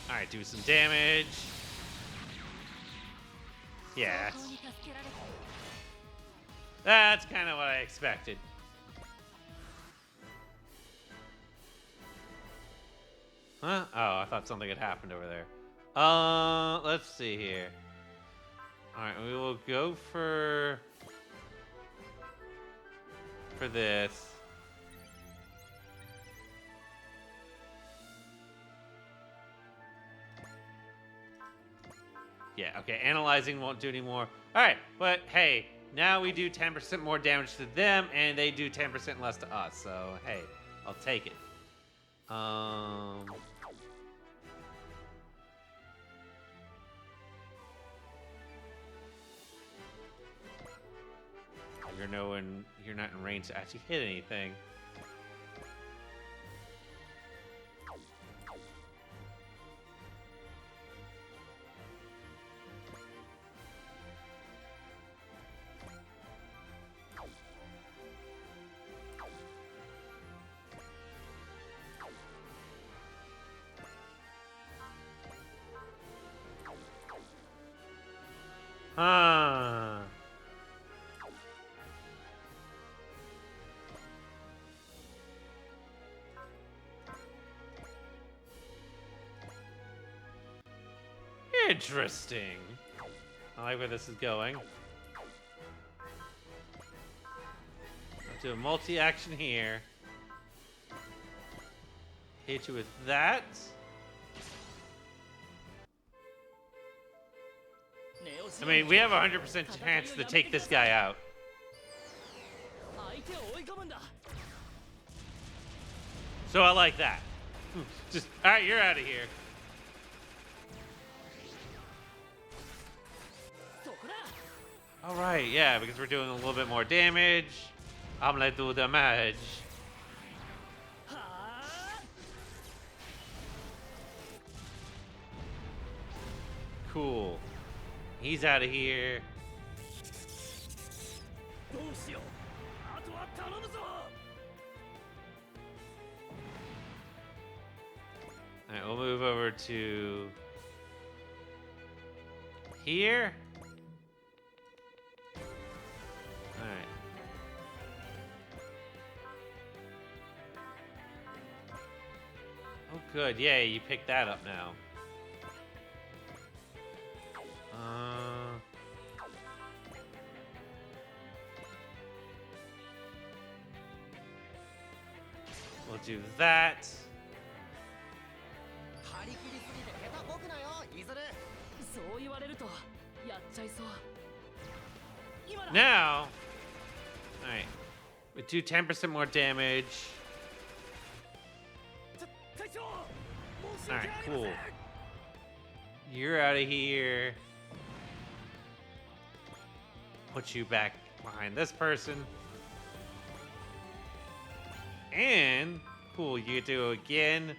Alright, do some damage. Yeah, that's kind of what I expected. Huh? Oh, I thought something had happened over there. Let's see here. Alright, we will go for this. Yeah, okay, analyzing won't do anymore. Alright, but hey, now we do 10% more damage to them, and they do 10% less to us, so hey, I'll take it. You're not in range to actually hit anything. Ah. Interesting. I like where this is going. I'll do a multi-action here. Hit you with that. I mean, we have a 100% chance to take this guy out. So I like that. Just, all right, you're out of here. All right, yeah, because we're doing a little bit more damage. I'm gonna do damage. Cool. He's out of here. All right, we'll move over to here. All right. Oh, good. Yay, you picked that up now. We'll do that. Now, alright, we do 10% more damage. Alright, cool. You're out of here. Put you back behind this person. And cool, you do again.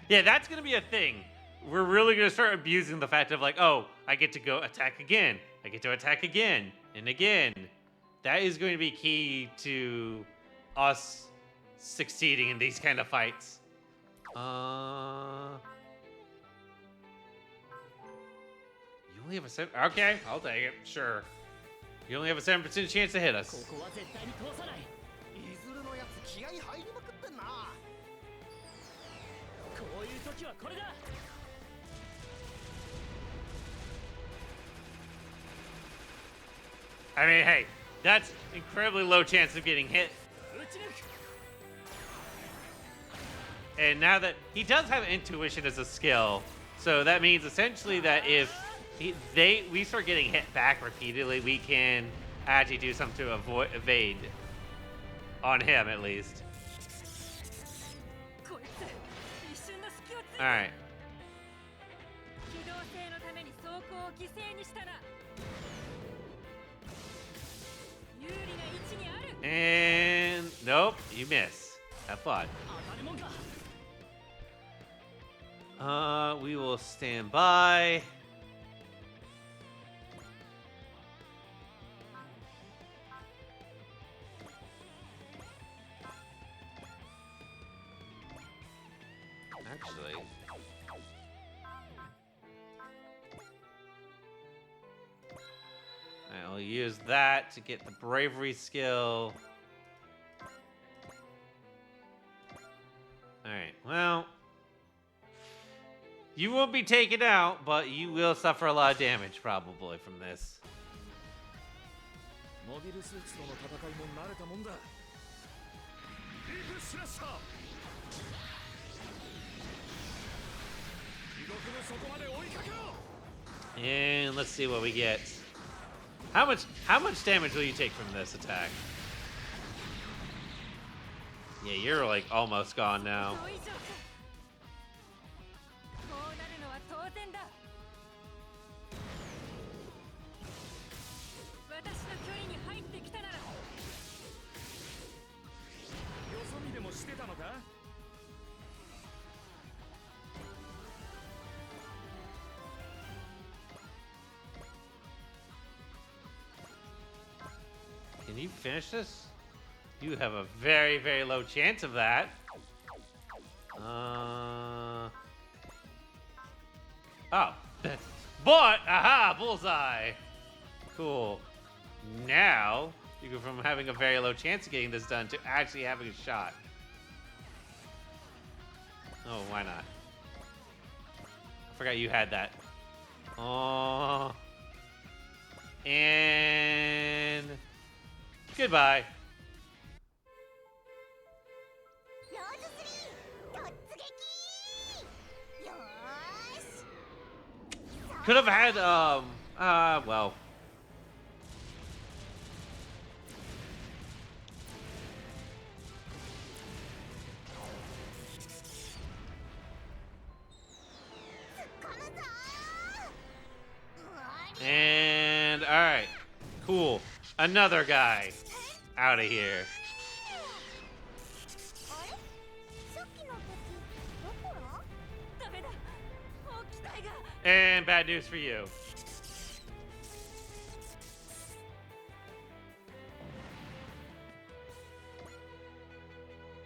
Yeah, that's gonna be a thing. We're really gonna start abusing the fact of like, oh, I get to go attack again. I get to attack again and again. That is going to be key to us succeeding in these kind of fights. You only have a 7. Okay, I'll take it. Sure. You only have a 7% chance to hit us. I mean, hey, that's incredibly low chance of getting hit. And now that he does have intuition as a skill, so that means essentially that if we start getting hit back repeatedly, we can actually do something to evade on him at least. All right. And nope, you miss. Have fun. We will stand by. Actually, I'll use that to get the bravery skill. Alright, well, you won't be taken out, but you will suffer a lot of damage probably from this. And let's see what we get. How much damage will you take from this attack? Yeah, you're like almost gone now. Can you finish this? You have a very, very low chance of that. Oh. But, aha, bullseye. Cool. Now, you go from having a very low chance of getting this done to actually having a shot. Oh, why not? I forgot you had that. Oh. And goodbye. Could have had, well. And, alright. Cool. Another guy. Out of here. And bad news for you.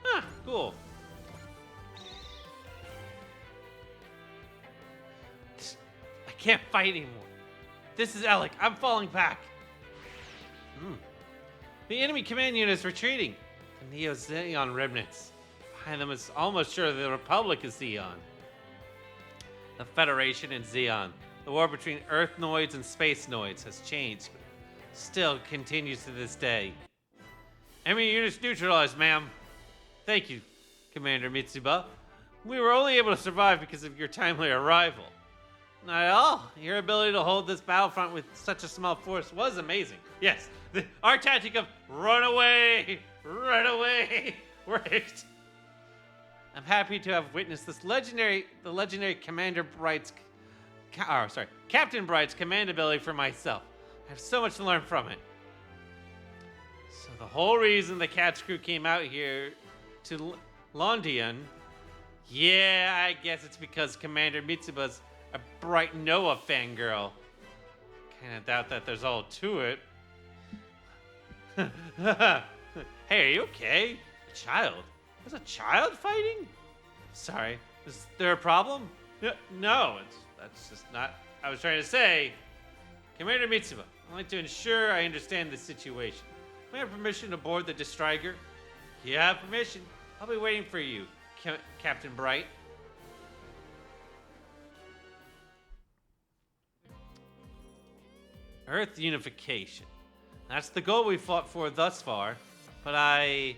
Huh, cool. I can't fight anymore. This is Alec. I'm falling back. The enemy command unit is retreating. The Neo-Zeon remnants. Behind them is almost sure the Republic is Zeon. The Federation and Zeon. The war between Earth-Noids and Space-Noids has changed, but still continues to this day. Enemy units neutralized, ma'am. Thank you, Commander Mitsuba. We were only able to survive because of your timely arrival. Not at all. Your ability to hold this battlefront with such a small force was amazing. Yes, our tactic of run away worked. I'm happy to have witnessed this legendary Commander Bright's Captain Bright's command ability for myself. I have so much to learn from it. So the whole reason the Cat's crew came out here to Londion, yeah, I guess it's because Commander Mitsuba's a bright Noah fangirl. Kinda doubt that there's all to it. Hey, are you okay? A child? There's a child fighting? Sorry, is there a problem? No, that's just not. I was trying to say, Commander Mitsuba, I'd like to ensure I understand the situation. May I have permission to board the Destriger? You have permission. I'll be waiting for you, Captain Bright. Earth unification. That's the goal we fought for thus far, but I'm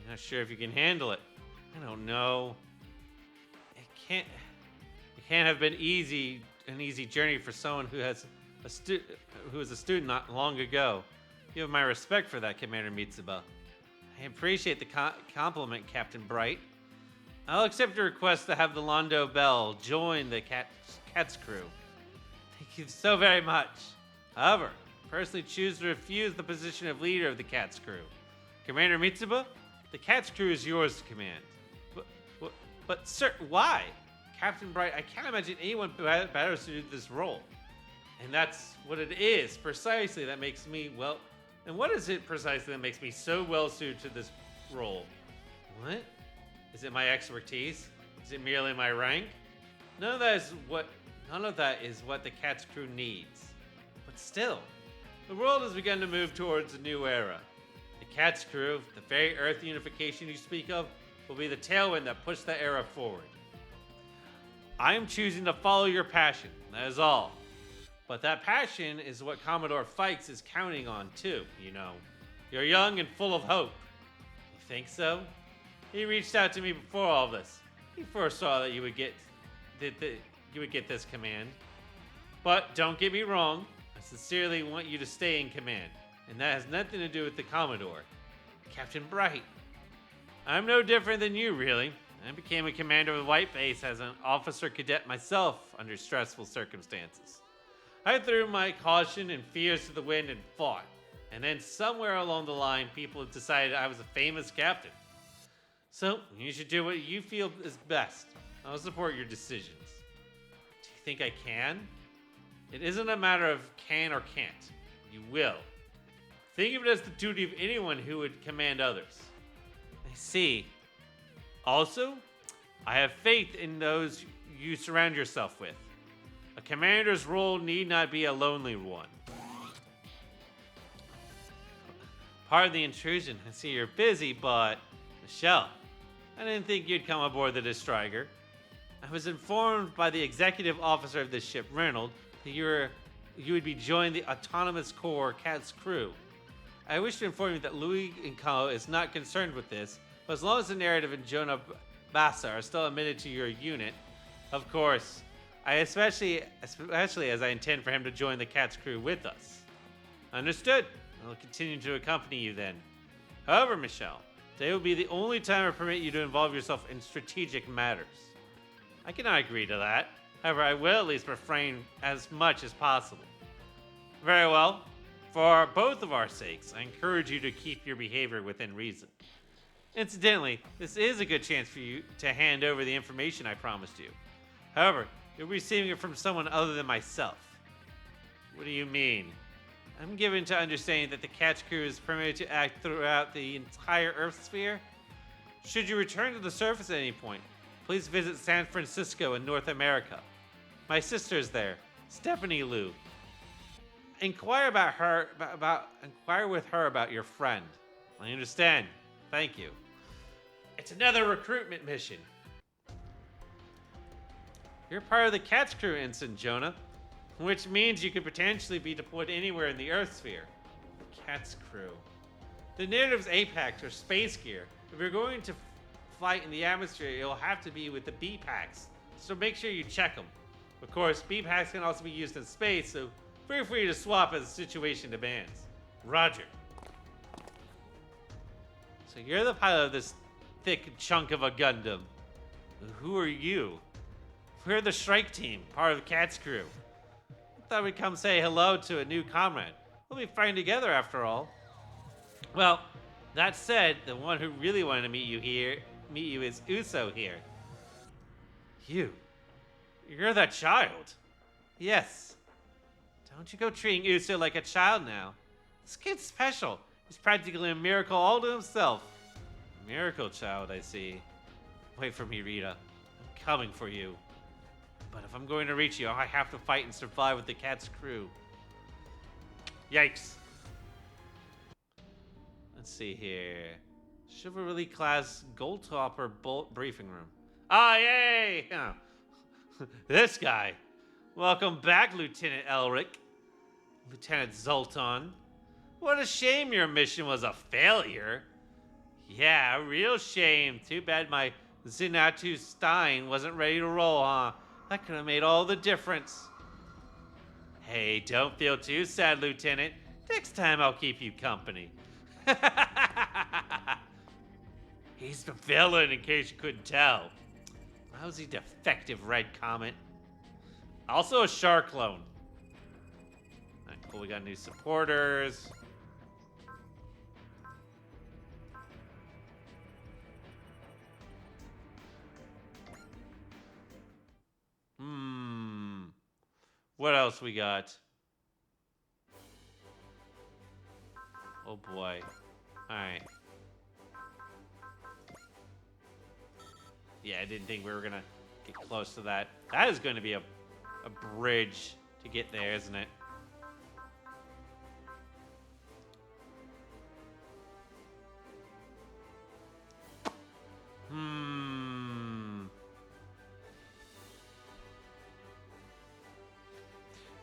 not sure if you can handle it. I don't know. It can't have been an easy journey for someone who was a student not long ago. You have my respect for that, Commander Mitsuba. I appreciate the compliment, Captain Bright. I'll accept your request to have the Londo Bell join the Cat's crew. Thank you so very much. However, I personally choose to refuse the position of leader of the Cat's crew. Commander Mitsuba, the Cat's crew is yours to command. But sir, why? Captain Bright, I can't imagine anyone better suited this role. And that's what it is, precisely, that makes me, well, and what is it precisely that makes me so well suited to this role? What? Is it my expertise? Is it merely my rank? None of that is what the Cat's crew needs. But still, the world has begun to move towards a new era. The Cat's crew, the very Earth unification you speak of, will be the tailwind that pushes that era forward. I am choosing to follow your passion, that is all. But that passion is what Commodore Fikes is counting on too, you know. You're young and full of hope. You think so? He reached out to me before all this. He foresaw that you would get this command. But don't get me wrong, I sincerely want you to stay in command, and that has nothing to do with the Commodore. Captain Bright. I'm no different than you, really. I became a commander of the White Base as an officer cadet myself under stressful circumstances. I threw my caution and fears to the wind and fought. And then somewhere along the line, people have decided I was a famous captain. So, you should do what you feel is best. I'll support your decisions. Do you think I can? It isn't a matter of can or can't. You will. Think of it as the duty of anyone who would command others. I see. Also, I have faith in those you surround yourself with. A commander's role need not be a lonely one. Pardon the intrusion. I see you're busy, but Michelle, I didn't think you'd come aboard the Destriger. I was informed by the executive officer of this ship, Reynolds, that you would be joining the Autonomous Corps Cat's crew. I wish to inform you that Louis Inco is not concerned with this, but as long as the narrative and Jonah Bassa are still admitted to your unit, of course, especially as I intend for him to join the Cat's crew with us. Understood. I'll continue to accompany you then. However, Michelle, today will be the only time I permit you to involve yourself in strategic matters. I cannot agree to that. However, I will at least refrain as much as possible. Very well. For both of our sakes, I encourage you to keep your behavior within reason. Incidentally, this is a good chance for you to hand over the information I promised you. However, you'll be receiving it from someone other than myself. What do you mean? I'm given to understanding that the Cat's crew is permitted to act throughout the entire Earth sphere. Should you return to the surface at any point, please visit San Francisco in North America. My sister is there, Stephanie Liu. Inquire with her about your friend. I understand. Thank you. It's another recruitment mission. You're part of the Cat's crew, Ensign Jonah, which means you could potentially be deployed anywhere in the Earth sphere. The Cat's crew. The natives' Apex or space gear. If you're going to fight in the atmosphere, it'll have to be with the B-Packs, so make sure you check them. Of course, B-Packs can also be used in space, so feel free to swap as the situation demands. Roger. So you're the pilot of this thick chunk of a Gundam. Who are you? We're the strike team, part of the Cat's crew. I thought we'd come say hello to a new comrade. We'll be fighting together after all. Well, that said, the one who really wanted to meet you is Uso here. You're that child. Yes. Don't you go treating Uso like a child now. This kid's special. He's practically a miracle all to himself. Miracle child, I see. Wait for me, Rita. I'm coming for you. But if I'm going to reach you, I have to fight and survive with the Cat's crew. Yikes. Let's see here. Chivalry class Gold Topper Bolt briefing room. Ah, yay! This guy. Welcome back, Lieutenant Elric. Lieutenant Zoltan. What a shame your mission was a failure. Yeah, a real shame. Too bad my Zenatu Stein wasn't ready to roll, huh? That could have made all the difference. Hey, don't feel too sad, Lieutenant. Next time I'll keep you company. He's the villain, in case you couldn't tell. Lousy defective red comet. Also a shark clone. Alright, cool, we got new supporters. What else we got? Oh boy. Alright. Yeah, I didn't think we were gonna get close to that. That is going to be a bridge to get there, isn't it?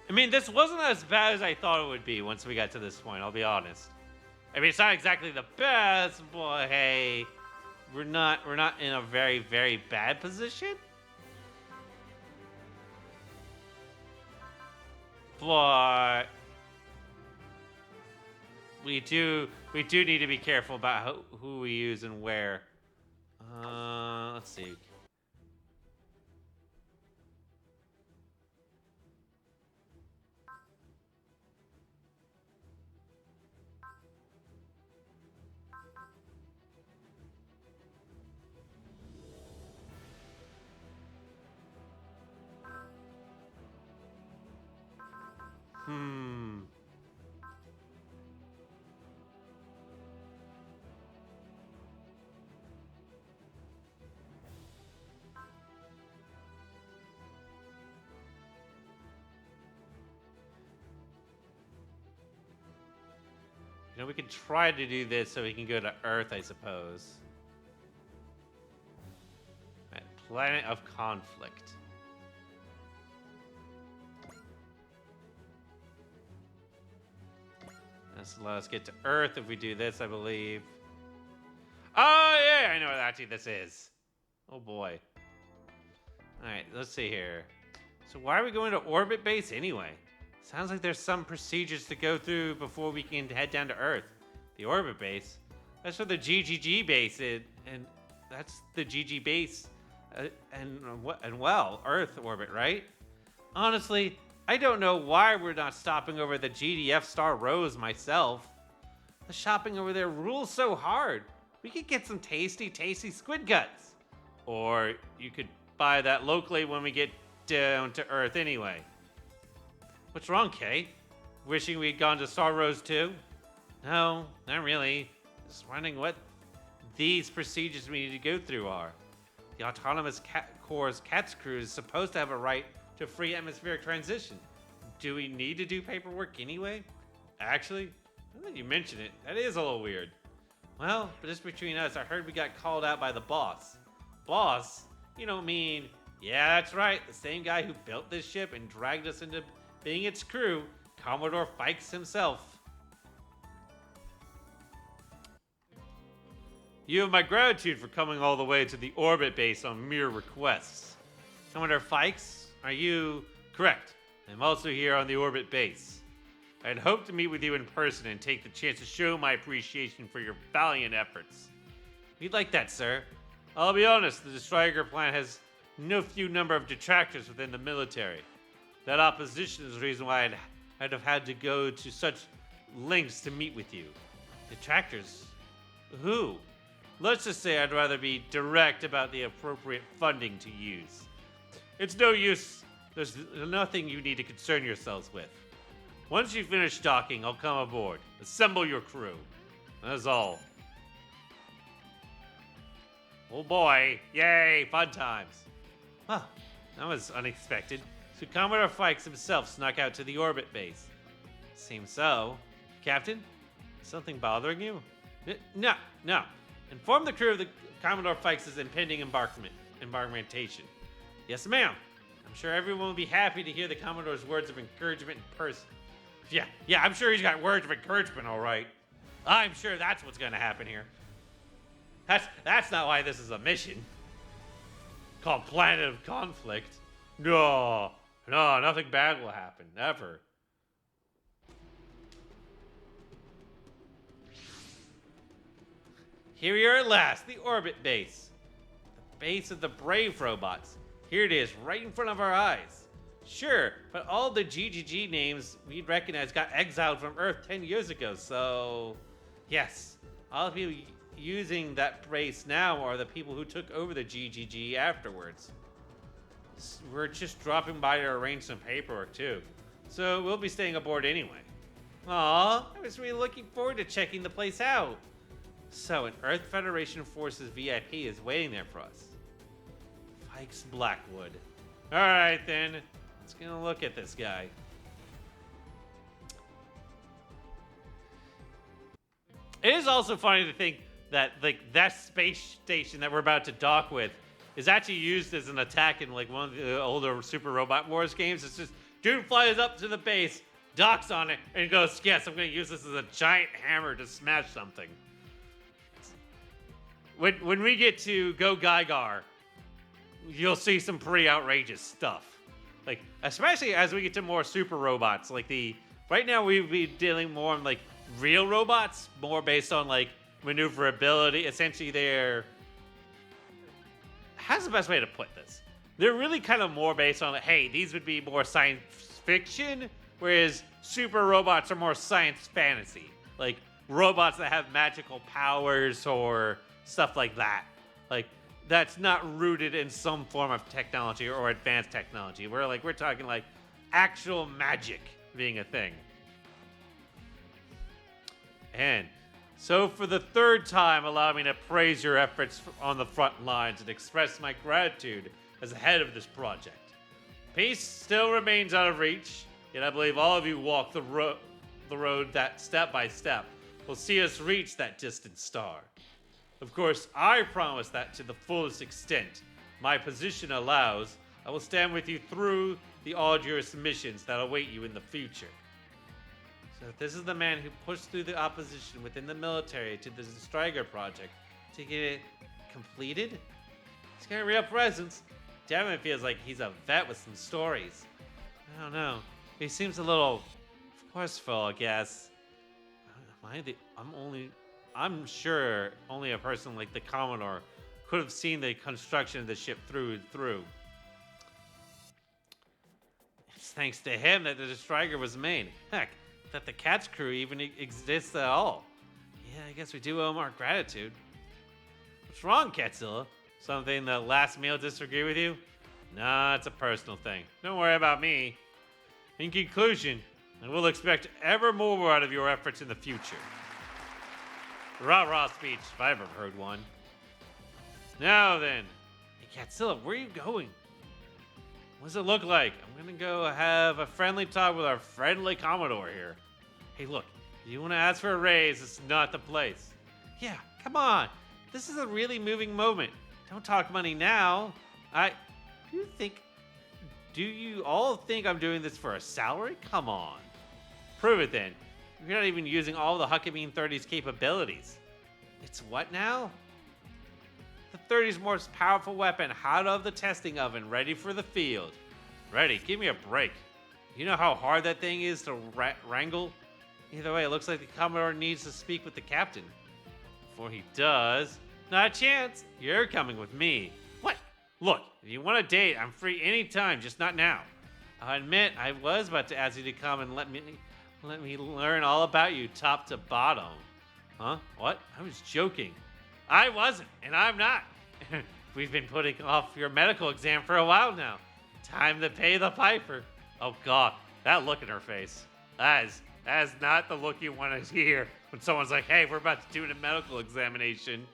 I mean, this wasn't as bad as I thought it would be once we got to this point, I'll be honest. I mean, it's not exactly the best, but hey, we're not in a very, very bad position. But we do need to be careful about who we use and where. Let's see. You know, we could try to do this so we can go to Earth, I suppose. Right, Planet of Conflict. This will let us get to Earth if we do this, I believe. Oh, yeah, I know what actually this is. Oh, boy. Alright, let's see here. So why are we going to Orbit Base anyway? Sounds like there's some procedures to go through before we can head down to Earth. The Orbit Base? That's where the GGG base is, and that's the GG base, and well, Earth orbit, right? Honestly, I don't know why we're not stopping over the GDF Star Rose myself. The shopping over there rules so hard. We could get some tasty, tasty squid guts. Or you could buy that locally when we get down to Earth anyway. What's wrong, Kay? Wishing we'd gone to Star Rose too? No, not really. Just wondering what these procedures we need to go through are. The Autonomous Corps' Cat's crew is supposed to have a right to free atmospheric transition. Do we need to do paperwork anyway? Actually, now that you mention it, that is a little weird. Well, but just between us, I heard we got called out by the boss. Boss? You don't mean... Yeah, that's right. The same guy who built this ship and dragged us into being its crew, Commodore Fikes himself. You have my gratitude for coming all the way to the orbit base on mere requests. Commodore Fikes, are you correct? I'm also here on the orbit base. I'd hoped to meet with you in person and take the chance to show my appreciation for your valiant efforts. We'd like that, sir. I'll be honest, the Striker plan has no few number of detractors within the military. That opposition is the reason why I'd have had to go to such lengths to meet with you. Detractors? Who? Let's just say I'd rather be direct about the appropriate funding to use. It's no use. There's nothing you need to concern yourselves with. Once you finish docking, I'll come aboard. Assemble your crew. That's all. Oh boy. Yay, fun times. Huh, that was unexpected. So Commodore Fikes himself snuck out to the orbit base. Seems so. Captain? Something bothering you? No. Inform the crew of the Commodore Fikes' impending embarkmentation. Yes, ma'am. I'm sure everyone will be happy to hear the Commodore's words of encouragement in person. Yeah, I'm sure he's got words of encouragement, all right. I'm sure that's what's going to happen here. That's not why this is a mission. Called Planet of Conflict. No, nothing bad will happen, ever. Here we are at last, the orbit base. The base of the Brave robots. Here it is, right in front of our eyes. Sure, but all the GGG names we'd recognize got exiled from Earth 10 years ago, so... Yes, all the people using that base now are the people who took over the GGG afterwards. We're just dropping by to arrange some paperwork, too. So we'll be staying aboard anyway. Aw, I was really looking forward to checking the place out. So, an Earth Federation Forces VIP is waiting there for us. Fikes Blackwood. Alright then, let's get a look at this guy. It is also funny to think that that space station that we're about to dock with is actually used as an attack in one of the older Super Robot Wars games. It's just dude flies up to the base, docks on it, and goes, yes, I'm going to use this as a giant hammer to smash something. When we get to Go Gygar, you'll see some pretty outrageous stuff. Especially as we get to more super robots. Right now we'd be dealing more on real robots, more based on maneuverability. Essentially how's the best way to put this? They're really kind of more based on hey, these would be more science fiction, whereas super robots are more science fantasy. Robots that have magical powers or stuff like that. That's not rooted in some form of technology or advanced technology. We're talking actual magic being a thing. And so for the third time, allow me to praise your efforts on the front lines and express my gratitude as the head of this project. Peace still remains out of reach, yet I believe all of you walk the road that step by step will see us reach that distant star. Of course, I promise that to the fullest extent my position allows, I will stand with you through the arduous missions that await you in the future. So this is the man who pushed through the opposition within the military to the Striker project to get it completed? He's got a real presence. Definitely feels like he's a vet with some stories. I don't know. He seems a little forceful, I guess. I'm sure only a person like the Commodore could have seen the construction of the ship through and through. It's thanks to him that the Striker was made. Heck, that the Cat's crew even exists at all. Yeah, I guess we do owe him our gratitude. What's wrong, Catzilla? Something the last meal disagree with you? Nah, it's a personal thing. Don't worry about me. In conclusion, I will expect ever more out of your efforts in the future. Rah-rah speech, if I ever heard one. Now then. Hey, Catzilla, where are you going? What does it look like? I'm gonna go have a friendly talk with our friendly Commodore here. Hey, look, if you want to ask for a raise, it's not the place. Yeah, come on. This is a really moving moment. Don't talk money now. Do you all think I'm doing this for a salary? Come on. Prove it then. You're not even using all the Huckabee 30's capabilities. It's what now? The 30's most powerful weapon, hot out of the testing oven, ready for the field. Ready, give me a break. You know how hard that thing is to wrangle? Either way, it looks like the Commodore needs to speak with the captain. Before he does, not a chance. You're coming with me. What? Look, if you want a date, I'm free anytime, just not now. I admit I was about to ask you to come and let me learn all about you top to bottom. Huh? What? I was joking. I wasn't, and I'm not. We've been putting off your medical exam for a while now. Time to pay the piper. Oh God, that look in her face. That is not the look you want to hear when someone's like, "Hey, we're about to do a medical examination."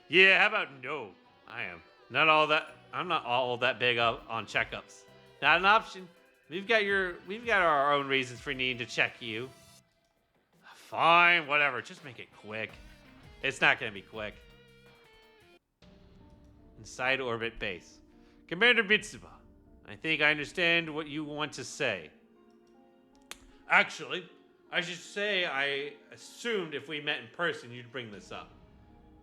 Yeah, how about no? I am not all that. I'm not all that big up on checkups. Not an option. We've got our own reasons for needing to check you. Fine, whatever. Just make it quick. It's not gonna be quick. Inside orbit base. Commander Mitsuba, I think I understand what you want to say. Actually, I should say I assumed if we met in person you'd bring this up.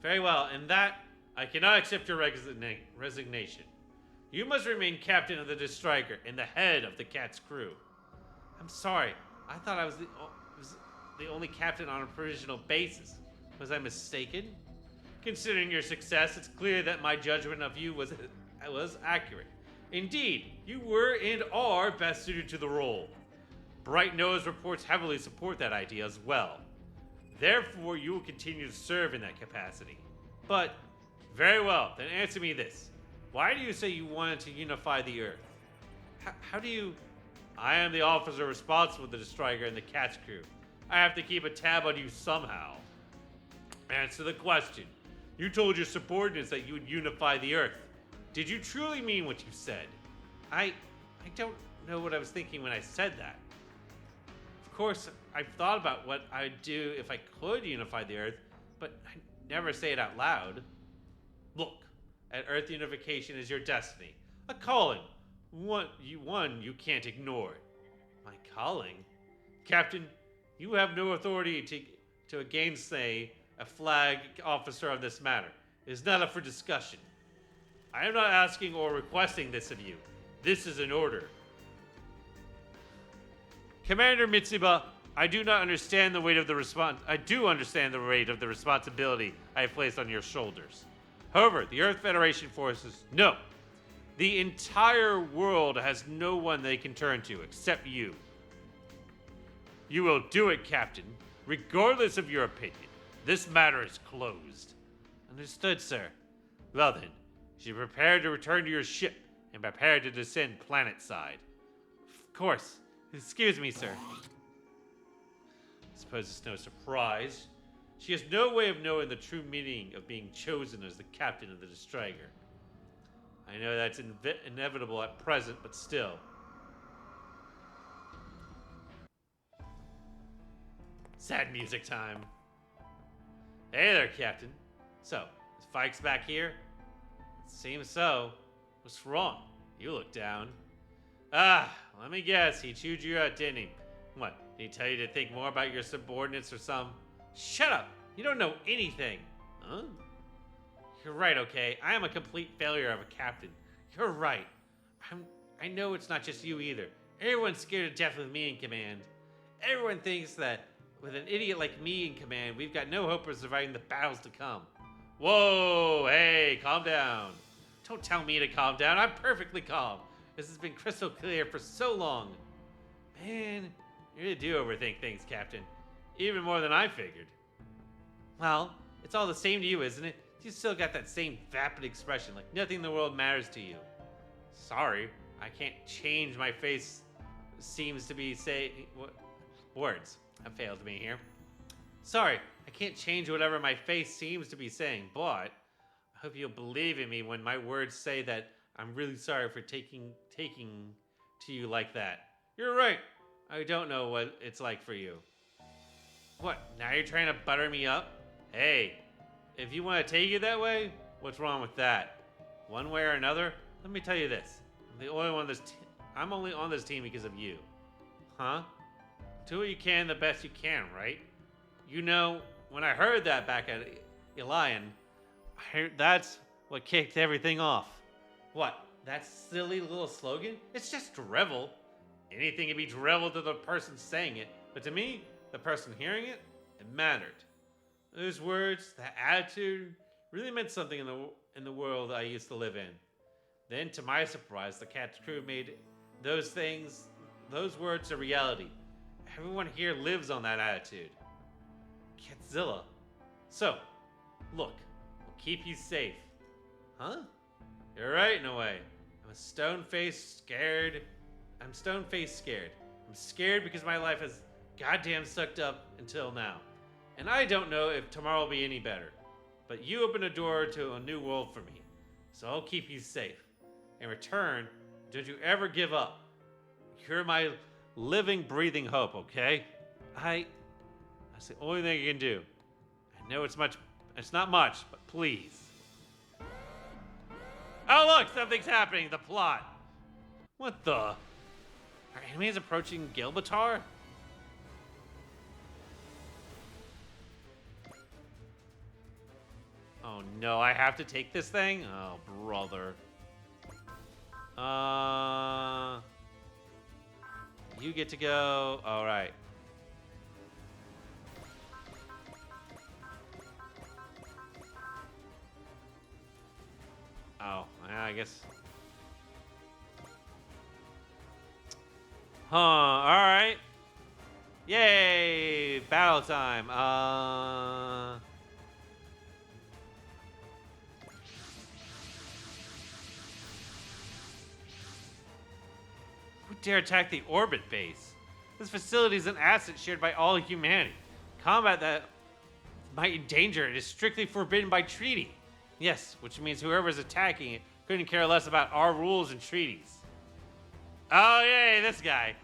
Very well, and that I cannot accept your resignation. You must remain captain of the Destriker and the head of the Cat's crew. I'm sorry. I thought I was the only captain on a provisional basis. Was I mistaken? Considering your success, it's clear that my judgment of you was accurate. Indeed, you were and are best suited to the role. Bright Nose reports heavily support that idea as well. Therefore, you will continue to serve in that capacity. But, very well, then answer me this. Why do you say you wanted to unify the Earth? How do you... I am the officer responsible for the Destriker and the Cat's crew. I have to keep a tab on you somehow. Answer the question. You told your subordinates that you would unify the Earth. Did you truly mean what you said? I don't know what I was thinking when I said that. Of course, I've thought about what I'd do if I could unify the Earth, but I never say it out loud. Look, at Earth unification is your destiny. A calling. One you can't ignore. My calling? Captain, you have no authority to gainsay a flag officer on this matter. It is not up for discussion. I am not asking or requesting this of you. This is an order. Commander Mitsuba, I do understand the weight of the responsibility I have placed on your shoulders. However, the Earth Federation forces, no. The entire world has no one they can turn to except you. You will do it, Captain, regardless of your opinion. This matter is closed. Understood, sir. Well then, you prepare to return to your ship and prepare to descend planetside. Of course. Excuse me, sir. I suppose it's no surprise. She has no way of knowing the true meaning of being chosen as the captain of the Destriker. I know that's inevitable at present, but still. Sad music time. Hey there, Captain. So, is Fikes back here? Seems so. What's wrong? You look down. Let me guess. He chewed you out, didn't he? What, did he tell you to think more about your subordinates or some... Shut up! You don't know anything! Huh? You're right, okay? I am a complete failure of a captain. You're right. I know it's not just you either. Everyone's scared to death with me in command. Everyone thinks that with an idiot like me in command, we've got no hope of surviving the battles to come. Whoa, hey, calm down. Don't tell me to calm down. I'm perfectly calm. This has been crystal clear for so long. Man, you really do overthink things, Captain. Even more than I figured. Well, it's all the same to you, isn't it? You still got that same vapid expression, like nothing in the world matters to you. Sorry, I can't change my face. Seems to be what words have failed me here. Sorry, I can't change whatever my face seems to be saying, but I hope you'll believe in me when my words say that I'm really sorry for taking to you like that. You're right. I don't know what it's like for you. What, now you're trying to butter me up? Hey, if you want to take it that way, what's wrong with that? One way or another, let me tell you this. I'm only on this team because of you. Huh? Do what you can the best you can, right? You know, when I heard that back at Elian, that's what kicked everything off. What, that silly little slogan? It's just drivel. Anything can be drivel to the person saying it, but to me, the person hearing it, it mattered. Those words, that attitude, really meant something in the world I used to live in. Then, to my surprise, the cat's crew made those things, those words a reality. Everyone here lives on that attitude. Catzilla. So, look, we'll keep you safe. Huh? You're right in a way. I'm stone-faced scared. I'm scared because my life has goddamn sucked up until now. And I don't know if tomorrow will be any better. But you opened a door to a new world for me. So I'll keep you safe. In return, don't you ever give up. You're my living, breathing hope, okay? That's the only thing I can do. I know it's not much, but please. Oh look, something's happening, the plot. What the? Are enemies approaching Gilbatar? Oh no, I have to take this thing? Oh, brother. You get to go. All right. Oh, yeah, I guess. Huh, all right. Yay, battle time. Who dare attack the orbit base? This facility is an asset shared by all humanity. Combat that might endanger it is strictly forbidden by treaty. Yes, which means whoever's attacking it couldn't care less about our rules and treaties. Oh, yay, this guy.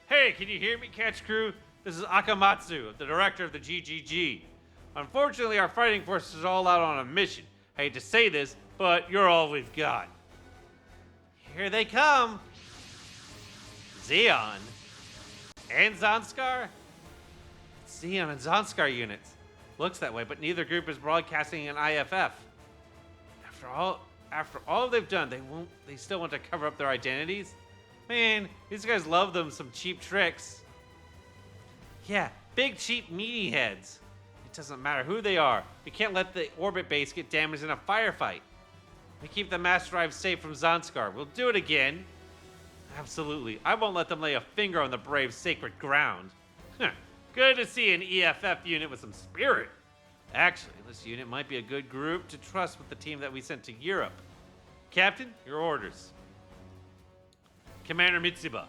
Hey, can you hear me, Catch Crew? This is Akamatsu, the director of the GGG. Unfortunately, our fighting force is all out on a mission. I hate to say this, but you're all we've got. Here they come. Zeon and Zanskar? Zeon and Zanskar units. Looks that way, but neither group is broadcasting an IFF. After all they've done, they still want to cover up their identities? Man, these guys love them some cheap tricks. Yeah, big cheap meaty heads. It doesn't matter who they are. We can't let the orbit base get damaged in a firefight. We keep the mass drive safe from Zanskar. We'll do it again. Absolutely. I won't let them lay a finger on the brave sacred ground. Good to see an EFF unit with some spirit. Actually, this unit might be a good group to trust with the team that we sent to Europe. Captain, your orders. Commander Mitsuba.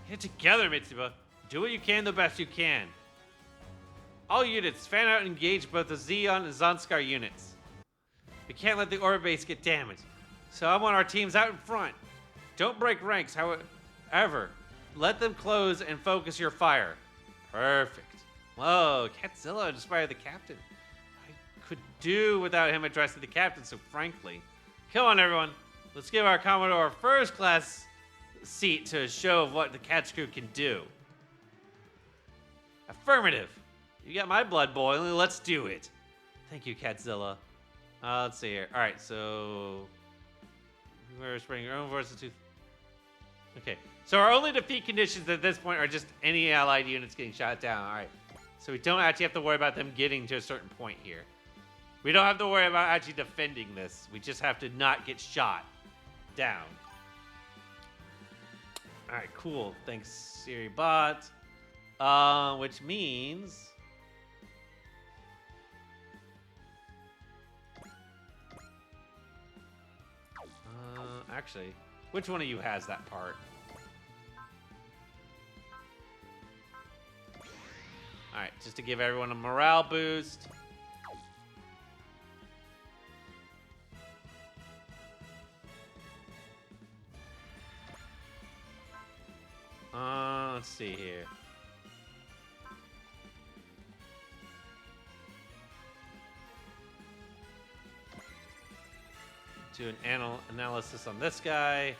Get together, Mitsuba. Do what you can the best you can. All units, fan out and engage both the Zeon and Zanskar units. We can't let the orbit base get damaged, so I want our teams out in front. Don't break ranks, however. Let them close and focus your fire. Perfect. Whoa, Catzilla inspired the captain. I could do without him addressing the captain so frankly. Come on, everyone. Let's give our Commodore a first-class seat to a show of what the Catch Crew can do. Affirmative. You got my blood boiling. Let's do it. Thank you, Catzilla. Let's see here. All right, so we're spreading your own forces to. Okay, so our only defeat conditions at this point are just any allied units getting shot down. All right, so we don't actually have to worry about them getting to a certain point here. We don't have to worry about actually defending this. We just have to not get shot down. All right, cool. Thanks, Siri Bot. Which means. Actually, which one of you has that part? All right, just to give everyone a morale boost. Let's see here. Do an analysis on this guy.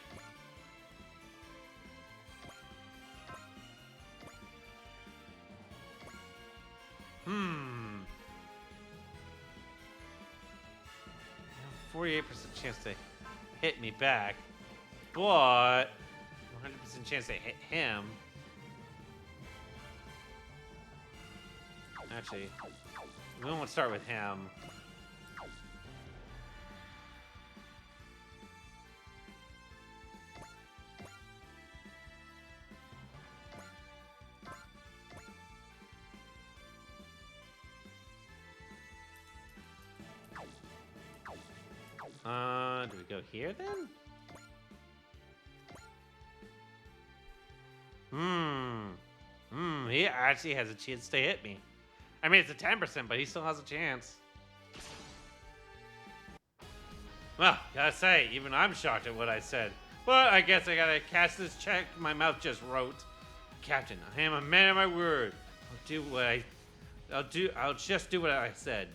Hmm. 48% chance to hit me back, but 100% chance to hit him. Actually, we won't start with him. Do we go here then? He actually has a chance to hit me. I mean, it's a 10%, but he still has a chance. Well, gotta say, even I'm shocked at what I said. But I guess I gotta cast this check my mouth just wrote. Captain, I am a man of my word. I'll just do what I said.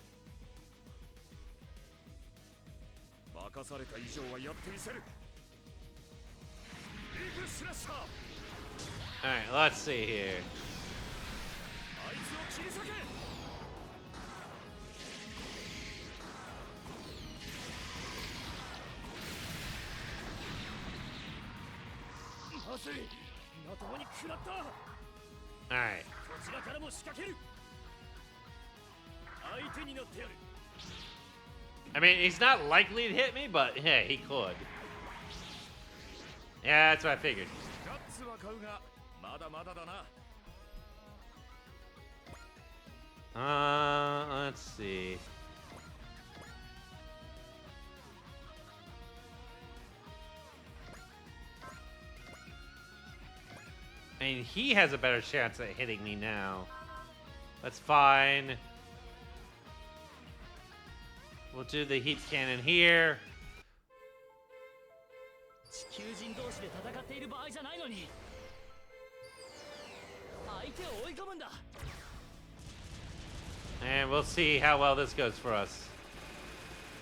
Alright, let's see here. Alright. I mean, he's not likely to hit me, but hey, he could. Yeah, that's what I figured. Let's see. I mean, he has a better chance at hitting me now. That's fine. We'll do the heat cannon here. And we'll see how well this goes for us.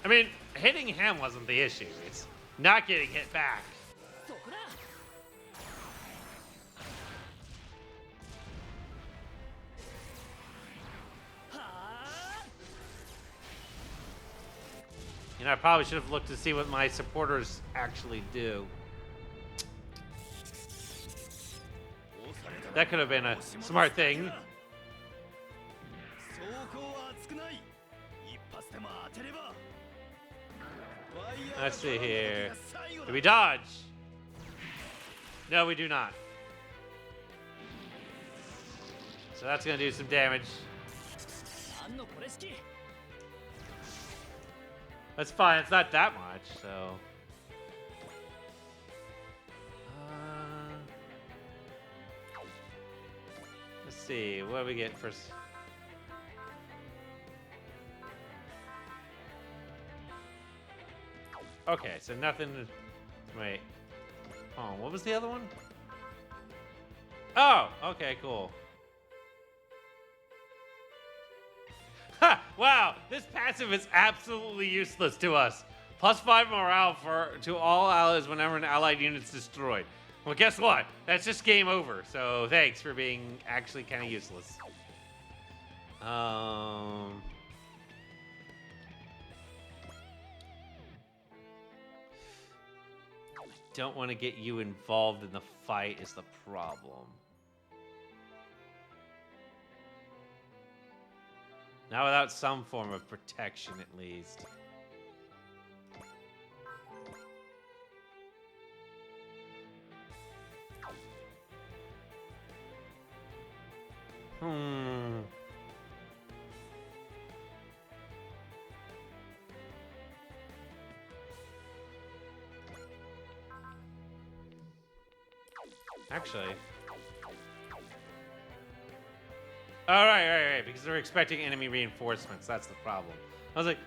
I mean, hitting him wasn't the issue. It's not getting hit back. You know, I probably should have looked to see what my supporters actually do. That could have been a smart thing. Let's see here. Do we dodge? No, we do not. So that's going to do some damage. That's fine. It's not that much, so. Let's see. What do we get first? Okay, so nothing. Wait. Oh, what was the other one? Oh, okay, cool. Ha! Wow, this passive is absolutely useless to us. +5 morale to all allies whenever an allied unit's destroyed. Well, guess what? That's just game over. So thanks for being actually kind of useless. Don't want to get you involved in the fight is the problem. Not without some form of protection, at least. Actually. Oh, right, because they're expecting enemy reinforcements. That's the problem. I was like,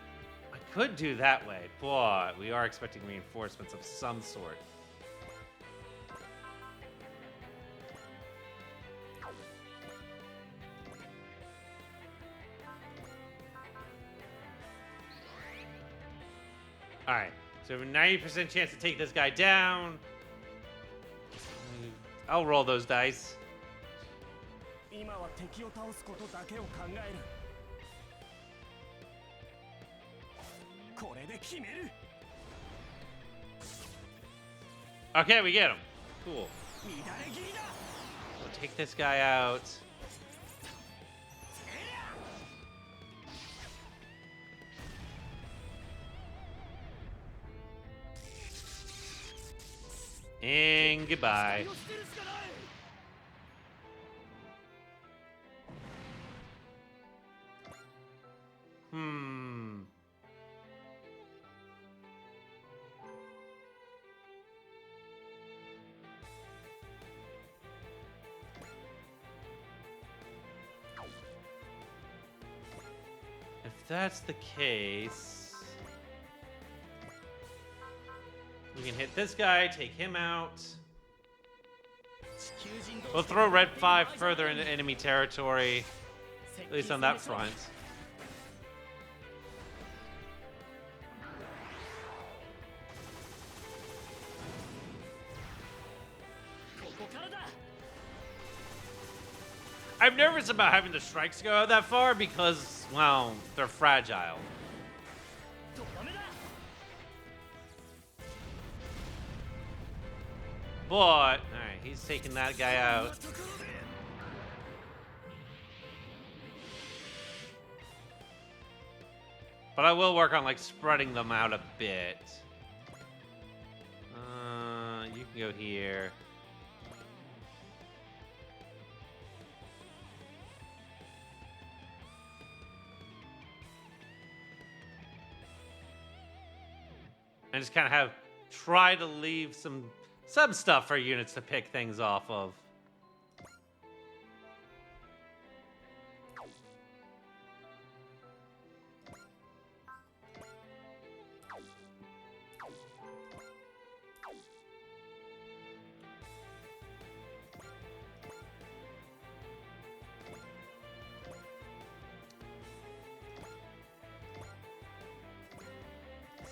I could do that way, but we are expecting reinforcements of some sort. Alright, so we have a 90% chance to take this guy down. I'll roll those dice. Okay, we get him. Cool. We'll take this guy out. And goodbye. that's the case, we can hit this guy, take him out. We'll throw Red 5 further into enemy territory, at least on that front. I'm nervous about having the strikes go out that far because, well, they're fragile. But, alright, he's taking that guy out. But I will work on, like, spreading them out a bit. You can go here. And just kind of try to leave some stuff for units to pick things off of.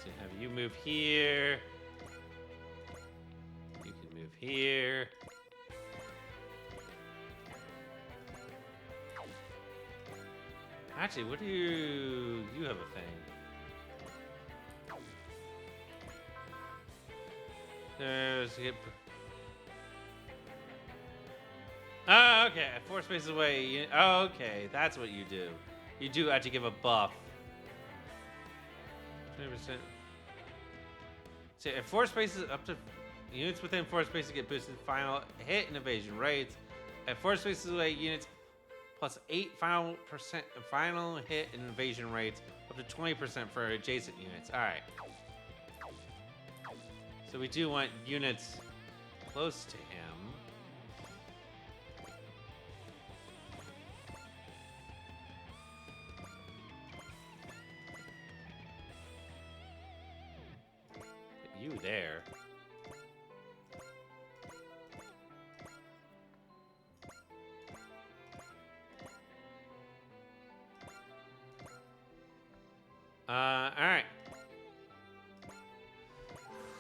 So have you move here. You can move here. Actually, what do you have a thing? There's oh, okay. 4 spaces away. Oh, okay, that's what you do. You do actually give a buff. 20%. So at 4 spaces, up to units within 4 spaces get boosted final hit and evasion rates. At 4 spaces away, units plus 8 final hit and evasion rates, up to 20% for adjacent units. All right. So we do want units close to him. You there. All right.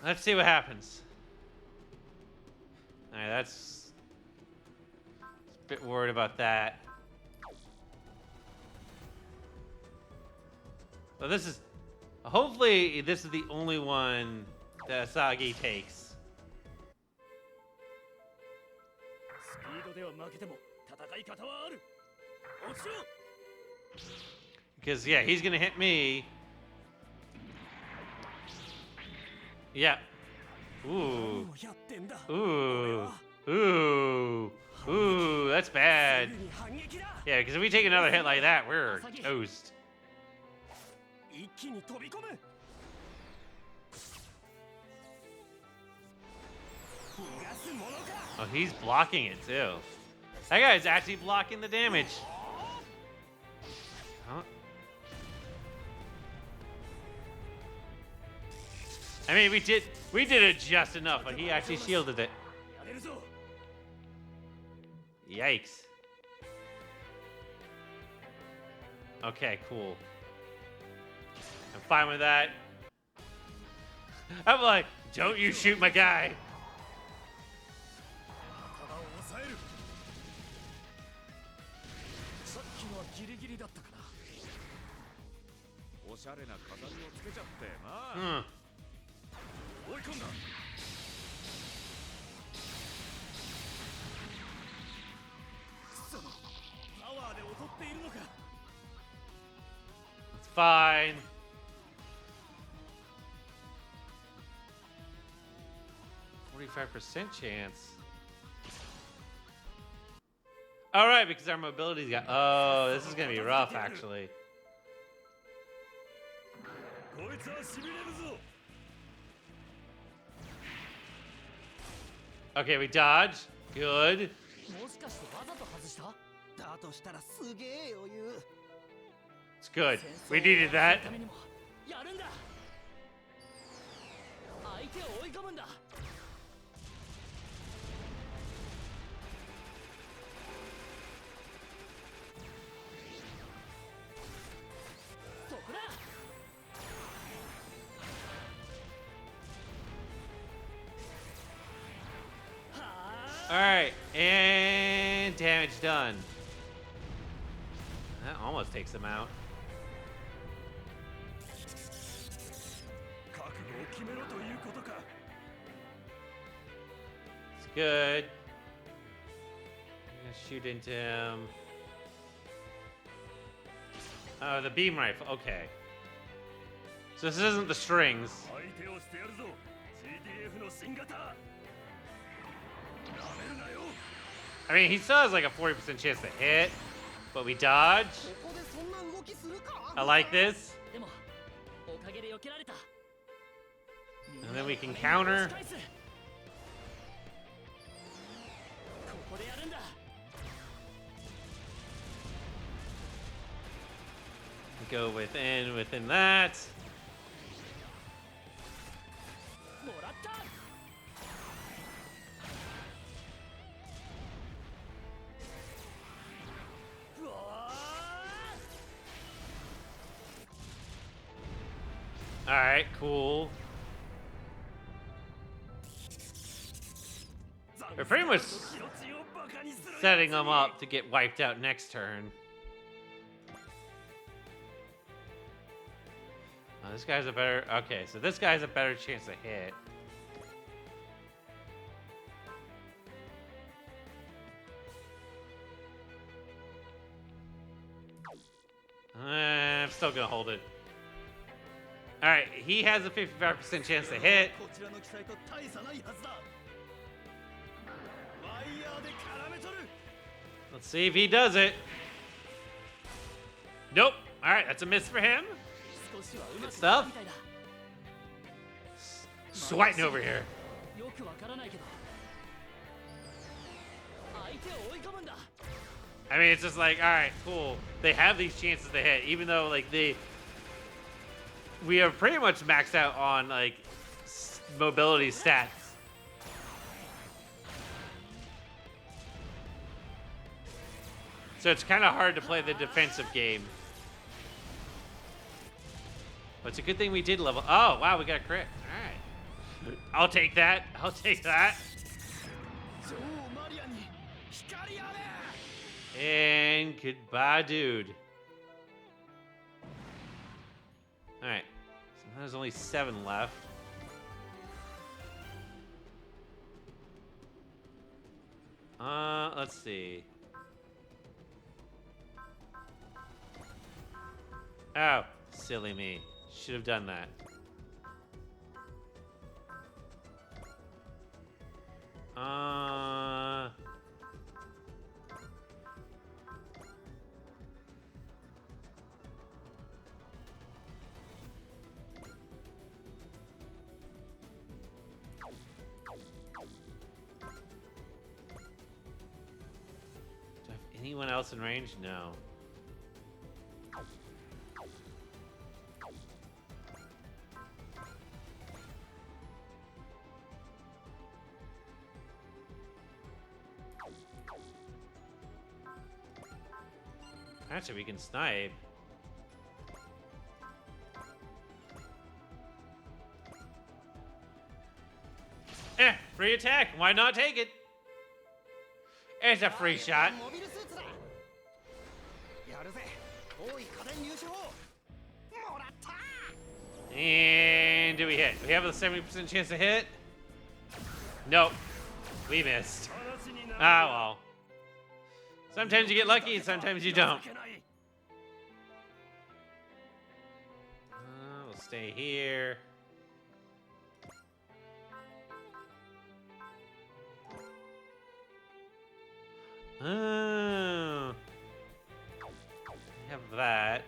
Let's see what happens. All right, that's a bit worried about that. Well, this is hopefully this is the only one that Asagi takes. Because yeah, he's gonna hit me. Yeah. Ooh. Ooh. Ooh. Ooh, that's bad. Yeah, because if we take another hit like that, we're toast. Oh, he's blocking it too. That guy's actually blocking the damage. Huh? I mean, we did it just enough, but he actually shielded it. Yikes. Okay, cool. I'm fine with that. I'm like, don't you shoot my guy. Hmm. It's fine. %45 chance. All right, because our mobility's got. Oh, this is gonna be rough, actually. Okay, we dodge. Good. It's It's good. We needed that. Alright, and damage done. That almost takes him out. It's good. I'm gonna shoot into him. Oh, the beam rifle. Okay. So this isn't the strings. I mean, he still has like a 40% chance to hit, but we dodge. I like this. And then we can counter. Go within that. All right, cool. We're pretty much setting them up to get wiped out next turn. Oh, this guy's a better... Okay, so this guy's a better chance to hit. I'm still gonna hold it. Alright, he has a 55% chance to hit. Let's see if he does it. Nope. Alright, that's a miss for him. Good stuff. Switing over here. I mean, it's just like, alright, cool. They have these chances to hit, even though, like, we are pretty much maxed out on, like, mobility stats. So it's kind of hard to play the defensive game. But it's a good thing we did level. Oh, wow, we got a crit. All right. I'll take that. I'll take that. And goodbye, dude. All right. So there's only 7 left. Let's see. Oh, silly me. Should have done that. Do I have anyone else in range? No. Actually, we can snipe. Free attack. Why not take it? It's a free shot. And do we hit? We have a 70% chance to hit? Nope. We missed. Ah, well. Sometimes you get lucky and sometimes you don't. We'll stay here. Oh. Have that.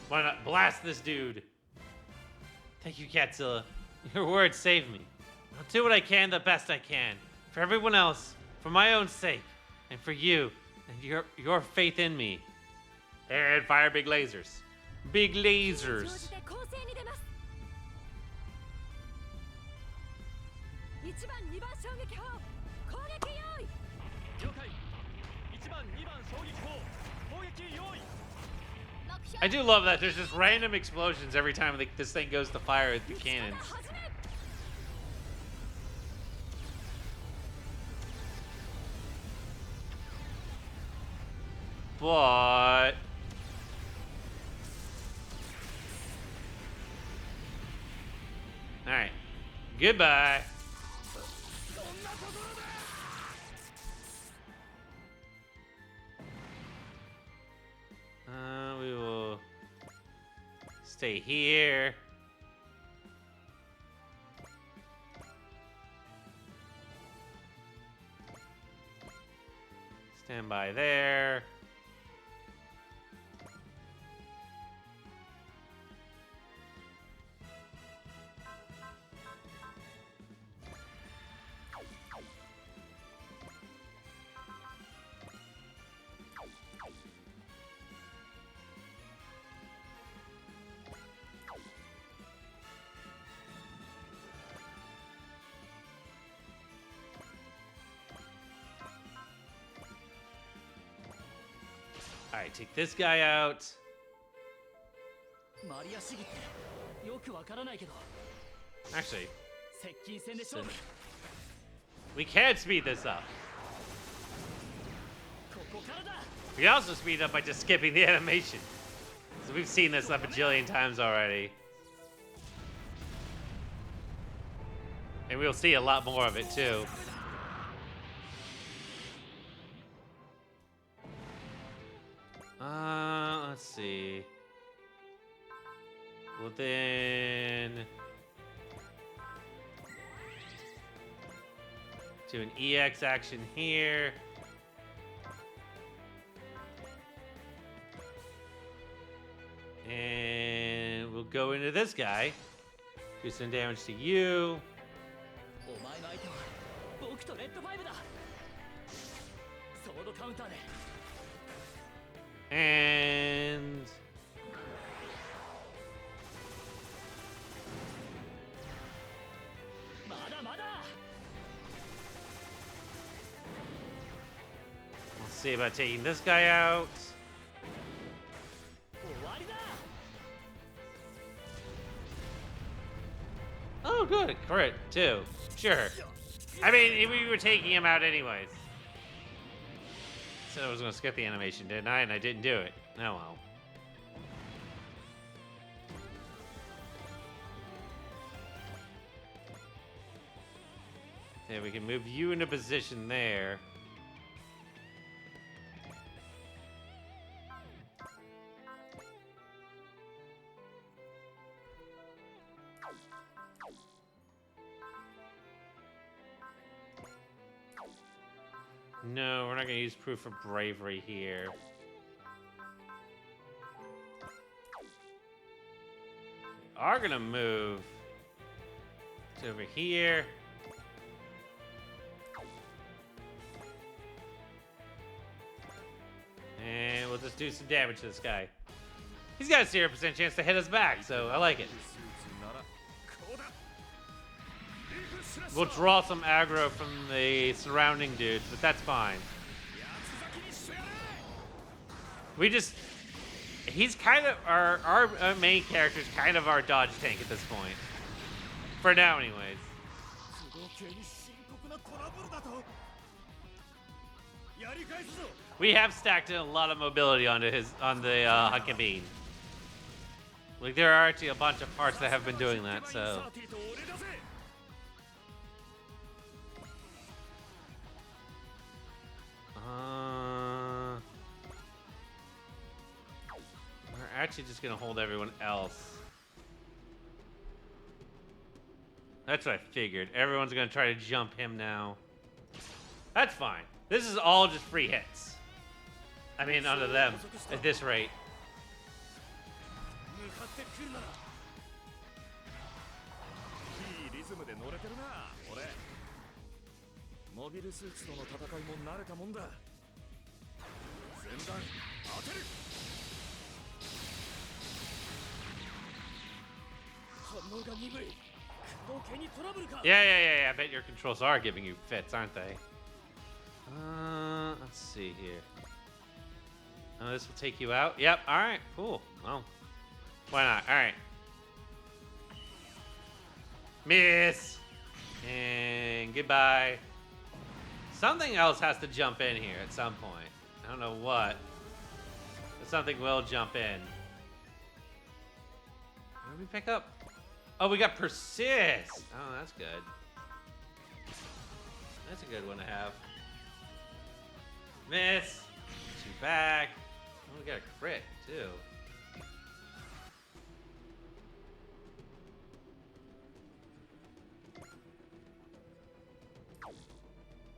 Why not blast this dude? Thank you, Catzilla. Your words saved me. I'll do what I can the best I can. For everyone else, for my own sake, and for you, and your faith in me. And fire big lasers. Big lasers. 1番2番衝撃砲攻撃用意了解1番2番衝撃砲攻撃用意 I do love that there's just random explosions every time this thing goes to fire with the cannons. But alright. Goodbye. We will stay here. Stand by there. Alright, take this guy out. Actually, we can speed this up. We can also speed it up by just skipping the animation. So we've seen this a bajillion times already. And we'll see a lot more of it too. Let's see. Well then, do an EX action here. And we'll go into this guy. Do some damage to you. And we'll see about taking this guy out. Oh, good. Crit, too. Sure. I mean, we were taking him out anyways. Said I was going to skip the animation, didn't I? And I didn't do it. Oh, well. Yeah, we can move you into position there. No, we're not going to use proof of bravery here. We are going to move to over here. And we'll just do some damage to this guy. He's got a 0% chance to hit us back, so I like it. We'll draw some aggro from the surrounding dudes, but that's fine. He's kind of, our main character's kind of our dodge tank at this point. For now, anyways. We have stacked in a lot of mobility onto the Hunkin Bean. Like, there are actually a bunch of parts that have been doing that, so... We're actually just gonna hold everyone else. That's what I figured. Everyone's gonna try to jump him now. That's fine. This is all just free hits. I mean, onto them at this rate. ってくるならいいリズムで乗れてるな俺モビルスーツとの戦いも慣れたもんだ前段当てる反応が鈍い駆動系にトラブルか Yeah. I bet your controls are giving you fits, aren't they? Let's see here. Oh, this will take you out. Yep. All right. Cool. Well, why not? All right. Miss. And goodbye. Something else has to jump in here at some point. I don't know what. But something will jump in. What did we pick up? Oh, we got Persist. Oh, that's good. That's a good one to have. Miss. Get you back. Oh, we got a crit, too.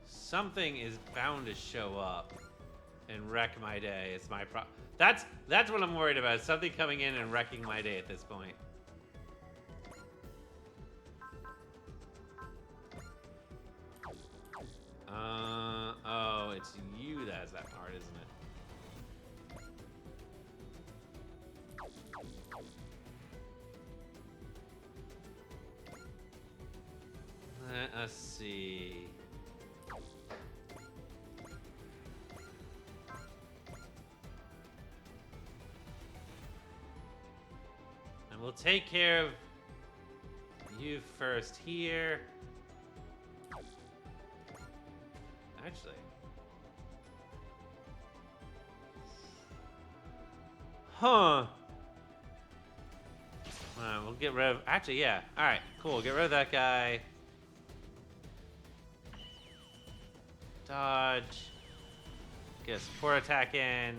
Something is bound to show up and wreck my day. It's my problem. That's what I'm worried about. Something coming in and wrecking my day at this point. Oh, it's you that has that part, isn't it? Let's see. And we'll take care of you first here. Actually. Huh. We'll get rid of... Actually, yeah. Alright, cool. Get rid of that guy. Dodge. Get a support attack in.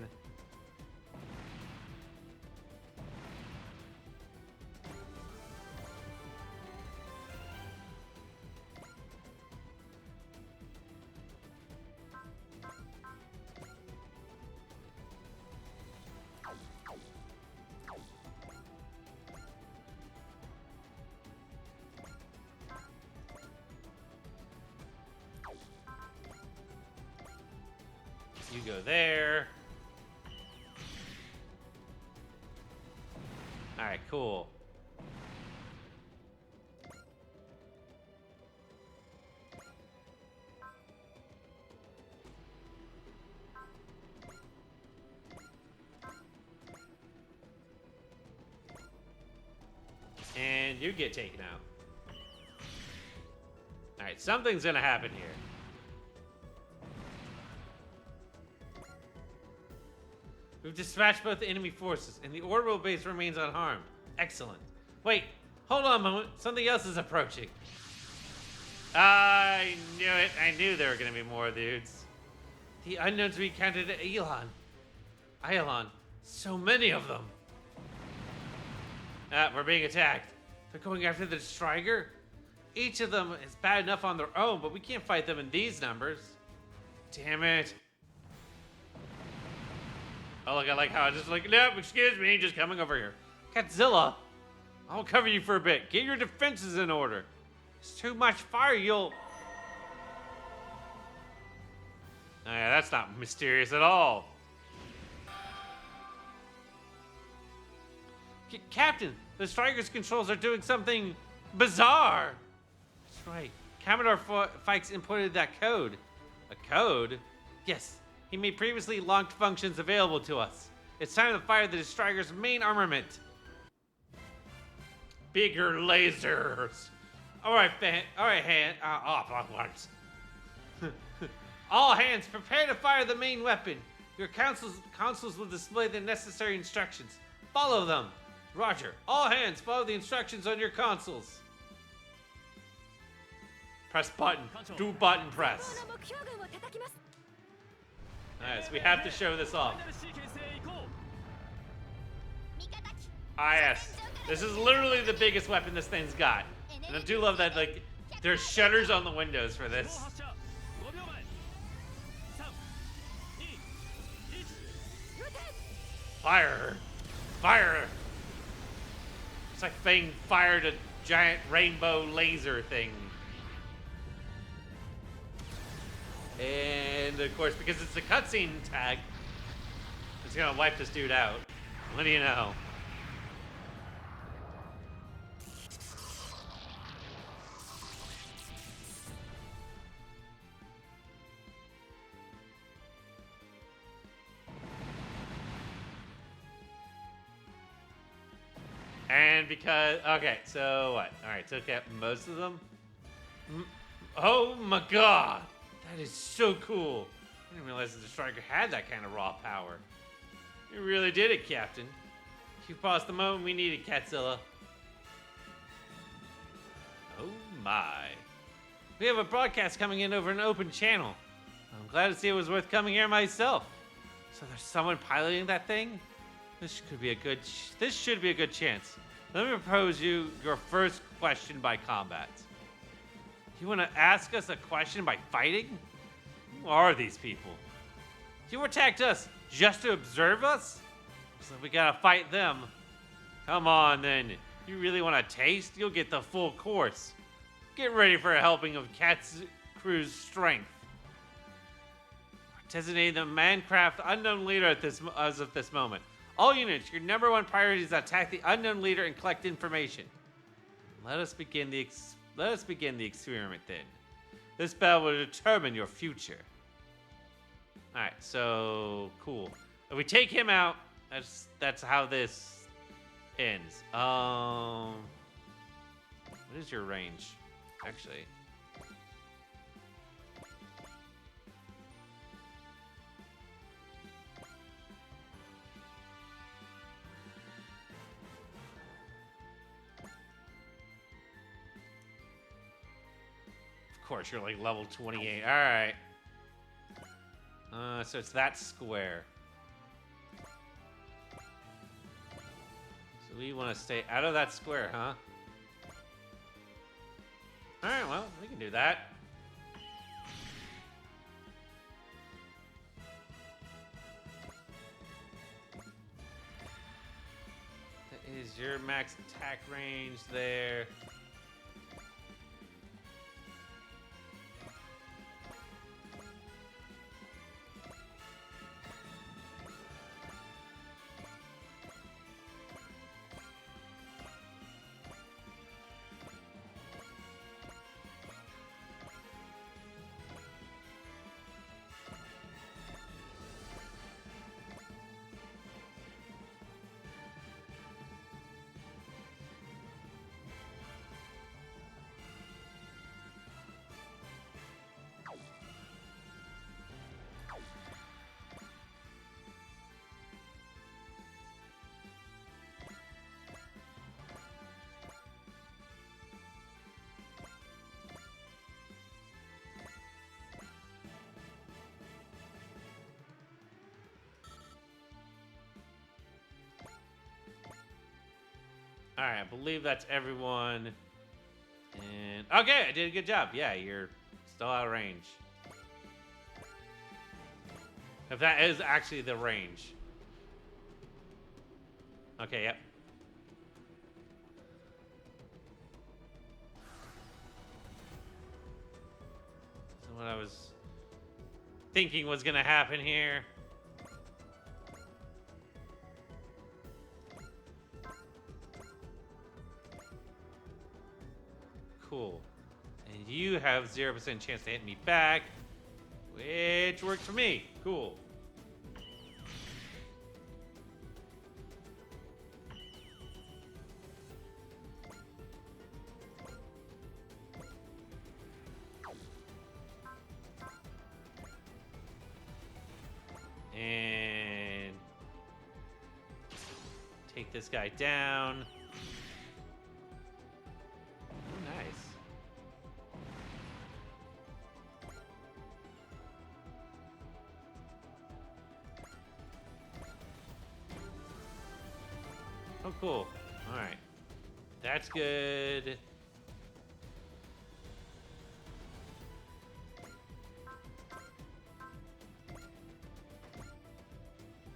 You go there. All right, cool. And you get taken out. All right, something's gonna happen here. We've dispatched both the enemy forces, and the orbital base remains unharmed. Excellent. Wait, hold on a moment. Something else is approaching. I knew it. I knew there were going to be more dudes. The unknowns we encountered at Iolon. So many of them. We're being attacked. They're going after the Striker? Each of them is bad enough on their own, but we can't fight them in these numbers. Damn it. Oh, look, I like how I just like, nope, excuse me, just coming over here. Godzilla, I'll cover you for a bit. Get your defenses in order. It's too much fire, you'll... Oh, yeah, that's not mysterious at all. Captain, the Striker's controls are doing something bizarre. That's right. Commodore Fikes imported that code. A code? Yes. He made previously locked functions available to us. It's time to fire the Striker's main armament. Bigger lasers. All right, all hands, prepare to fire the main weapon. Your consoles will display the necessary instructions. Follow them. Roger. All hands, follow the instructions on your consoles. Press button. Do button press. Alright, so we have to show this off. Ah, yes. This is literally the biggest weapon this thing's got. And I do love that, like, there's shutters on the windows for this. Fire her. Fire her. It's like being fired a giant rainbow laser thing. And of course, because it's a cutscene tag, it's gonna wipe this dude out. What do you know? And because, okay, so what? All right, took out most of them. Oh my god, that is so cool. I didn't realize that the Striker had that kind of raw power. You really did it, Captain. You paused the moment we needed, Catzilla. Oh my. We have a broadcast coming in over an open channel. I'm glad to see it was worth coming here myself. So there's someone piloting that thing? This should be a good chance. Let me propose you your first question by combat. You want to ask us a question by fighting? Who are these people? You attacked us just to observe us? So we gotta fight them. Come on then. You really want a taste? You'll get the full course. Get ready for a helping of Cat's crew's strength. Designating the Minecraft unknown leader as of this moment. All units, your #1 priority is to attack the unknown leader and collect information. Let us begin the experiment then. This battle will determine your future. All right, so cool. If we take him out, that's how this ends. What is your range, actually? Of course, you're like level 28. All right. So it's that square. So we want to stay out of that square, huh? All right, well, we can do that. That is your max attack range there. All right, I believe that's everyone. And okay, I did a good job. Yeah, you're still out of range. If that is actually the range. Okay, yep. So what I was thinking was gonna happen here. Cool. And you have 0% chance to hit me back, which works for me. Cool. And take this guy down. Oh, cool. All right. That's good.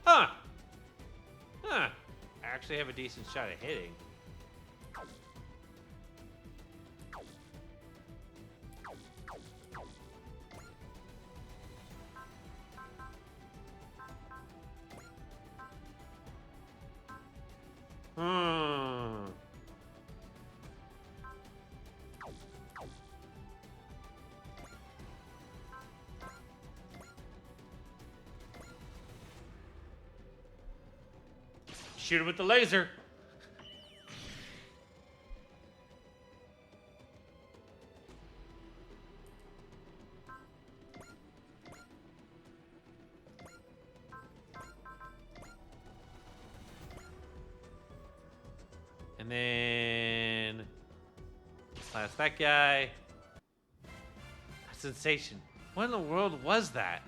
Huh. Huh. I actually have a decent shot at hitting. Shoot him with the laser. And then blast that guy. A sensation. What in the world was that?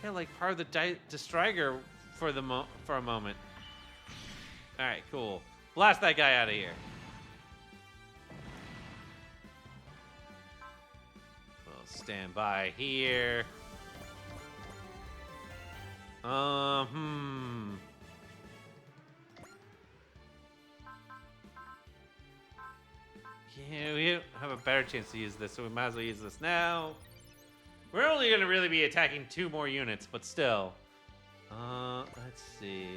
Yeah, like part of the Distriger for a moment. All right, cool. Blast that guy out of here. We'll stand by here. Yeah, we have a better chance to use this, so we might as well use this now. We're only going to really be attacking 2 more units, but still. Let's see.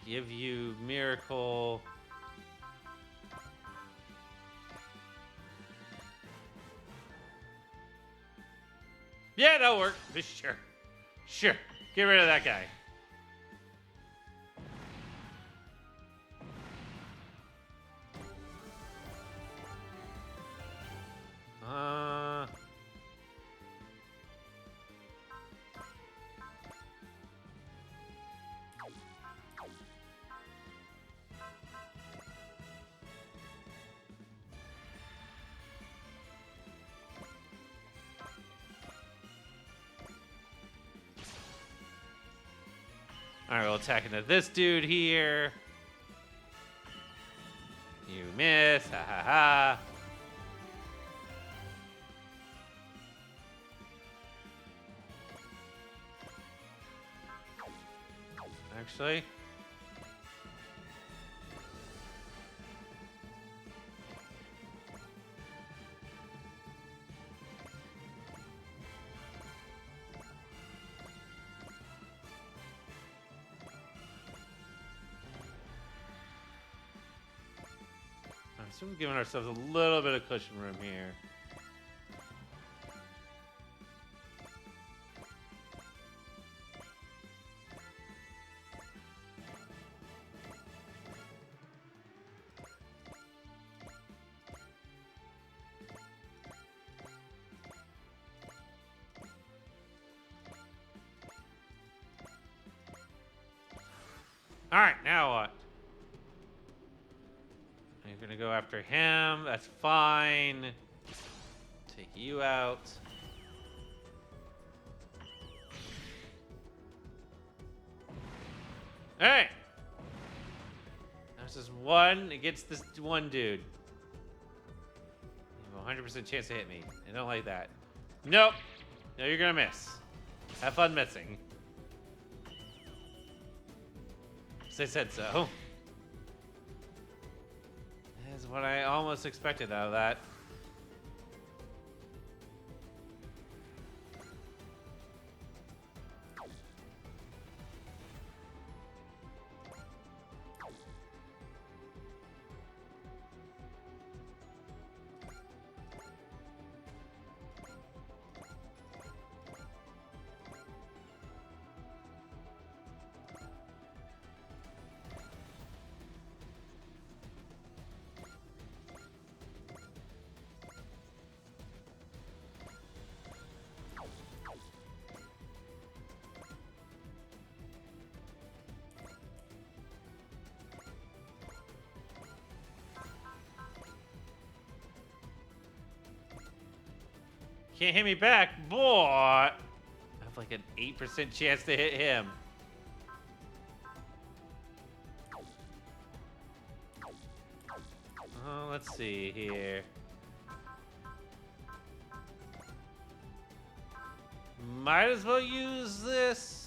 Give you Miracle. Yeah, that'll work. Sure. Sure. Get rid of that guy. Alright, we'll attack into this dude here. You miss. Ha ha ha. Actually. So we're giving ourselves a little bit of cushion room here. All right, now what? You're gonna go after him. That's fine. Take you out. Hey! There's this one against this one dude. You have a 100% chance to hit me. I don't like that. Nope. No, you're gonna miss. Have fun missing. They said so. That is what I almost expected out of that. Can't hit me back, boy. I have like an 8% chance to hit him. Oh, let's see here. Might as well use this.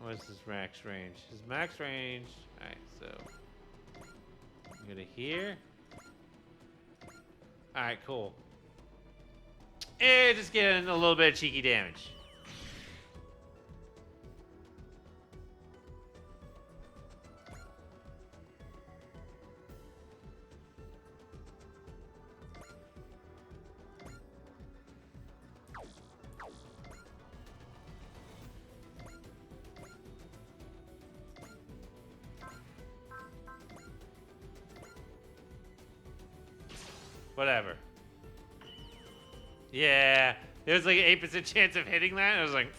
What's his max range? His max range. Alright, so I'm gonna here. Alright, cool. And just getting a little bit of cheeky damage. Whatever. Yeah, there's like an 8% chance of hitting that. I was like,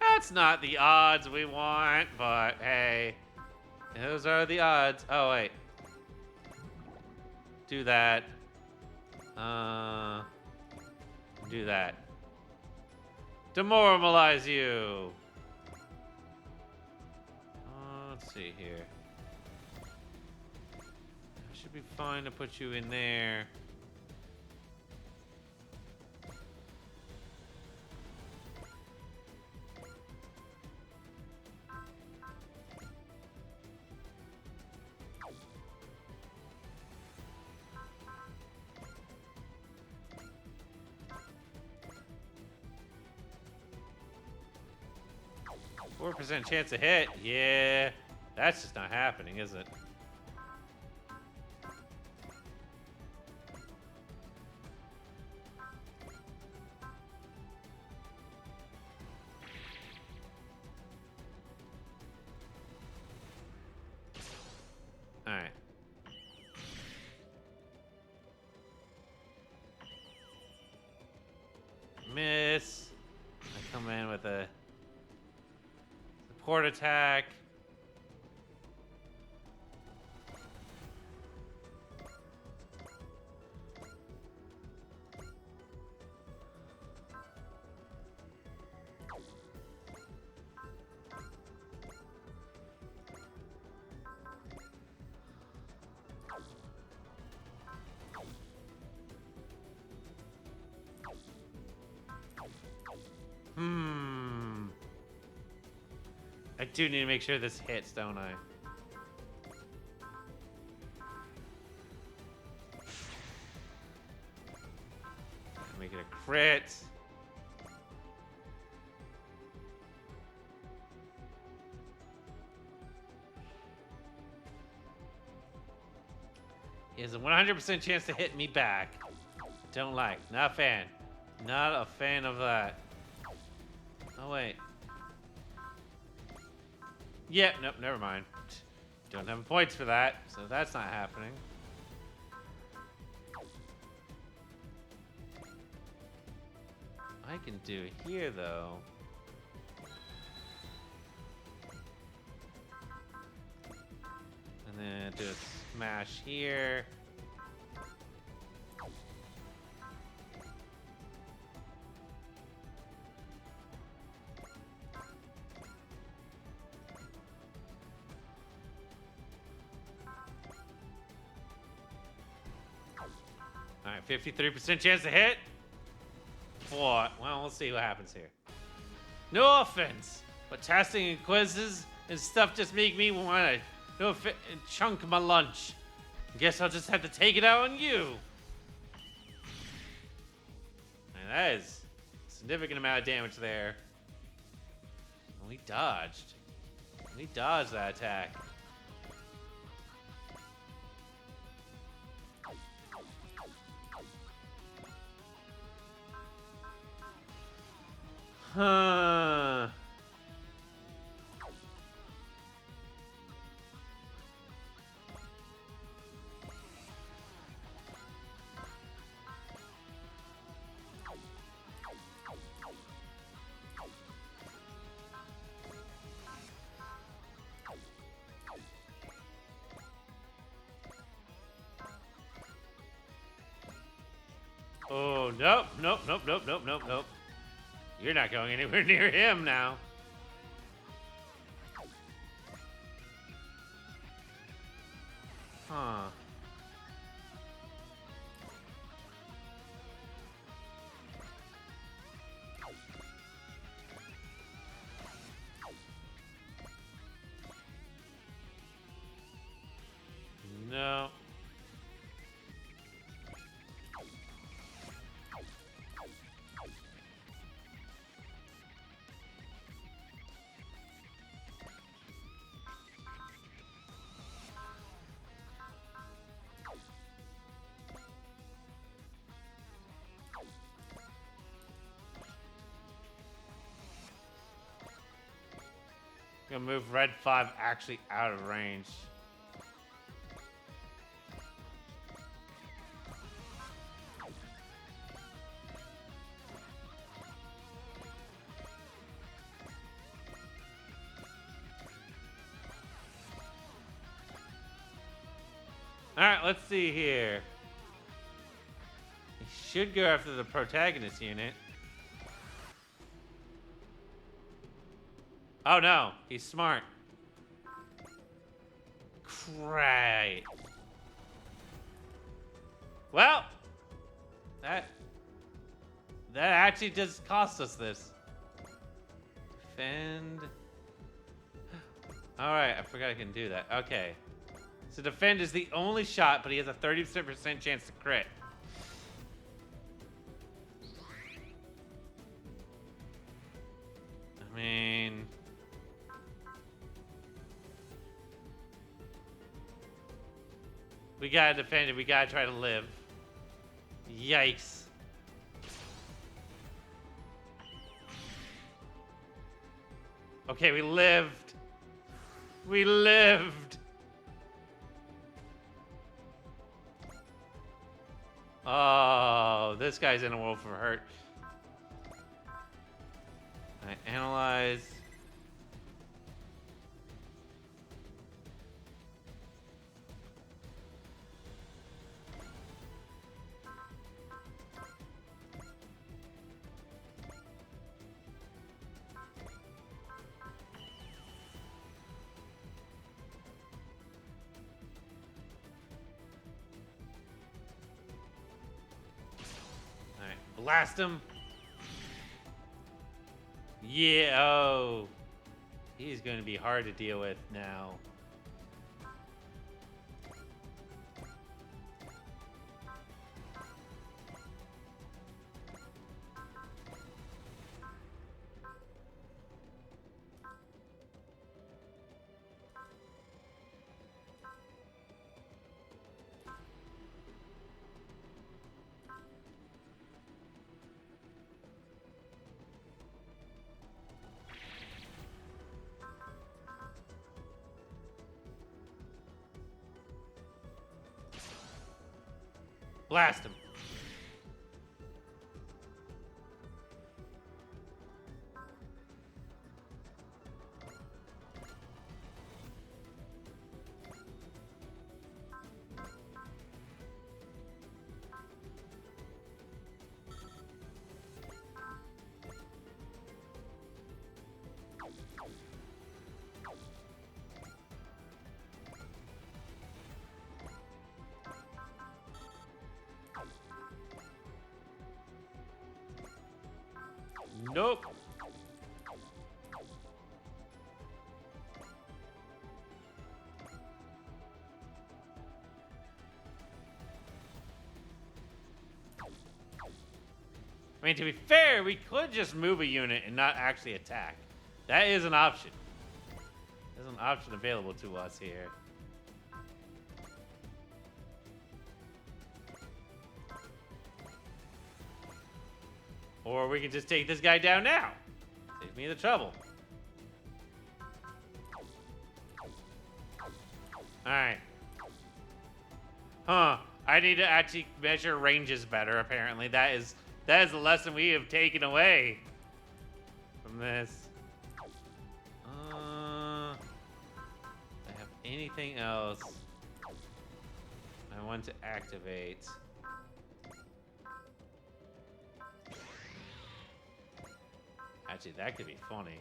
that's not the odds we want, but hey, those are the odds. Oh, wait. Do that. Do that. Demoralize you. Let's see here. Should be fine to put you in there. 4% chance to hit. Yeah, that's just not happening, is it? All right. Miss. I come in with a support attack. I do need to make sure this hits, don't I? Make it a crit. He has a 100% chance to hit me back. Don't like. Not a fan. Not a fan of that. Oh, wait. Yep, nope, never mind. Don't have points for that, so that's not happening. I can do here, though. And then do a smash here. All right, 53% chance to hit. What? Well, we'll see what happens here. No offense, but testing and quizzes and stuff just make me want to chunk my lunch. Guess I'll just have to take it out on you. And that is a significant amount of damage there. And we dodged. We dodged that attack. Huh. Oh, nope, nope, nope, nope, nope, nope, nope. You're not going anywhere near him now. Huh. No. Gonna move Red 5 actually out of range. All right, let's see here. He should go after the protagonist unit. Oh no, he's smart. Right. Well, that actually does cost us this. Defend. All right, I forgot I can do that. Okay. So defend is the only shot, but he has a 30% chance to crit. I mean, we gotta defend it. We gotta try to live. Yikes. Okay, we lived. We lived. Oh, this guy's in a world of hurt. I analyze. All right, blast him. Yeah, oh. He's going to be hard to deal with now. Blast him. Nope. I mean, to be fair, we could just move a unit and not actually attack. That is an option. There's an option available to us here. Or we can just take this guy down now. Save me the trouble. Alright. Huh. I need to actually measure ranges better, apparently. That is the lesson we have taken away from this. I have anything else I want to activate? Actually, that could be funny.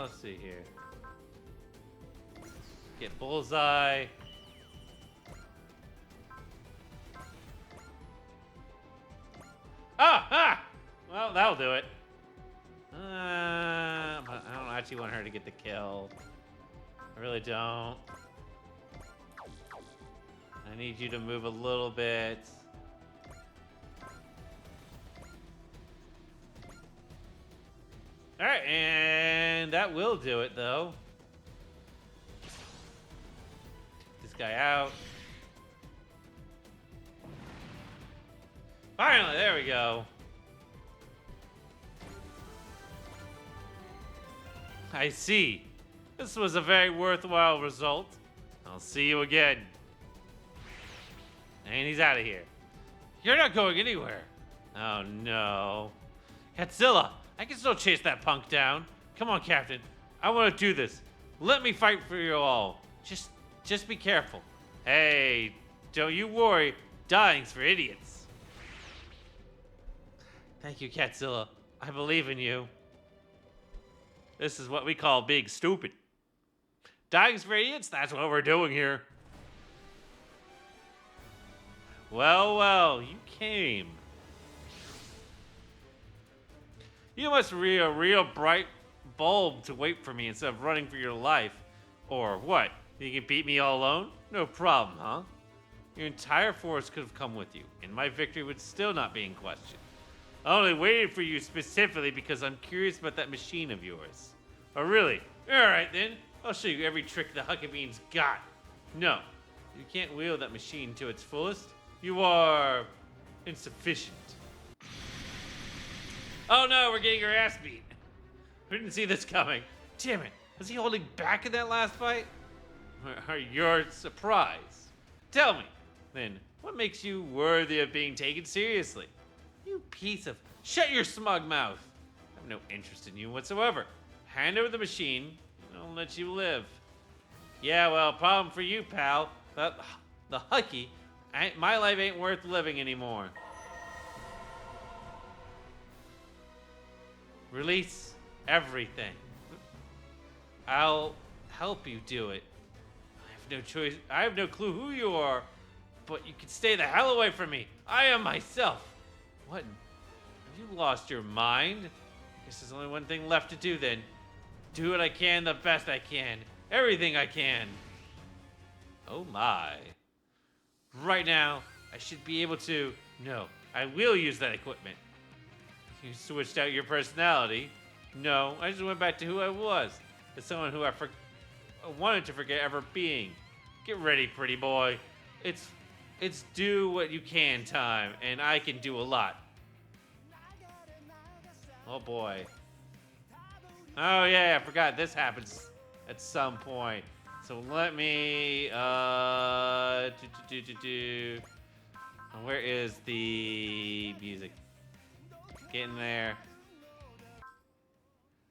Let's see here. Get bullseye. Ah! Well, that'll do it. But I don't actually want her to get the kill. I really don't. I need you to move a little bit. All right, and And that will do it, though. Take this guy out. Finally, there we go. I see. This was a very worthwhile result. I'll see you again. And he's out of here. You're not going anywhere. Oh no. Godzilla, I can still chase that punk down. Come on, Captain. I want to do this. Let me fight for you all. Just be careful. Hey, don't you worry. Dying's for idiots. Thank you, Godzilla. I believe in you. This is what we call being stupid. Dying's for idiots? That's what we're doing here. Well, you came. You must be a real bright bulb to wait for me instead of running for your life. Or what? You can beat me all alone? No problem, huh? Your entire force could have come with you, and my victory would still not be in question. I only waited for you specifically because I'm curious about that machine of yours. Oh, really? Alright then. I'll show you every trick the Huckabean's got. No, you can't wield that machine to its fullest. You are insufficient. Oh no, we're getting our ass beat. We didn't see this coming. Damn it. Was he holding back in that last fight? Or you're surprised? Tell me, then, what makes you worthy of being taken seriously? You piece of... Shut your smug mouth. I have no interest in you whatsoever. Hand over the machine, and I'll let you live. Yeah, well, problem for you, pal. The Hucky, my life ain't worth living anymore. Release everything. I'll help you do it. I have no choice. I have no clue who you are, but you can stay the hell away from me. I am myself. What? Have you lost your mind? Guess there's only one thing left to do then. Do what I can the best I can. Everything I can. Oh my. Right now, I should be able to... No, I will use that equipment. You switched out your personality. No, I just went back to who I was. As someone who I wanted to forget ever being. Get ready, pretty boy. It's do what you can time, and I can do a lot. Oh boy. Oh yeah, I forgot this happens at some point. So let me where is the music? Getting there.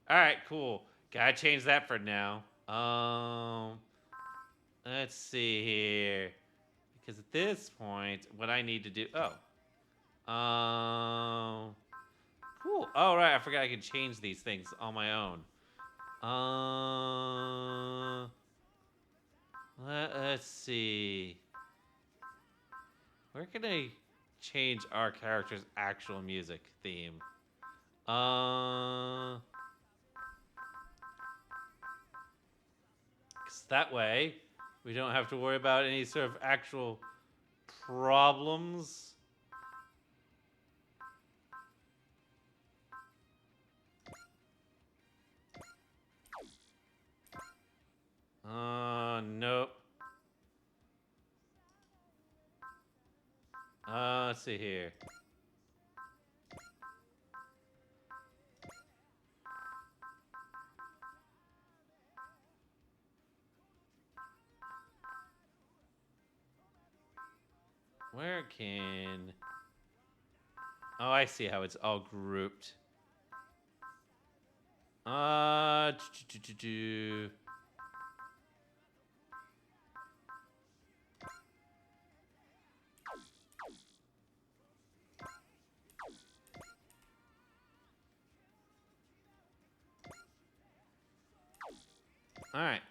Alright, cool. Gotta change that for now. Let's see here. Because at this point, what I need to do... Cool. Oh, right. I forgot I could change these things on my own. Let's see. Where can I change our character's actual music theme? Because that way, we don't have to worry about any sort of actual problems. Nope. Let's see here. Where can... Oh, I see how it's all grouped. All right.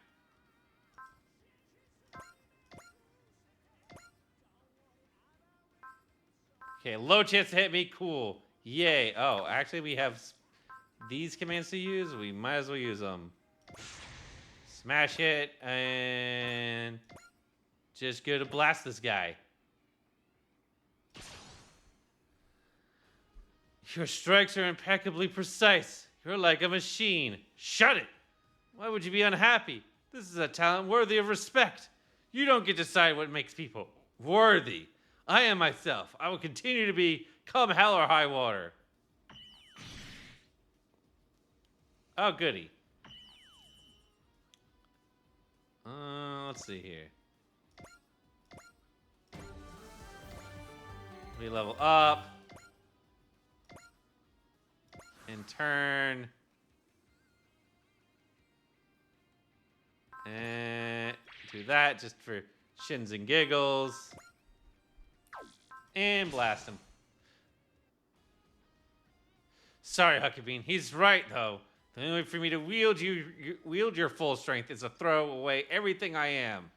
Okay, low chance to hit me. Cool. Yay. Oh, actually, we have these commands to use. We might as well use them. Smash hit and just go to blast this guy. Your strikes are impeccably precise. You're like a machine. Shut it! Why would you be unhappy? This is a talent worthy of respect. You don't get to decide what makes people worthy. I am myself. I will continue to be, come hell or high water. Oh, goody. Let's see here. We level up. In turn. And do that just for shins and giggles. And blast him. Sorry, Huckabee. He's right, though. The only way for me to wield your full strength is to throw away everything I am.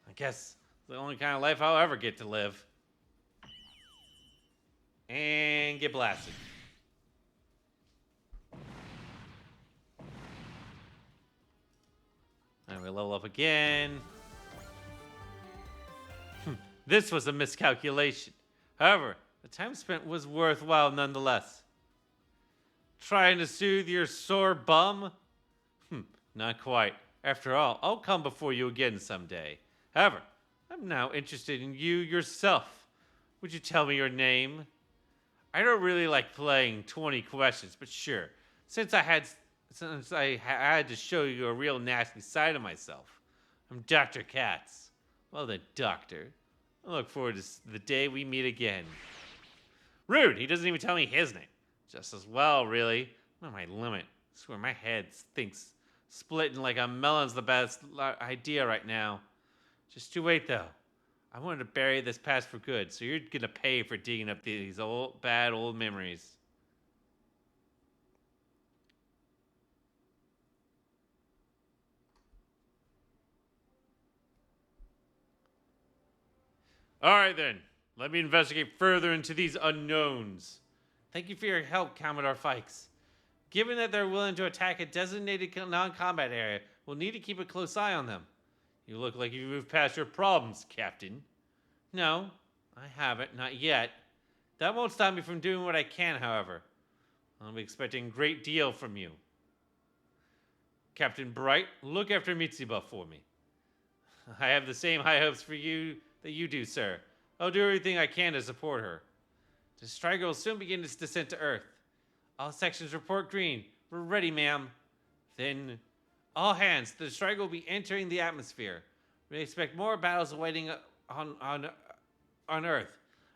I guess the only kind of life I'll ever get to live. And get blasted. And we level up again. This was a miscalculation. However, the time spent was worthwhile nonetheless. Trying to soothe your sore bum? Not quite. After all, I'll come before you again someday. However, I'm now interested in you yourself. Would you tell me your name? I don't really like playing 20 questions, but sure. Since I had to show you a real nasty side of myself. I'm Dr. Katz. Well then, Doctor. I look forward to the day we meet again. Rude, he doesn't even tell me his name. Just as well, really. I'm at my limit. I swear my head thinks splitting like a melon's the best idea right now. Just you wait, though. I wanted to bury this past for good, so you're gonna pay for digging up these bad old memories. All right, then. Let me investigate further into these unknowns. Thank you for your help, Commodore Fikes. Given that they're willing to attack a designated non-combat area, we'll need to keep a close eye on them. You look like you've moved past your problems, Captain. No, I haven't, not yet. That won't stop me from doing what I can, however. I'll be expecting a great deal from you. Captain Bright, look after Mitsuba for me. I have the same high hopes for you that you do, sir. I'll do everything I can to support her. The Striker will soon begin its descent to Earth. All sections report green. We're ready, ma'am. Then, all hands, the Striker will be entering the atmosphere. We expect more battles awaiting on Earth.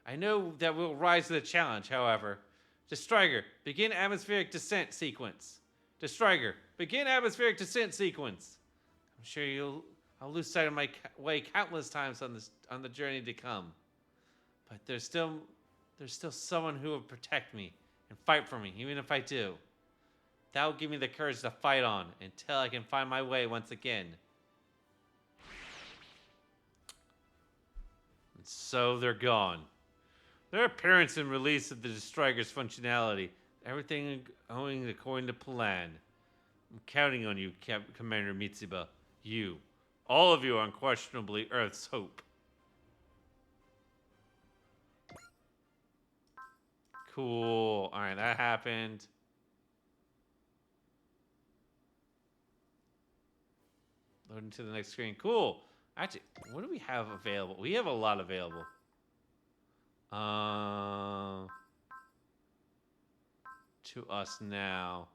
I know that we'll rise to the challenge, however. Striker, begin atmospheric descent sequence. Striker, begin atmospheric descent sequence. I'm sure I'll lose sight of my way countless times on the journey to come. But there's still someone who will protect me and fight for me, even if I do. That will give me the courage to fight on until I can find my way once again. And so they're gone. Their appearance and release of the Striker's functionality, everything going according to plan. I'm counting on you, Commander Mitsuba. You. All of you are unquestionably Earth's hope. Cool. Alright, that happened. Loading to the next screen. Cool. Actually, what do we have available? We have a lot available. To us now.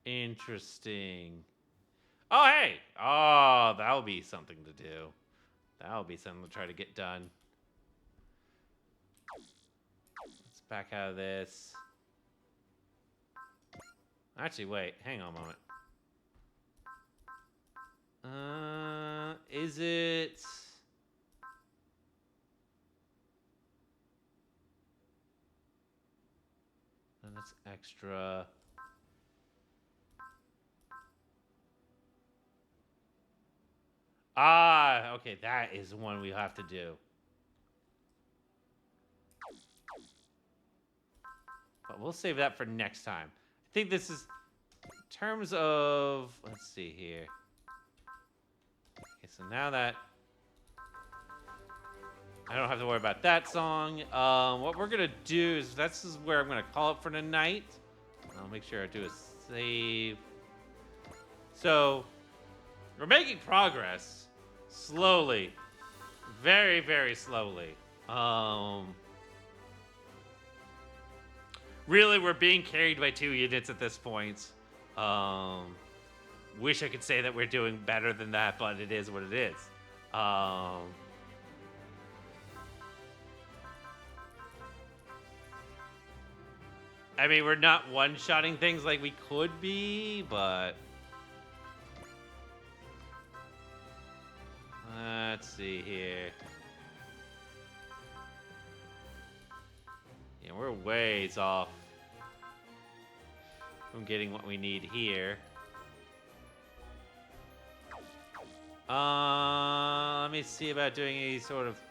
Interesting. Oh, hey! Oh, that'll be something to do. That'll be something to try to get done. Let's back out of this. Actually, wait. Hang on a moment. Is it... That's extra. Ah, okay, that is one we have to do. But we'll save that for next time. I think this is in terms of, let's see here. Okay, so now that I don't have to worry about that song. What we're gonna do is this is where I'm gonna call it for tonight. I'll make sure I do a save. So we're making progress slowly, very, very slowly. Really, we're being carried by 2 units at this point. Wish I could say that we're doing better than that, but it is what it is. I mean, we're not one-shotting things like we could be, but let's see here. Yeah, we're ways off from getting what we need here. Let me see about doing any sort of. Do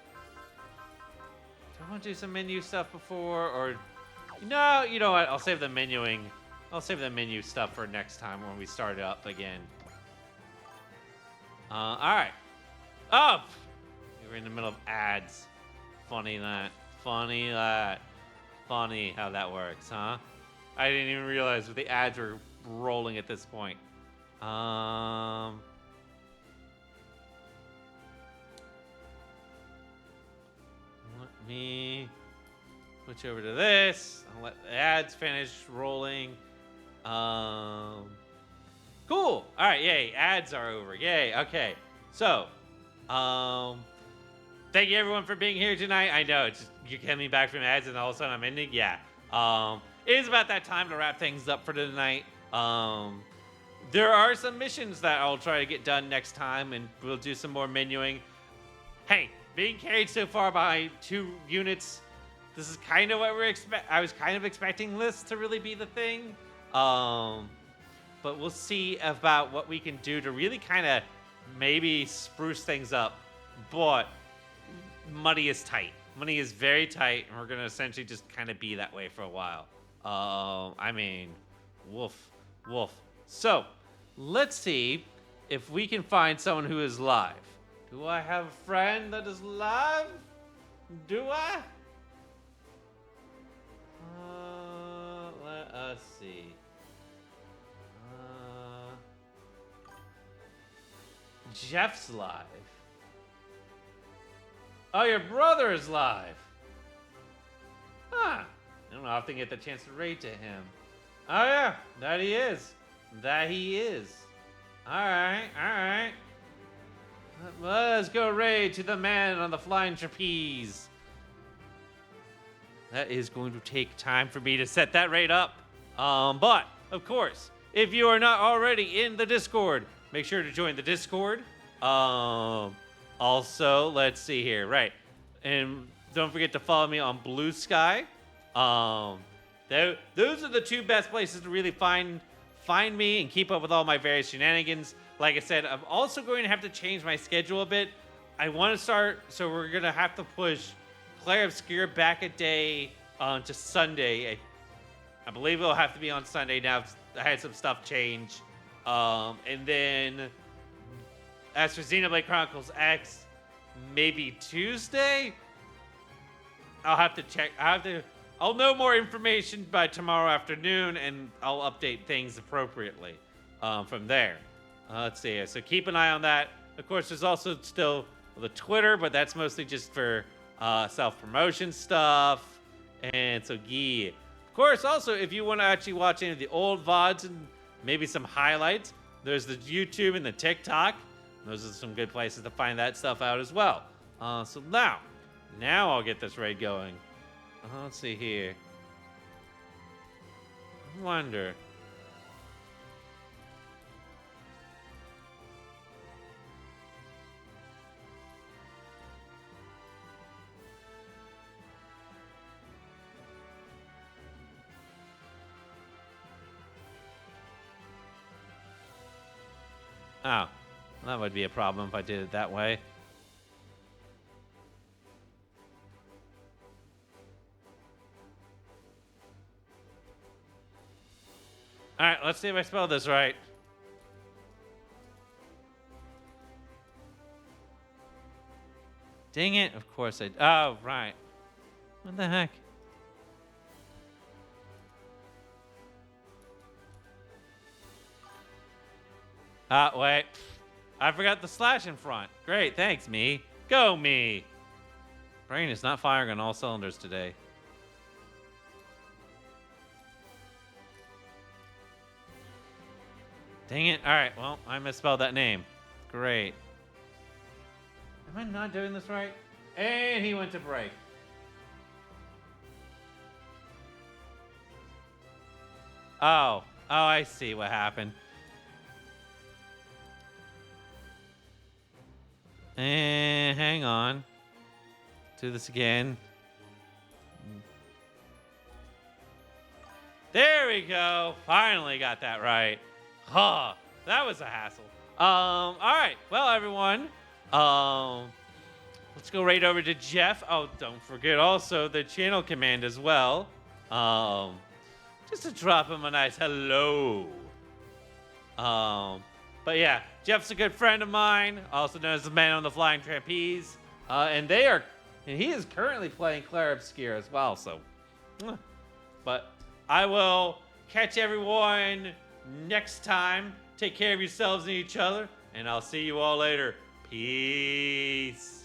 I want to do some menu stuff before, or no? You know what? I'll save the menuing. I'll save the menu stuff for next time when we start it up again. All right. Oh, we're in the middle of ads. Funny that. Funny that. Funny how that works, huh? I didn't even realize that the ads were rolling at this point. Let me switch over to this. I'll let the ads finish rolling. Cool. All right, yay. Ads are over. Yay. Okay. So, thank you everyone for being here tonight. I know it's just, you're coming back from ads and all of a sudden I'm ending. Yeah. It is about that time to wrap things up for tonight. There are some missions that I'll try to get done next time, and we'll do some more menuing. Hey, being carried so far by 2 units, this is kind of what I was kind of expecting this to really be the thing. But we'll see about what we can do to really kind of maybe spruce things up. But money is tight. Money is very tight, and we're going to essentially just kind of be that way for a while. I mean, woof. So, let's see if we can find someone who is live. Do I have a friend that is live? Do I? Let us see. Jeff's live. Oh, your brother is live. Huh. I don't often get the chance to raid to him. Oh, yeah. That he is. Alright. Let's go raid to the man on the flying trapeze. That is going to take time for me to set that raid up. But, of course, if you are not already in the Discord, make sure to join the Discord. Also, let's see here. Right. And don't forget to follow me on Blue Sky. Those are the 2 best places to really find me and keep up with all my various shenanigans. Like I said, I'm also going to have to change my schedule a bit. I want to start, so we're going to have to push Claire Obscure back a day to Sunday. I believe it'll have to be on Sunday now. I had some stuff change. And then, as for Xenoblade Chronicles X, maybe Tuesday? I'll have to check. I'll know more information by tomorrow afternoon, and I'll update things appropriately from there. Let's see. So keep an eye on that. Of course, there's also still the Twitter, but that's mostly just for self-promotion stuff. And so, yeah. Of course, also, if you want to actually watch any of the old VODs and maybe some highlights, there's the YouTube and the TikTok. Those are some good places to find that stuff out as well. So now I'll get this raid going. Let's see here. I wonder. Oh, that would be a problem if I did it that way. All right, let's see if I spelled this right. Dang it. Of course I... Oh, right. What the heck? Wait. I forgot the slash in front. Great, thanks, me. Go, me. Brain is not firing on all cylinders today. Dang it. All right, well, I misspelled that name. Great. Am I not doing this right? And he went to break. Oh, I see what happened. And hang on. Do this again. There we go. Finally got that right. Huh. That was a hassle. All right. Well, everyone. Let's go right over to Jeff. Oh, don't forget also the channel command as well. Just to drop him a nice hello. But yeah, Jeff's a good friend of mine, also known as the man on the flying trapeze. And he is currently playing Clair Obscure as well, so. But I will catch everyone next time. Take care of yourselves and each other, and I'll see you all later. Peace.